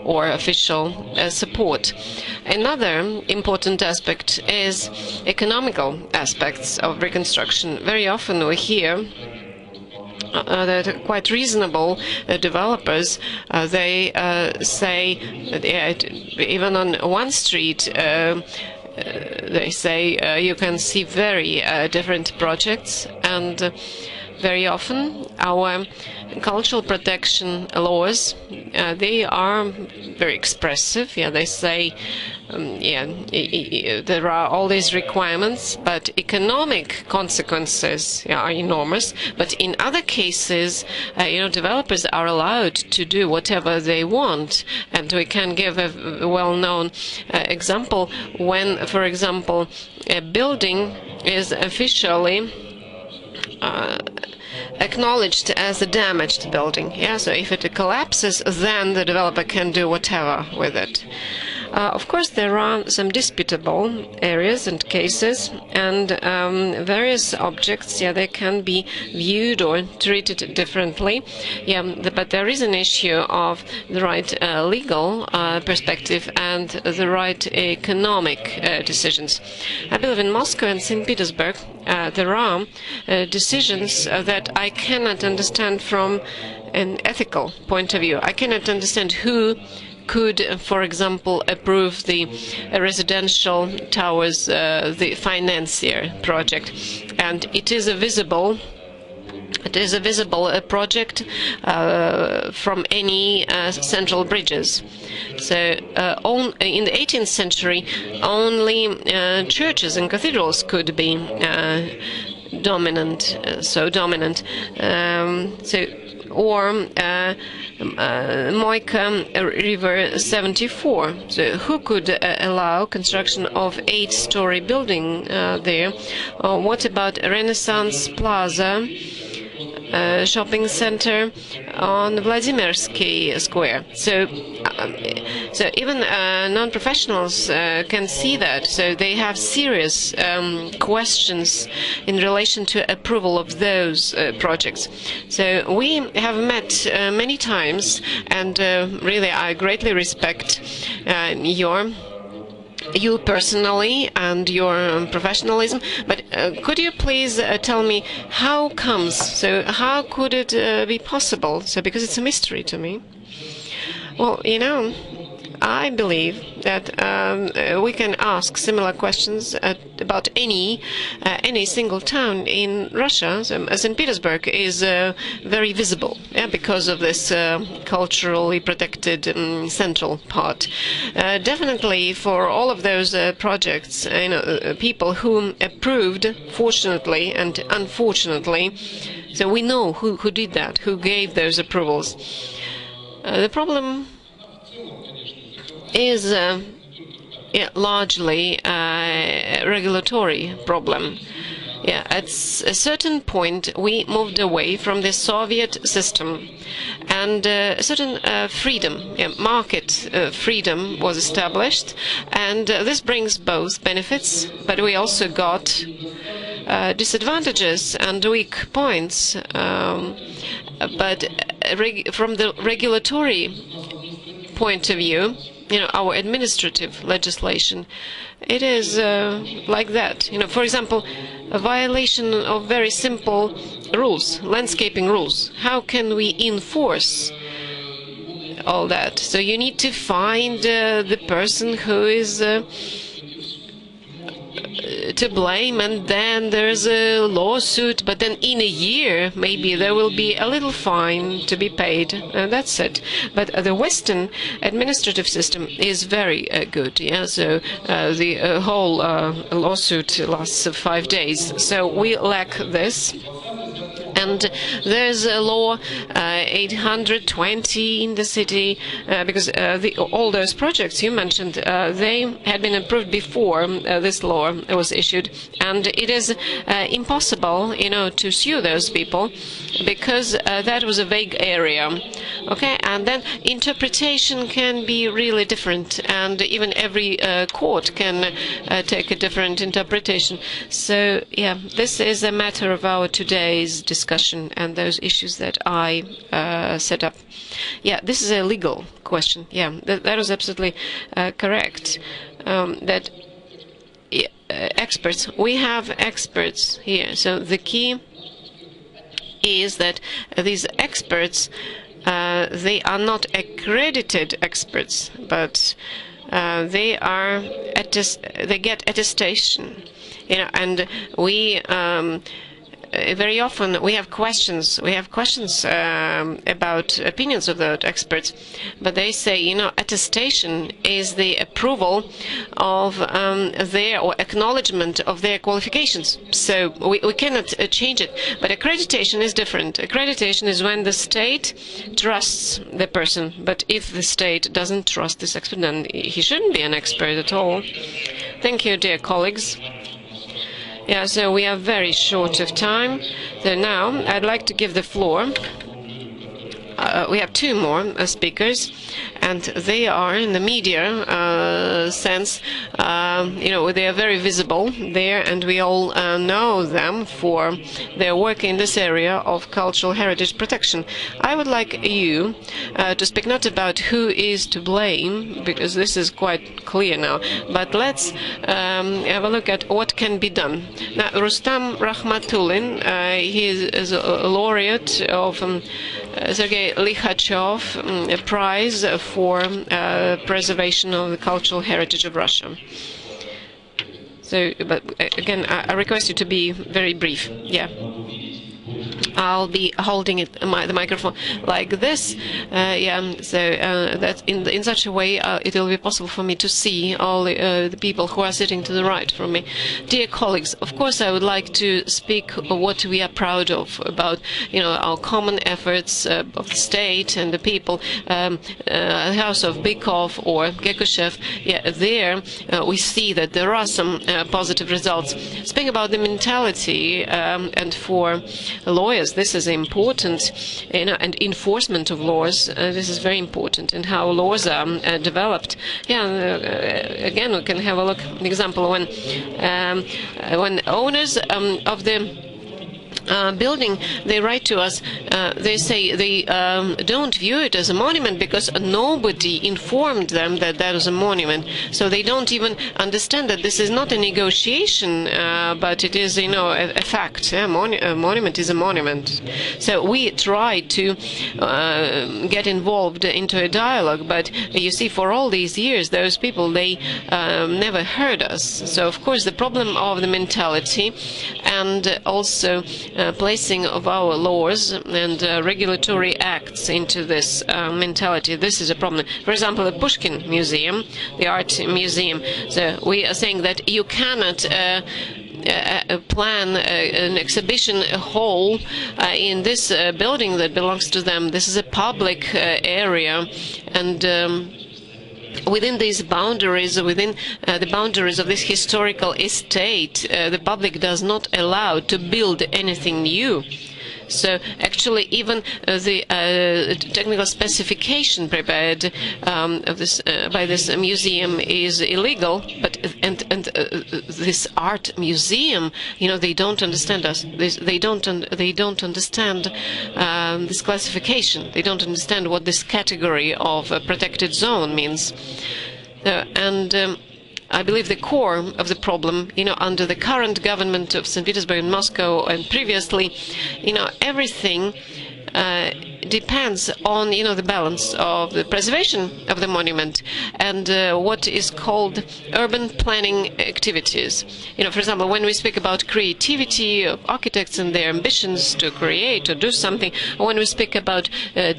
or official support. Another important aspect is economical aspects of reconstruction. Very often we hear that quite reasonable developers, they say, even on one street, they say you can see very different projects, and very often our cultural protection laws, they are very expressive. Yeah, they say, there are all these requirements, but economic consequences are enormous. But in other cases, developers are allowed to do whatever they want. And we can give a well-known example when, for example, a building is officially acknowledged as a damaged building. Yeah, so if it collapses, then the developer can do whatever with it. Of course, there are some disputable areas and cases, and various objects, they can be viewed or treated differently. But there is an issue of the right legal perspective and the right economic decisions. I believe in Moscow and St. Petersburg, there are decisions that I cannot understand from an ethical point of view. I cannot understand who could, for example, approve the residential towers, the financier project, and it is a visible project from any central bridges. So in the 18th century, only churches and cathedrals could be dominant. Moika River 74. So who could allow construction of 8-story building there? What about Renaissance Plaza shopping center on Vladimirsky Square? So even non-professionals can see that. So they have serious questions in relation to approval of those projects. So we have met many times, and really I greatly respect you personally and your professionalism, but could you please tell me how comes? So how could it be possible? So because it's a mystery to me. Well, I believe that we can ask similar questions about any single town in Russia. So, St. Petersburg is very visible, because of this culturally protected central part. Definitely, for all of those projects, people who approved, fortunately and unfortunately, so we know who did that, who gave those approvals. The problem is largely a regulatory problem. At a certain point we moved away from the Soviet system, and a certain freedom, market freedom was established, and this brings both benefits, but we also got disadvantages and weak points. But from the regulatory point of view, our administrative legislation, it is like that. For example, a violation of very simple rules, landscaping rules. How can we enforce all that? So you need to find the person who is to blame, and then there's a lawsuit, but then in a year maybe there will be a little fine to be paid, and that's it. But the Western administrative system is very good. Yeah, so the whole lawsuit lasts 5 days. So we lack this. And there's a law 820 in the city, because all those projects you mentioned, they had been approved before this law was issued, and it is impossible, to sue those people because that was a vague area. Okay, and then interpretation can be really different, and even every court can take a different interpretation. So yeah, this is a matter of our today's discussion and those issues that I set up. Yeah, this is a legal question. Yeah, that was absolutely correct. That experts, we have experts here. So the key is that these experts, they are not accredited experts, but they get attestation. And we very often we have questions. We have questions about opinions of the experts, but they say, attestation is the approval of their or acknowledgement of their qualifications. So we cannot change it. But accreditation is different. Accreditation is when the state trusts the person. But if the state doesn't trust this expert, then he shouldn't be an expert at all. Thank you, dear colleagues. Yeah, so we are very short of time. So now I'd like to give the floor. We have 2 more speakers, and they are in the media sense. They are very visible there, and we all know them for their work in this area of cultural heritage protection. I would like you to speak not about who is to blame, because this is quite clear now, but let's have a look at what can be done. Now, Rustam Rahmatulin, he is a laureate of Sergei Likhachov Prize for preservation of the cultural heritage of Russia. So, but again, I request you to be very brief. Yeah. I'll be holding the microphone like this. That in such a way it will be possible for me to see all the people who are sitting to the right from me. Dear colleagues, of course I would like to speak what we are proud of about our common efforts of the state and the people. House of Bykov or Gekushev, there we see that there are some positive results. Speaking about the mentality and for lawyers, this is important, and enforcement of laws. This is very important, and how laws are developed. Again, we can have a look. An example when owners of the building, they write to us, they say they don't view it as a monument because nobody informed them that that was a monument. So they don't even understand that this is not a negotiation, but it is, a fact. A monument is a monument. So we try to get involved into a dialogue, but you see, for all these years, those people, they never heard us. So, of course, the problem of the mentality and also placing of our laws and regulatory acts into this mentality. This is a problem. For example, the Pushkin Museum, the art museum. So we are saying that you cannot plan an exhibition hall in this building that belongs to them. This is a public area, and within these boundaries, within the boundaries of this historical estate, the public does not allow to build anything new. So actually, even the technical specification prepared of this by this museum is illegal. But this art museum, they don't understand us. They don't understand this classification. They don't understand what this category of a protected zone means. I believe the core of the problem, under the current government of St. Petersburg and Moscow and previously, everything depends on, the balance of the preservation of the monument and what is called urban planning activities. For example, when we speak about creativity of architects and their ambitions to create or do something, or when we speak about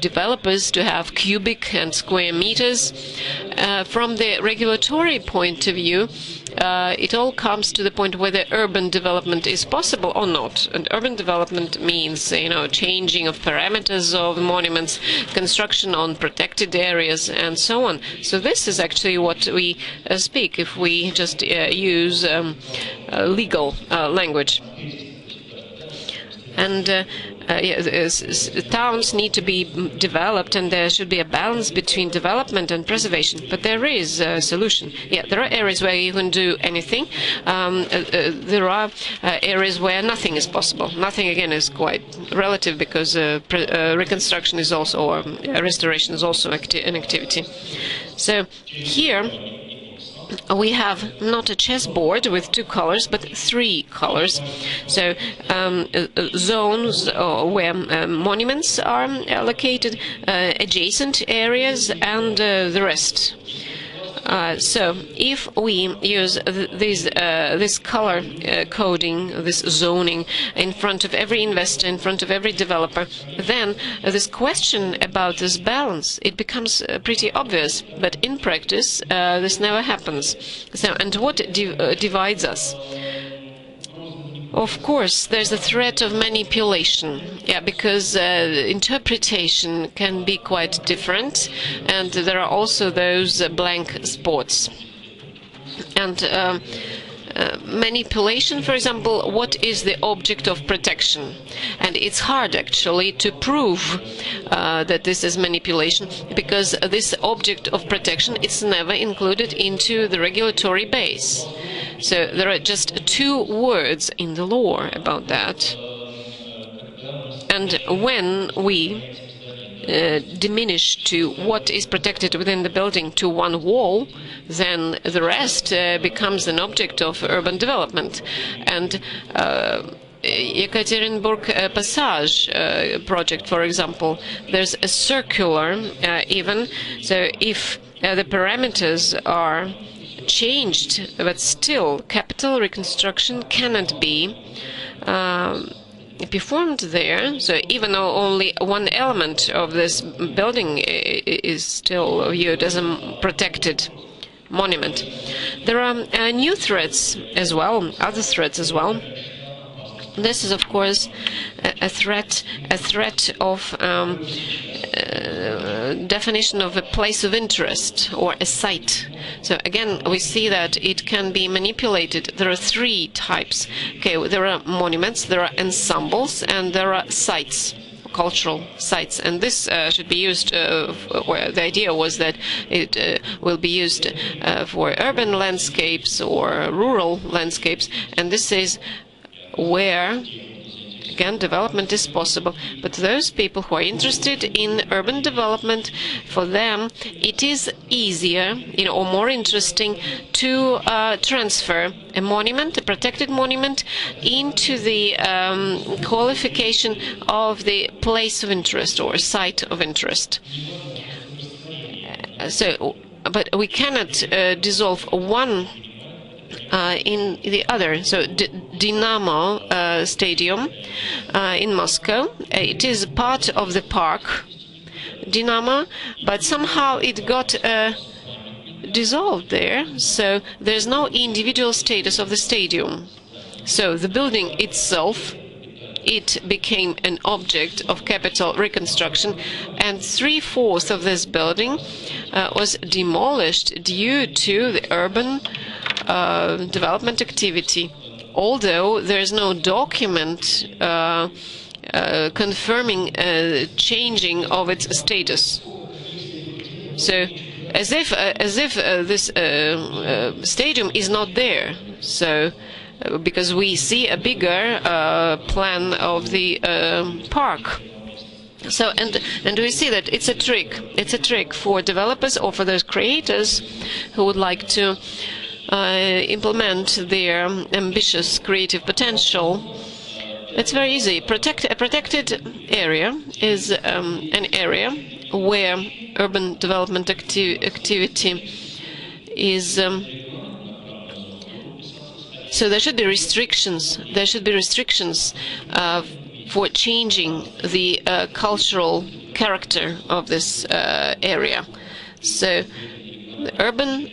developers to have cubic and square meters, from the regulatory point of view, it all comes to the point whether urban development is possible or not. And urban development means, changing of parameters of monuments, construction on protected areas, and so on. So this is actually what we speak if we just use legal language. And towns need to be developed, and there should be a balance between development and preservation. But there is a solution. There are areas where you can do anything. There are areas where nothing is possible. Nothing, again, is quite relative because reconstruction is also, or restoration is also an activity. So here we have not a chessboard with 2 colors, but 3 colors. So zones where monuments are located, adjacent areas, and the rest. So if we use this color coding, this zoning in front of every investor, in front of every developer, then this question about this balance, it becomes pretty obvious. But in practice, this never happens. So, and what divides us? Of course, there's a threat of manipulation, because interpretation can be quite different, and there are also those blank spots. And manipulation, for example, what is the object of protection? And it's hard, actually, to prove that this is manipulation, because this object of protection is never included into the regulatory base. So there are just 2 words in the law about that. And when we diminish to what is protected within the building to 1 wall, then the rest becomes an object of urban development. And Yekaterinburg Passage project, for example, there's a circular even. So if the parameters are changed, but still capital reconstruction cannot be performed there. So even though only 1 element of this building is still viewed as a protected monument. There are new threats as well, other threats as well. This is, of course, a threat of definition of a place of interest or a site. So again, we see that it can be manipulated. There are 3 types. Okay, there are monuments, there are ensembles, and there are sites, cultural sites. And this should be used, where the idea was that it will be used for urban landscapes or rural landscapes. And this is where, again, development is possible. But those people who are interested in urban development, for them it is easier, or more interesting to transfer a monument, a protected monument, into the qualification of the place of interest or site of interest. But we cannot dissolve one in the other. So Dynamo Stadium in Moscow, it is part of the park, Dynamo, but somehow it got dissolved there, so there's no individual status of the stadium. So the building itself, it became an object of capital reconstruction, and 3/4 of this building was demolished due to the urban development activity, although there is no document confirming changing of its status. So as if this stadium is not there. So because we see a bigger plan of the park. So and we see that it's a trick. It's a trick for developers or for those creators who would like to implement their ambitious creative potential. It's very easy. A protected area is an area where urban development activity is. So there should be restrictions. There should be restrictions for changing the cultural character of this area. So the urban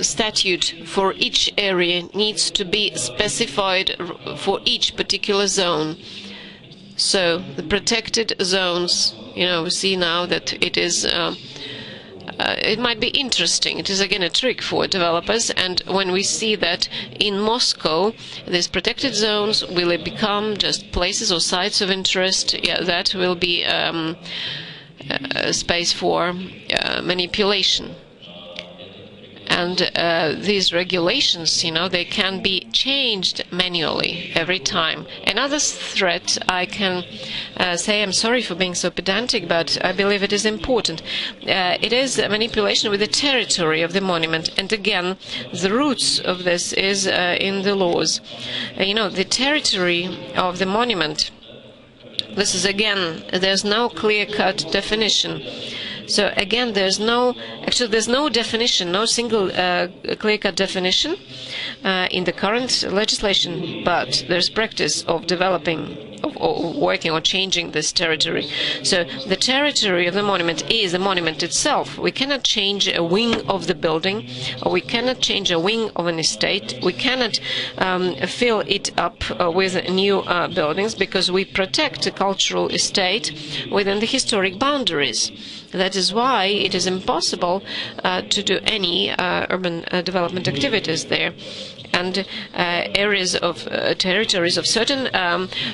statute for each area needs to be specified for each particular zone. So the protected zones, we see now that it is it might be interesting. It is again a trick for developers, and when we see that in Moscow these protected zones will become just places or sites of interest, that will be a space for manipulation. And these regulations, they can be changed manually every time. Another threat, I can say, I'm sorry for being so pedantic, but I believe it is important. It is manipulation with the territory of the monument. And again, the roots of this is in the laws. The territory of the monument, this is again, there's no clear-cut definition. So again, there's no definition, no single clear-cut definition in the current legislation, but there's practice of developing, of working or changing this territory. So the territory of the monument is the monument itself. We cannot change a wing of the building, or we cannot change a wing of an estate. We cannot fill it up with new buildings, because we protect the cultural estate within the historic boundaries. That is why it is impossible to do any urban development activities there. And areas of territories of certain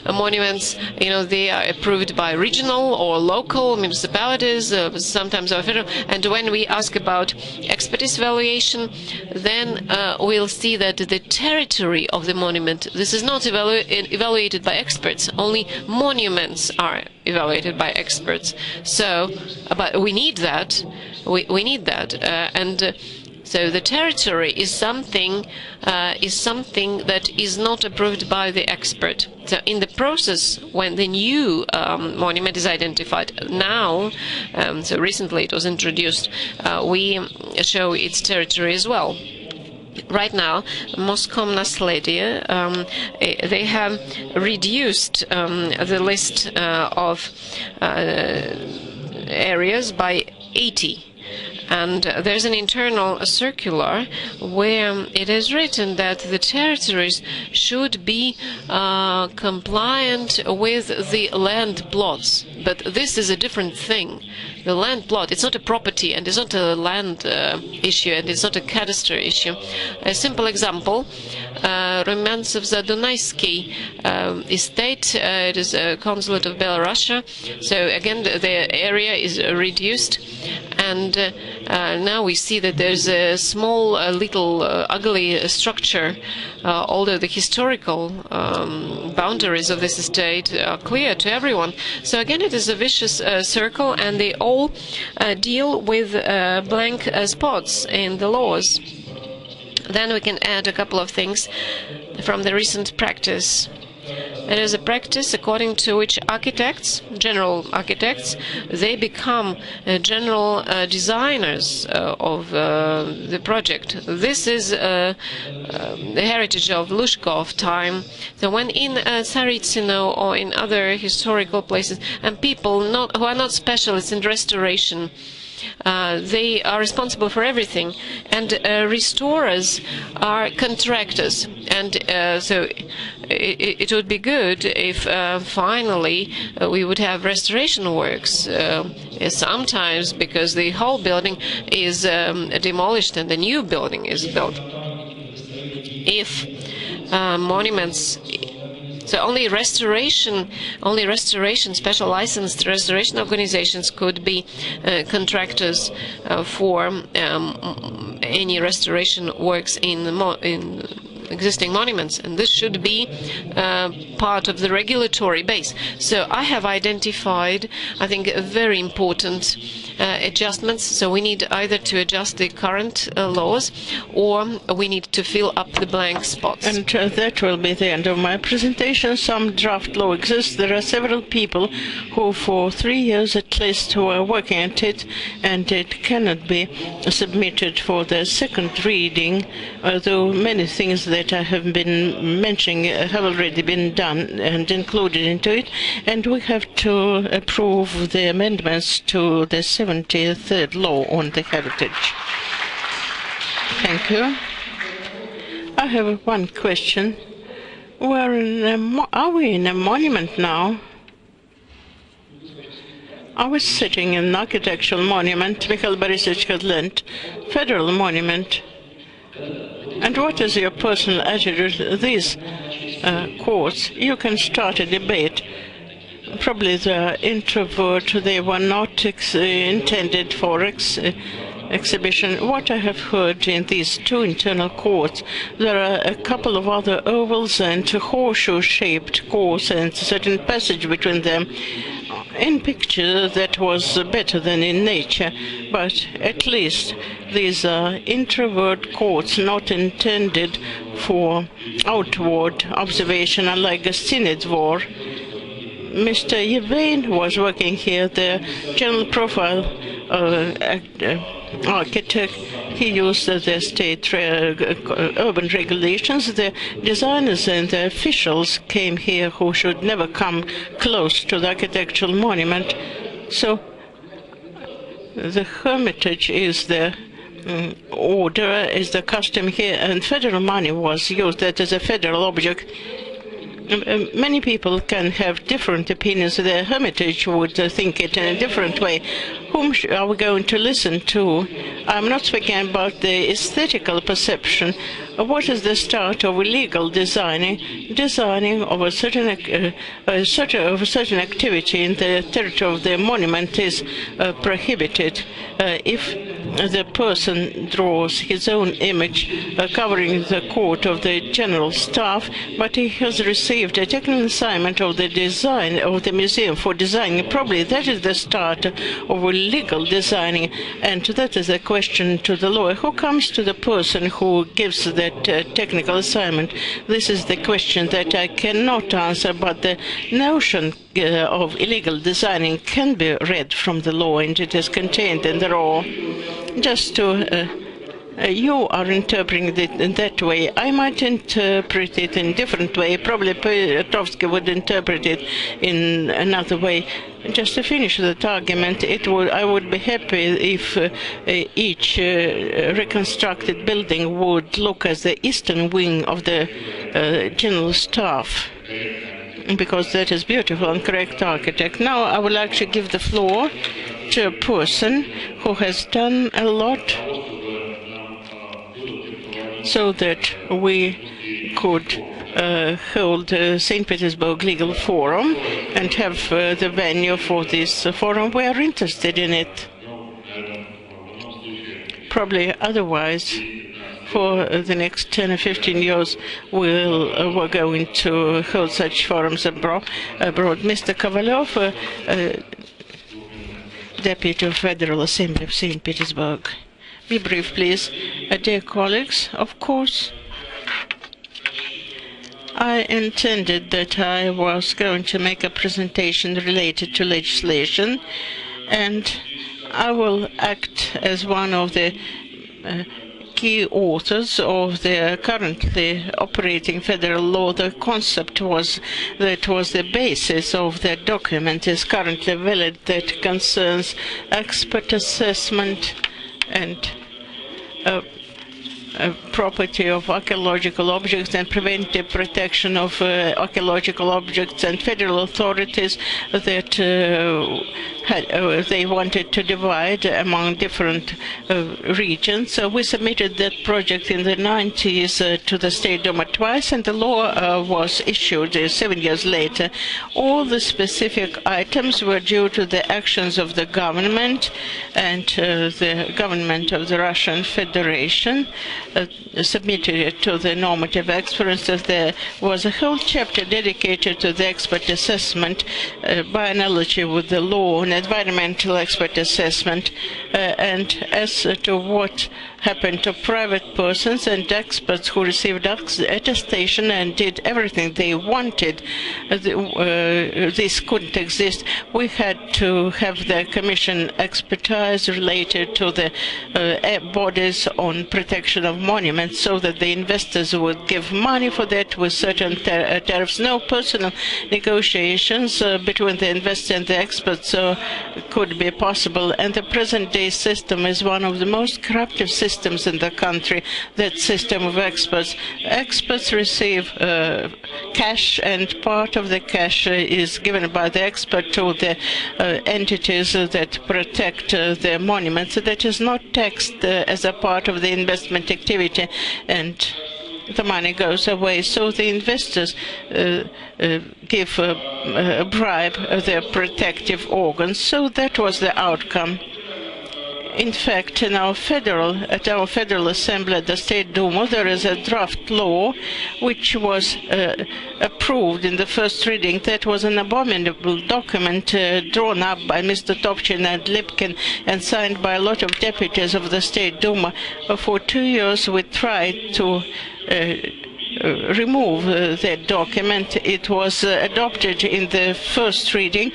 monuments, they are approved by regional or local municipalities, sometimes or federal. And when we ask about expertise evaluation, then we'll see that the territory of the monument, this is not evaluated by experts. Only monuments are evaluated by experts. So, but we need that. We need that, and. So the territory is something that is not approved by the expert. So in the process, when the new monument is identified now, so recently it was introduced, we show its territory as well. Right now, Moscow Nasledie, they have reduced the list of areas by 80. And there's an internal circular where it is written that the territories should be compliant with the land plots. But this is a different thing. The land plot, it's not a property, and it's not a land issue, and it's not a cadastral issue. A simple example, Rumyantsov-Zadunaysky estate, it is a consulate of Belarus. So again, the area is reduced, and now we see that there's a small, little, ugly structure, although the historical boundaries of this estate are clear to everyone. So again, it is a vicious circle, and they all deal with blank spots in the laws. Then we can add a couple of things from the recent practice. It is a practice according to which architects, general architects, they become general designers of the project. This is the heritage of Lushkov time. So when in Tsaritsino or in other historical places, and people who are not specialists in restoration, they are responsible for everything, and restorers are contractors. And so it would be good if finally we would have restoration works sometimes, because the whole building is demolished and the new building is built. If monuments, so only restoration, special licensed restoration organizations could be contractors for any restoration works in existing monuments, and this should be part of the regulatory base. So I have identified, I think, a very important adjustments. So we need either to adjust the current laws, or we need to fill up the blank spots. And that will be the end of my presentation. Some draft law exists. There are several people who for 3 years at least who are working at it, and it cannot be submitted for the second reading, although many things that I have been mentioning have already been done and included into it, and we have to approve the amendments to the 73rd law on the heritage. Thank you. I have one question. Are we in a monument now? I was sitting in an architectural monument, Mikhail Borisovich Kozlent, federal monument. And what is your personal attitude to these courts? You can start a debate. Probably the introvert, they were not intended for exhibition. What I have heard in these two internal courts, there are a couple of other ovals and horseshoe-shaped courts and a certain passage between them. In picture, that was better than in nature, but at least these are introvert courts not intended for outward observation, unlike Gostiny Dvor. Mr. Yevane was working here, the general profile architect. He used the state urban regulations. The designers and the officials came here who should never come close to the architectural monument. So the Hermitage is the order, is the custom here, and federal money was used that as a federal object. Many people can have different opinions. The Hermitage would think it in a different way. Whom are we going to listen to? I'm not speaking about the aesthetical perception. What is the start of illegal designing? Designing of a certain activity in the territory of the monument is prohibited. If the person draws his own image covering the court of the general staff, but he has received a technical assignment of the design of the museum for designing, probably that is the start of illegal designing, and that is a question to the lawyer. Who comes to the person who gives that technical assignment? This is the question that I cannot answer, but the notion of illegal designing can be read from the law, and it is contained in the law. Just to you are interpreting it in that way. I might interpret it in a different way. Probably Petrovsky would interpret it in another way. Just to finish that argument, I would be happy if each reconstructed building would look as the eastern wing of the general staff, because that is beautiful and correct architect. Now I would like to give the floor to a person who has done a lot so that we could hold St. Petersburg Legal Forum and have the venue for this forum. We are interested in it. Probably otherwise, for the next 10 or 15 years, we're going to hold such forums abroad. Mr. Kovalyov, Deputy of Federal Assembly of St. Petersburg. Be brief, please. Dear colleagues, of course, I intended that I was going to make a presentation related to legislation, and I will act as one of the key authors of the currently operating federal law. The concept that was the basis of the document is currently valid, that concerns expert assessment and property of archaeological objects and preventive protection of archaeological objects, and federal authorities that they wanted to divide among different regions. So we submitted that project in the 90s to the State Duma twice, and the law was issued 7 years later. All the specific items were due to the actions of the government and the government of the Russian Federation. submitted it to the normative experts. For instance, there was a whole chapter dedicated to the expert assessment by analogy with the law and environmental expert assessment, and as to what happened to private persons and experts who received attestation and did everything they wanted. This couldn't exist. We had to have the Commission expertise related to the bodies on protection of monuments, so that the investors would give money for that with certain tariffs. No personal negotiations between the investor and the experts could be possible. And the present-day system is one of the most corruptive systems in the country, that system of experts. Experts receive cash, and part of the cash is given by the expert to the entities that protect the monuments. That is not taxed as a part of the investment activity, and the money goes away. So the investors give a bribe their protective organs. So that was the outcome. In fact, at our Federal Assembly, at the State Duma, there is a draft law which was approved in the first reading. That was an abominable document drawn up by Mr. Topchin and Lipkin and signed by a lot of deputies of the State Duma. For 2 years, we tried to remove that document. It was adopted in the first reading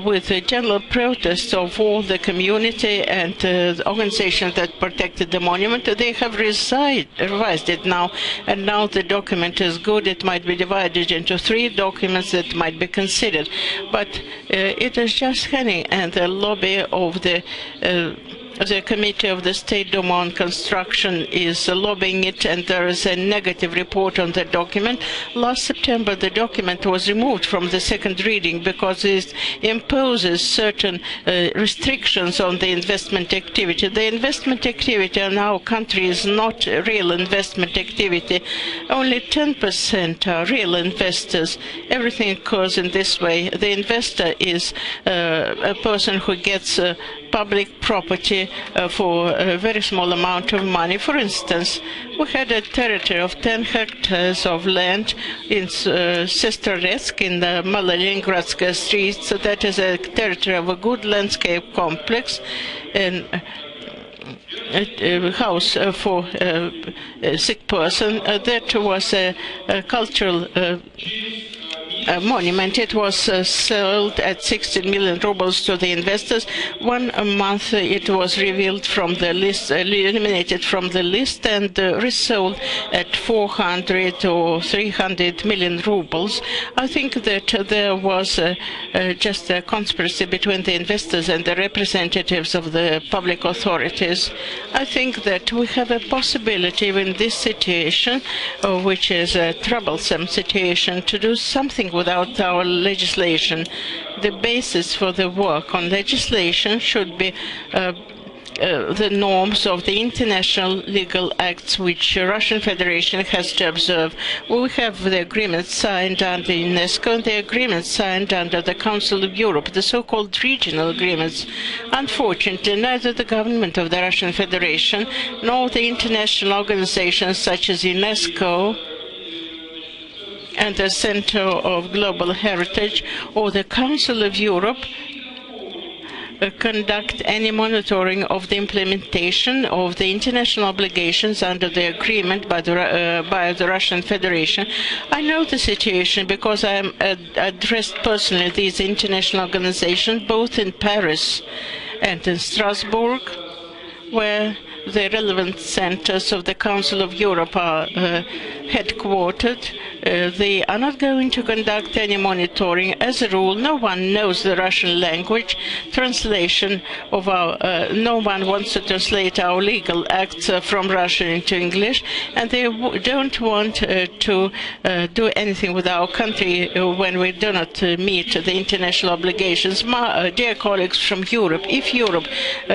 with a general protest of all the community and the organizations that protected the monument. They have revised it now, and now the document is good. It might be divided into 3 documents that might be considered. But it is just Henning and the lobby of the Committee of the State Duma on Construction is lobbying it, and there is a negative report on the document. Last September, the document was removed from the second reading because it imposes certain restrictions on the investment activity. The investment activity in our country is not real investment activity. Only 10% are real investors. Everything occurs in this way. The investor is a person who gets public property for a very small amount of money. For instance, we had a territory of 10 hectares of land in Sestroretsk in the Maloleningradskaya street. So that is a territory of a good landscape complex, and a house for a sick person. That was a cultural monument. It was sold at 16 million rubles to the investors. 1 month it was revealed from the list, eliminated from the list, and resold at 400 or 300 million rubles. I think that there was just a conspiracy between the investors and the representatives of the public authorities. I think that we have a possibility in this situation, which is a troublesome situation, to do something without our legislation. The basis for the work on legislation should be the norms of the international legal acts which the Russian Federation has to observe. We have the agreement signed under UNESCO and the agreement signed under the Council of Europe, the so-called regional agreements. Unfortunately, neither the government of the Russian Federation nor the international organizations such as UNESCO and the Center of Global Heritage or the Council of Europe conduct any monitoring of the implementation of the international obligations under the agreement by the Russian Federation. I know the situation because I am addressed personally these international organizations, both in Paris and in Strasbourg, where the relevant centers of the Council of Europe are headquartered. They are not going to conduct any monitoring. As a rule, no one knows the Russian language. Translation of no one wants to translate our legal acts from Russian into English, and they don't want to do anything with our country when we do not meet the international obligations. Dear colleagues from Europe, if Europe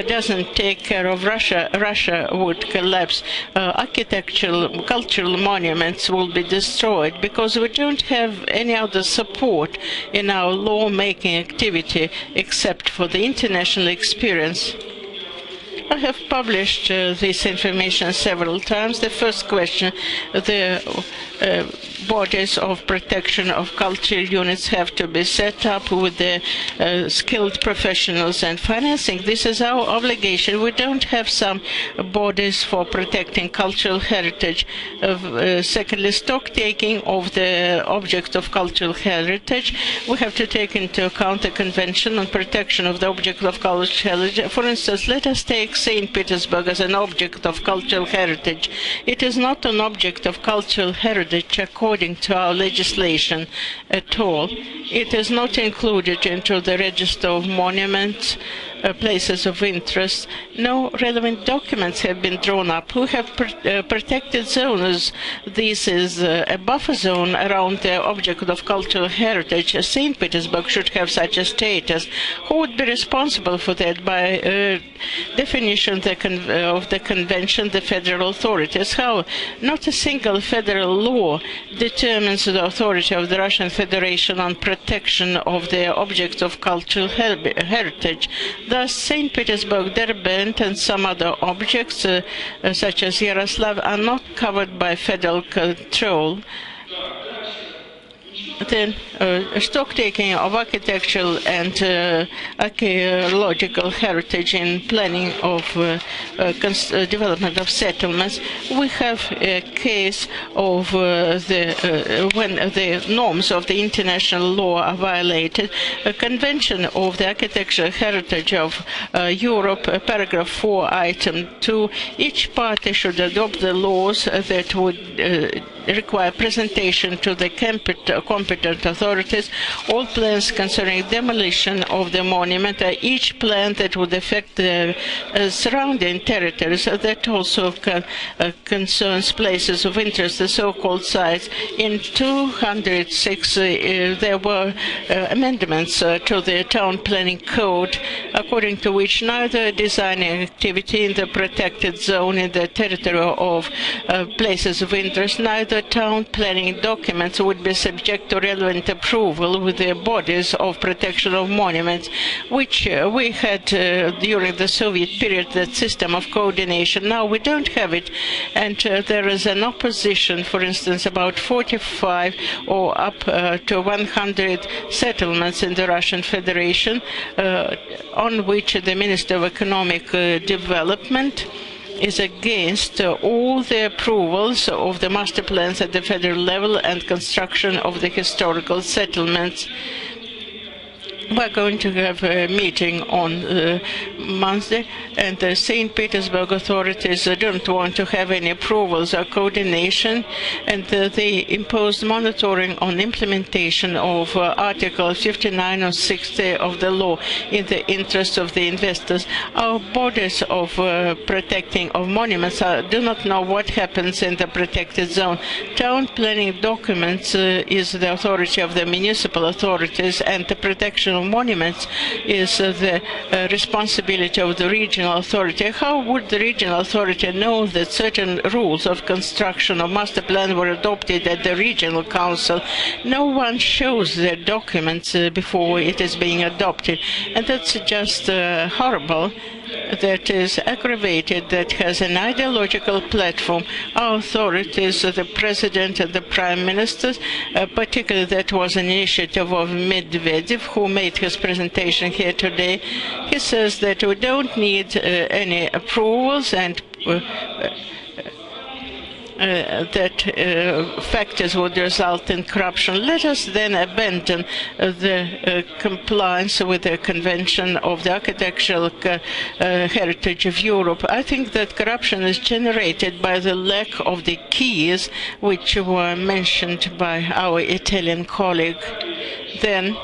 doesn't take care of Russia, Russia would collapse. Architectural, cultural monuments will be destroyed because we don't have any other support in our lawmaking activity except for the international experience. I have published this information several times. The first question, the bodies of protection of cultural units have to be set up with the skilled professionals and financing. This is our obligation. We don't have some bodies for protecting cultural heritage. Secondly, stock taking of the object of cultural heritage. We have to take into account the Convention on Protection of the Object of Cultural Heritage. For instance, let us take St. Petersburg as an object of cultural heritage. It is not an object of cultural heritage according to our legislation at all. It is not included into the register of monuments, places of interest. No relevant documents have been drawn up. We have protected zones. This is a buffer zone around the object of cultural heritage. St. Petersburg should have such a status. Who would be responsible for that? By definition of the convention, the federal authorities. How? Not a single federal law determines the authority of the Russian Federation on protection of the objects of cultural heritage. Thus, St. Petersburg, Derbent, and some other objects, such as Yaroslav, are not covered by federal control. Then stock-taking of architectural and archaeological heritage in planning of development of settlements. We have a case of when the norms of the international law are violated. A convention of the architectural heritage of Europe, paragraph 4, item 2, each party should adopt the laws that would require presentation to the competent authorities all plans concerning demolition of the monument, each plan that would affect the surrounding territories. That also concerns places of interest, the so-called sites. In 206, there were amendments to the town planning code, according to which neither designing activity in the protected zone in the territory of places of interest, neither town planning documents would be subject to relevant approval with the bodies of protection of monuments, which we had during the Soviet period, that system of coordination. Now we don't have it, and there is an opposition, for instance, about 45 or up to 100 settlements in the Russian Federation, on which the Minister of Economic Development is against all the approvals of the master plans at the federal level and construction of the historical settlements. We're going to have a meeting on Monday, and the St. Petersburg authorities don't want to have any approvals or coordination, and they imposed monitoring on implementation of Article 59 or 60 of the law in the interest of the investors. Our bodies of protecting of monuments do not know what happens in the protected zone. Town planning documents is the authority of the municipal authorities, and the protection of monuments is the responsibility of the regional authority. How would the regional authority know that certain rules of construction of master plan were adopted at the regional council? No one shows their documents before it is being adopted, and that's just horrible. That is aggravated, that has an ideological platform. Our authorities, the President and the Prime Minister, particularly that was an initiative of Medvedev, who made his presentation here today. He says that we don't need any approvals, and that factors would result in corruption. Let us then abandon the compliance with the Convention of the Architectural Heritage of Europe. I think that corruption is generated by the lack of the keys which were mentioned by our Italian colleague. Then,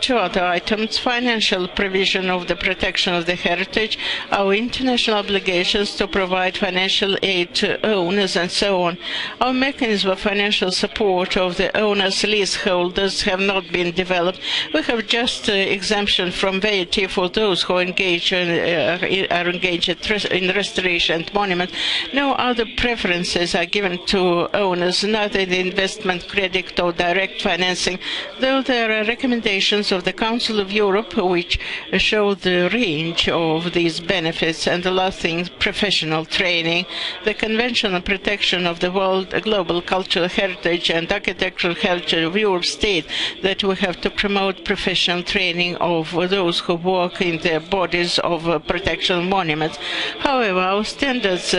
two other items: financial provision of the protection of the heritage, our international obligations to provide financial aid to owners, and so on. Our mechanism of financial support of the owners, leaseholders, have not been developed. We have just exemption from VAT for those who engage are engaged in restoration and monuments. No other preferences are given to owners, neither the investment credit or direct financing, though there are recommendations recommendations of the Council of Europe, which show the range of these benefits and allowing professional training. The Convention on Protection of the World Global Cultural Heritage and Architectural Heritage of Europe state that we have to promote professional training of those who work in the bodies of protection monuments. However, our standards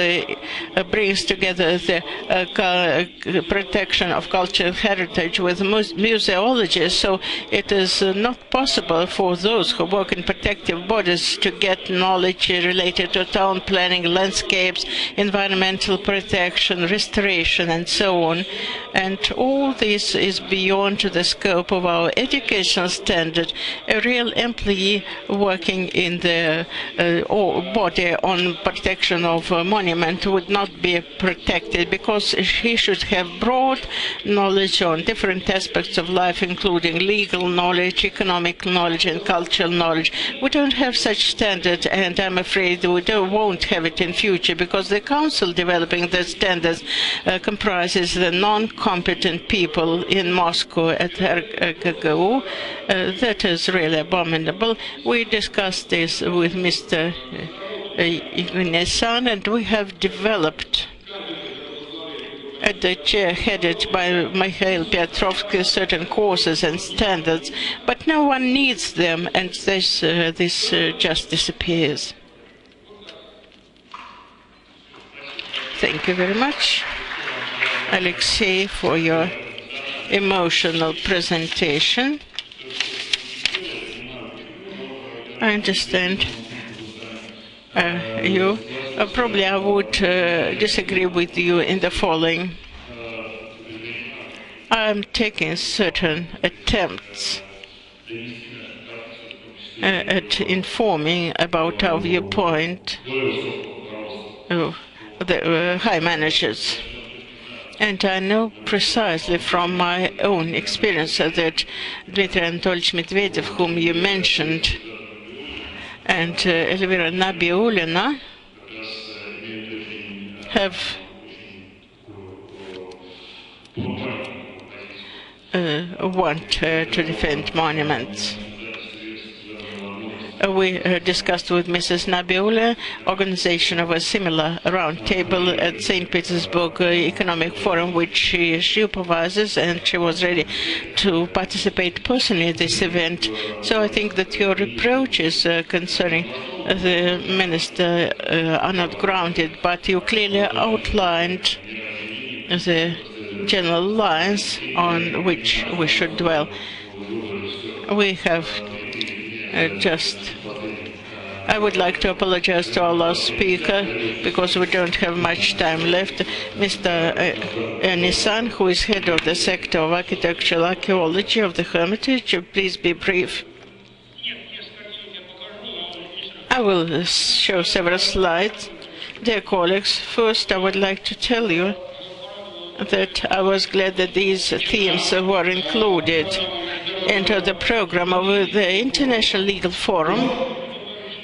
brings together the protection of cultural heritage with museologists, so it is not possible for those who work in protective bodies to get knowledge related to town planning, landscapes, environmental protection, restoration, and so on. And all this is beyond the scope of our educational standard. A real employee working in the body on protection of a monument would not be protected because he should have broad knowledge on different aspects of life, including legal knowledge, economic knowledge, and cultural knowledge. We don't have such standard, and I'm afraid we won't have it in future because the council developing the standards comprises the non-competent people in Moscow at RGGU. That is really abominable. We discussed this with Mr. Ignasan, and we have developed at the chair headed by Mikhail Petrovsky certain courses and standards, but no one needs them, and this just disappears. Thank you very much, Alexei, for your emotional presentation. I understand you. Probably I would disagree with you in the following. I'm taking certain attempts at informing about our viewpoint of the high managers. And I know precisely from my own experience that Dmitry Anatolyevich Medvedev, whom you mentioned, and Elvira Nabiulina have want to defend monuments. We discussed with Mrs. Nabiulina organization of a similar roundtable at St. Petersburg Economic Forum, which she supervises, and she was ready to participate personally in this event. So I think that your approaches concerning the minister are not grounded, but you clearly outlined the general lines on which we should dwell. We have I would like to apologize to our last speaker because we don't have much time left. Mr. Nissan, who is head of the sector of architectural archaeology of the Hermitage, please be brief. I will show several slides. Dear colleagues, first I would like to tell you that I was glad that these themes were included into the program of the International Legal Forum.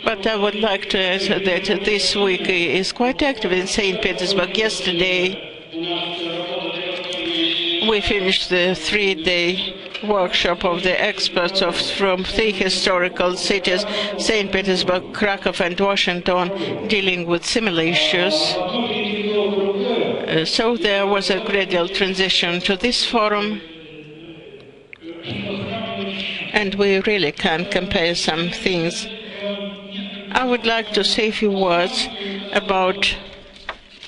But I would like to add that this week is quite active in St. Petersburg. Yesterday, we finished the 3-day workshop of the experts from 3 historical cities, St. Petersburg, Krakow, and Washington, dealing with similar issues. So there was a gradual transition to this forum, and we really can compare some things. I would like to say a few words about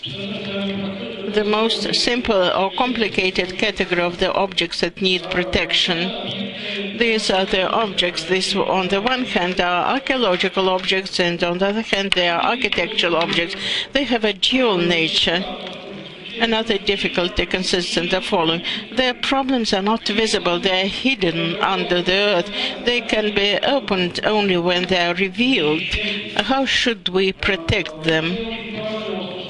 the most simple or complicated category of the objects that need protection. These are the objects. These, on the one hand, are archaeological objects, and on the other hand, they are architectural objects. They have a dual nature. Another difficulty consists in the following. Their problems are not visible. They are hidden under the earth. They can be opened only when they are revealed. How should we protect them?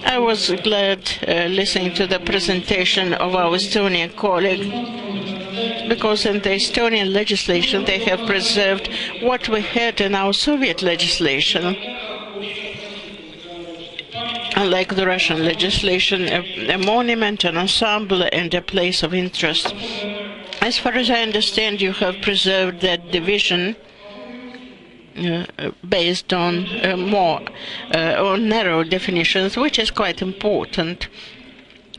I was glad listening to the presentation of our Estonian colleague, because in the Estonian legislation they have preserved what we had in our Soviet legislation. Unlike the Russian legislation, a monument, an ensemble, and a place of interest. As far as I understand, you have preserved that division based on more on narrow definitions, which is quite important.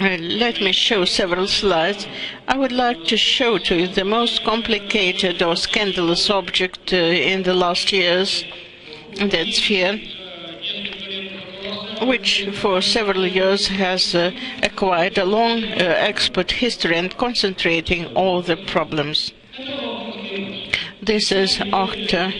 Let me show several slides. I would like to show to you the most complicated or scandalous object in the last years in that sphere, which for several years has acquired a long expert history and concentrating all the problems. This is Ochta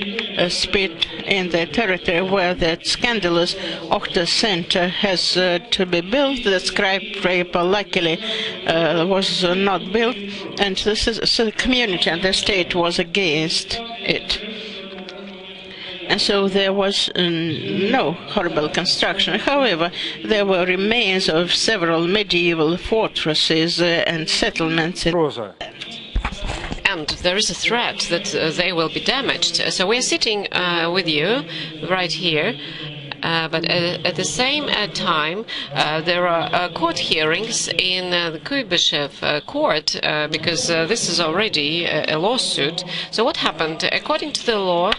Spit in the territory where that scandalous Ochta Center has to be built. The skyscraper luckily was not built, and this is so the community and the state was against it. And so there was no horrible construction. However, there were remains of several medieval fortresses and settlements. And there is a threat that they will be damaged. So we're sitting with you right here. But at the same time, there are court hearings in the Kuibyshev court because this is already a lawsuit. So what happened? According to the law,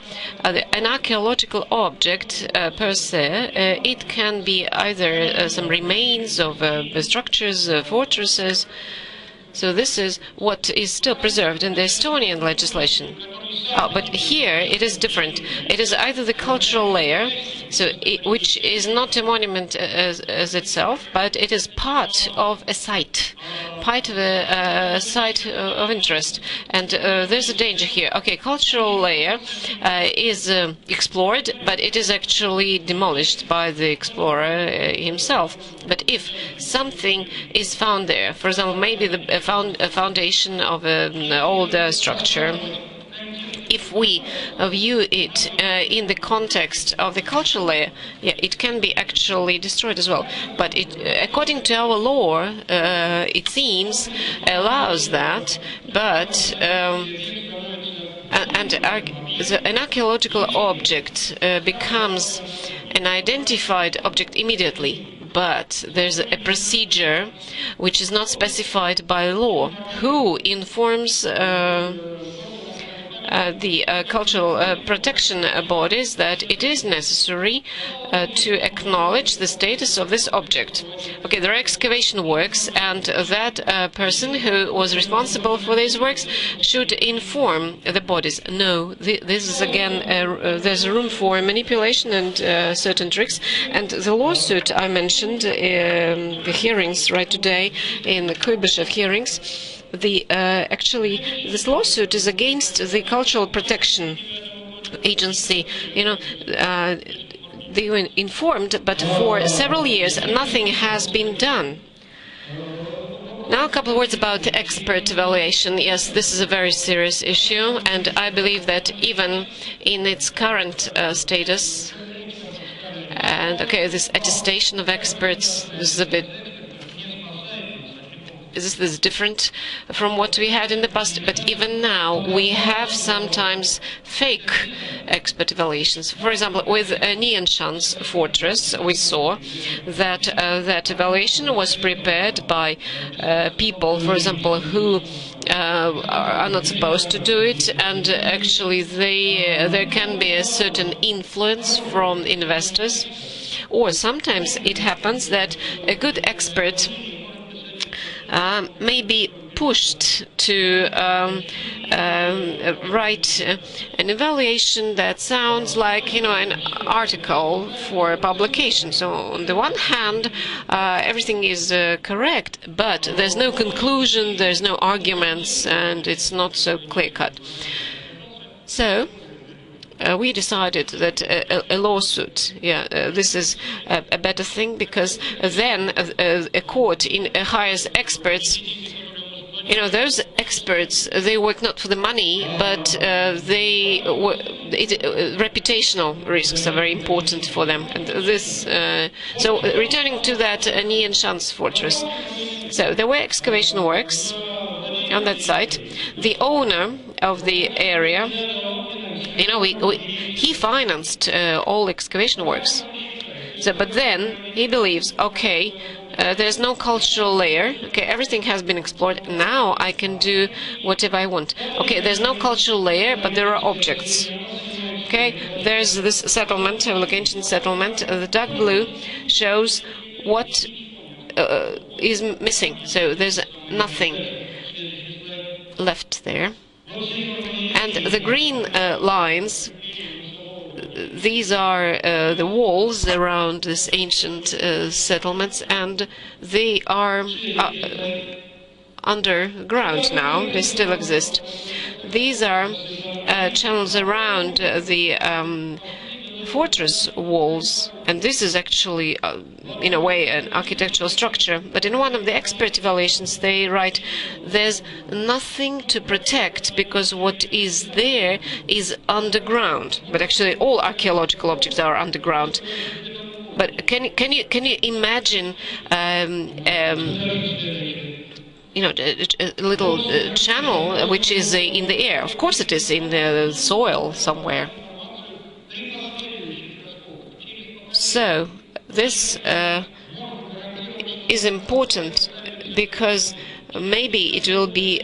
an archaeological object per se, it can be either some remains of structures, fortresses. So this is what is still preserved in the Estonian legislation. But here it is different. It is either the cultural layer, which is not a monument as itself, but it is part of a site, part of a site of interest. And there's a danger here. Okay, cultural layer is explored, but it is actually demolished by the explorer himself. But if something is found there, for example, maybe a foundation of an old structure, if we view it in the context of the cultural layer, yeah, it can be actually destroyed as well. But it, according to our law, it seems allows that. But an archaeological object becomes an identified object immediately. But there's a procedure which is not specified by law. Who informs the cultural protection bodies that it is necessary to acknowledge the status of this object? Okay, there are excavation works, and that person who was responsible for these works should inform the bodies. No, this is again, there's room for manipulation and certain tricks. And the lawsuit I mentioned, the hearings right today in the Kuibyshev hearings, actually, this lawsuit is against the Cultural Protection Agency. You know, they were informed, but for several years nothing has been done. Now a couple of words about the expert evaluation. Yes, this is a very serious issue, and I believe that even in its current status, and okay, this attestation of experts, this is a bit. This is different from what we had in the past, but even now we have sometimes fake expert evaluations. For example, with Nianshan's fortress, we saw that that evaluation was prepared by people, for example, who are not supposed to do it, and actually there can be a certain influence from investors, or sometimes it happens that a good expert may be pushed to write an evaluation that sounds like, you know, an article for publication. So on the one hand, everything is correct, but there's no conclusion, there's no arguments, and it's not so clear-cut. So we decided that a lawsuit, this is a better thing, because then a court hires experts. You know, those experts, they work not for the money, but reputational risks are very important for them. And this, so returning to that Nianshan's fortress, so there were excavation works on that site. The owner of the area, you know, he financed all excavation works. So, but then he believes, okay, there's no cultural layer. Okay, everything has been explored. Now I can do whatever I want. Okay, there's no cultural layer, but there are objects. Okay, there's this settlement, like ancient settlement. The dark blue shows what is missing. So there's nothing left there. And the green lines, these are the walls around this ancient settlements, and they are underground now. They still exist. These are channels around the fortress walls, and this is actually, in a way, an architectural structure. But in one of the expert evaluations, they write, there's nothing to protect because what is there is underground. But actually, all archaeological objects are underground. But can you imagine? A little channel which is in the air. Of course, it is in the soil somewhere. So this is important because maybe it will be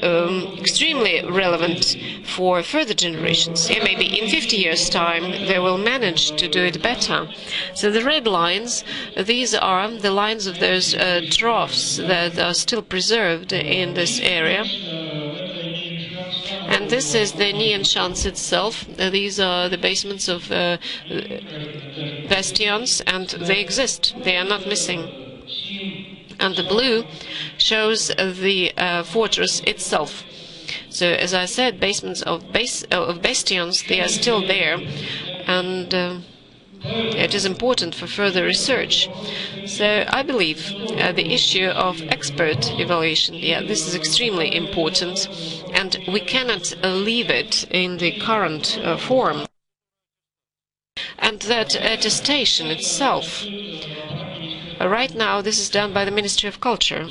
extremely relevant for further generations. Yeah, maybe in 50 years' time they will manage to do it better. So the red lines, these are the lines of those troughs that are still preserved in this area. And this is the Neon Shans itself. These are the basements of bastions, and they exist. They are not missing. And the blue shows the fortress itself. So, as I said, basements of bastions, they are still there, and it is important for further research. So, I believe the issue of expert evaluation, this is extremely important, and we cannot leave it in the current form. And that attestation itself. Right now, this is done by the Ministry of Culture.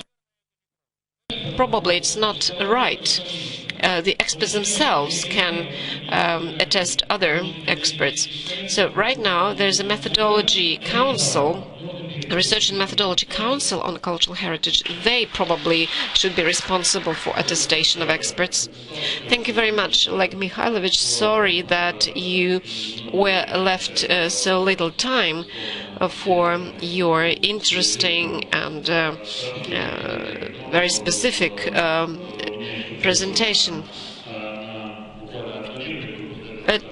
Probably it's not right. The experts themselves can attest other experts. So right now, there's a methodology council, a research and methodology council on cultural heritage. They probably should be responsible for attestation of experts. Thank you very much, Oleg Mikhailovich. Sorry that you were left so little time for your interesting and very specific presentation. But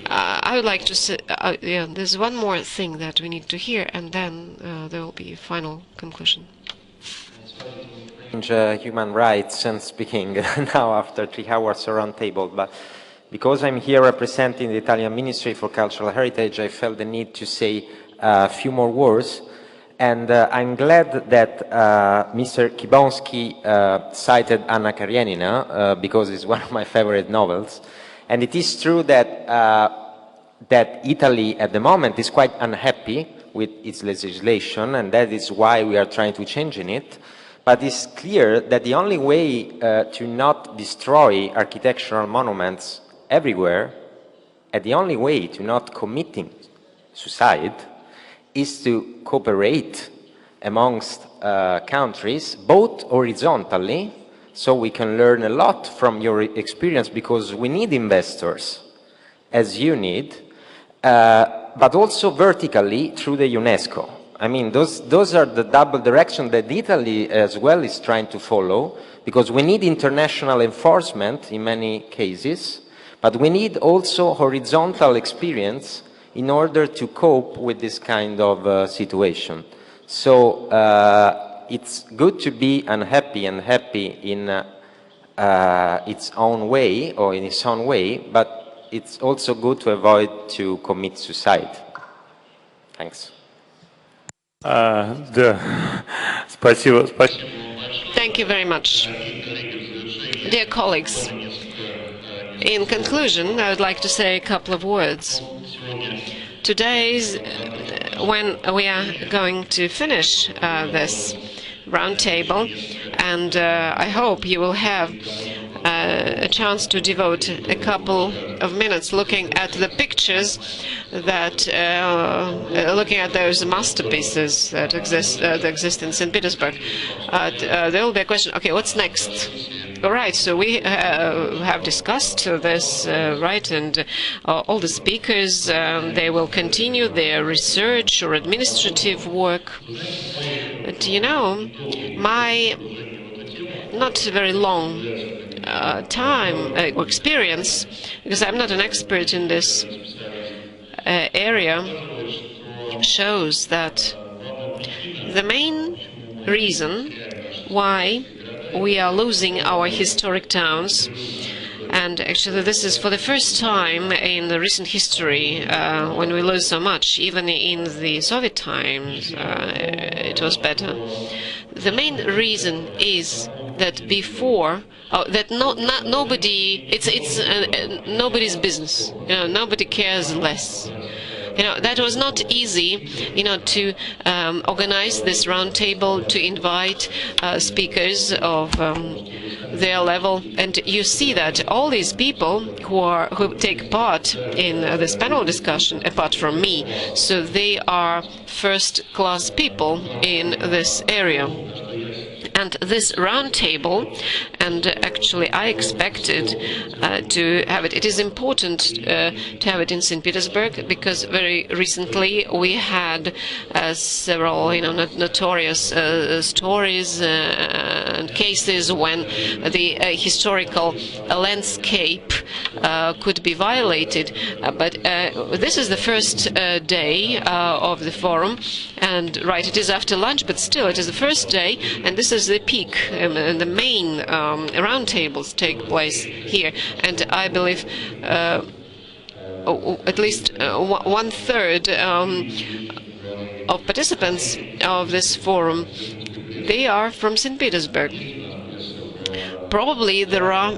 I would like to say, there's one more thing that we need to hear, and then there will be a final conclusion. Human rights and speaking now after 3 hours around table, but because I'm here representing the Italian Ministry for Cultural Heritage, I felt the need to say a few more words, and I'm glad that Mr. Kibonsky cited Anna Karenina because it's one of my favorite novels, and it is true that that Italy at the moment is quite unhappy with its legislation, and that is why we are trying to change it. But it's clear that the only way to not destroy architectural monuments everywhere, and the only way to not committing suicide, is to cooperate amongst countries, both horizontally, so we can learn a lot from your experience, because we need investors, as you need, but also vertically through the UNESCO. I mean, those are the double direction that Italy as well is trying to follow, because we need international enforcement in many cases, but we need also horizontal experience in order to cope with this kind of situation. So it's good to be unhappy and happy in its own way, or in its own way, but it's also good to avoid to commit suicide. Thanks. Спасибо. Thank you very much. Dear colleagues, in conclusion, I would like to say a couple of words. Today's when we are going to finish this roundtable, and I hope you will have a chance to devote a couple of minutes looking at the pictures that, looking at those masterpieces that exist in St. Petersburg, there will be a question, okay, what's next? All right, so we have discussed this, right, and all the speakers, they will continue their research or administrative work. But, you know, my not very long time or experience, because I'm not an expert in this area, shows that the main reason why we are losing our historic towns, and actually this is for the first time in the recent history when we lose so much. Even in the Soviet times it was better. The main reason is that before that nobody, it's nobody's business. You know, nobody cares less. You know, that was not easy, you know, to organize this roundtable, to invite speakers of their level, and you see that all these people who take part in this panel discussion, apart from me, so they are first-class people in this area. And this roundtable, and actually I expected to have it. It is important to have it in St. Petersburg because very recently we had several, you know, notorious stories and cases when the historical landscape could be violated. But this is the first day of the forum, and right, it is after lunch, but still, it is the first day, and this is the peak, and the main roundtables take place here, and I believe at least 1/3 of participants of this forum, they are from St. Petersburg. Probably there are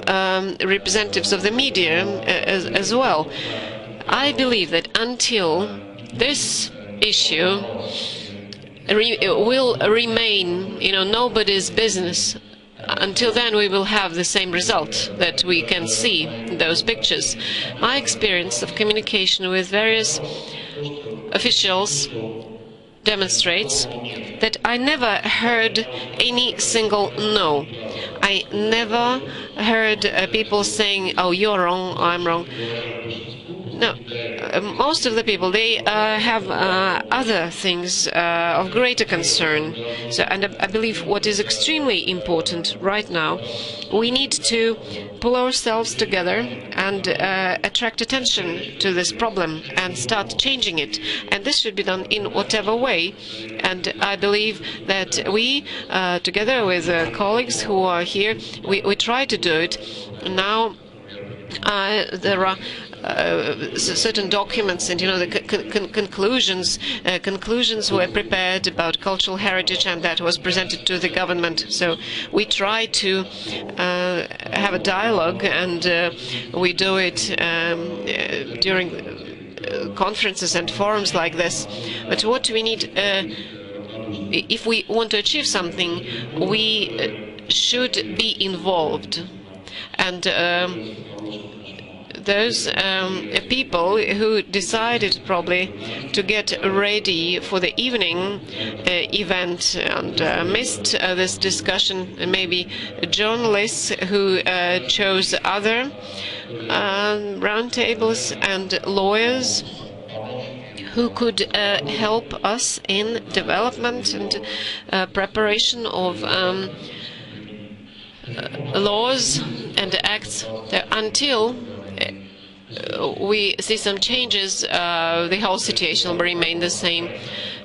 representatives of the media as well. I believe that until this issue will remain, you know, nobody's business, until then we will have the same result that we can see in those pictures. My experience of communication with various officials demonstrates that I never heard any single no. I never heard people saying, oh, you're wrong, I'm wrong. No, most of the people, they have other things of greater concern. So, and I believe what is extremely important right now, we need to pull ourselves together and attract attention to this problem and start changing it. And this should be done in whatever way. And I believe that we, together with colleagues who are here, we try to do it. Now, there are certain documents, and you know, the conclusions were prepared about cultural heritage, and that was presented to the government. So we try to have a dialogue, and we do it during conferences and forums like this. But what we need, if we want to achieve something, we should be involved. And those people who decided probably to get ready for the evening event and missed this discussion, and maybe journalists who chose other roundtables, and lawyers who could help us in development and preparation of laws and acts until we see some changes. The whole situation will remain the same,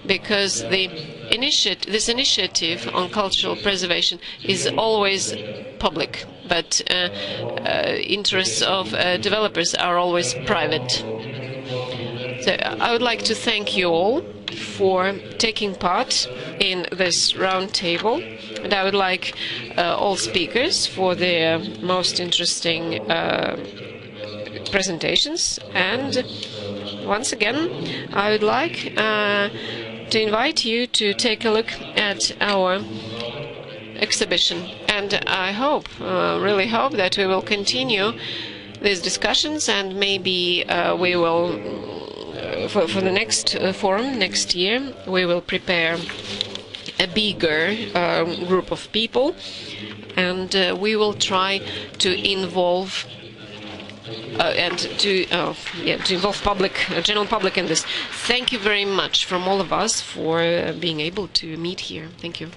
because this initiative on cultural preservation is always public, but interests of developers are always private. So I would like to thank you all for taking part in this roundtable, and I would like all speakers for their most interesting presentations. And once again, I would like to invite you to take a look at our exhibition. and I hope, really hope, that we will continue these discussions, and maybe we will, for the next forum next year, we will prepare a bigger group of people, and we will try to involve to involve general public in this. Thank you very much from all of us for being able to meet here. Thank you.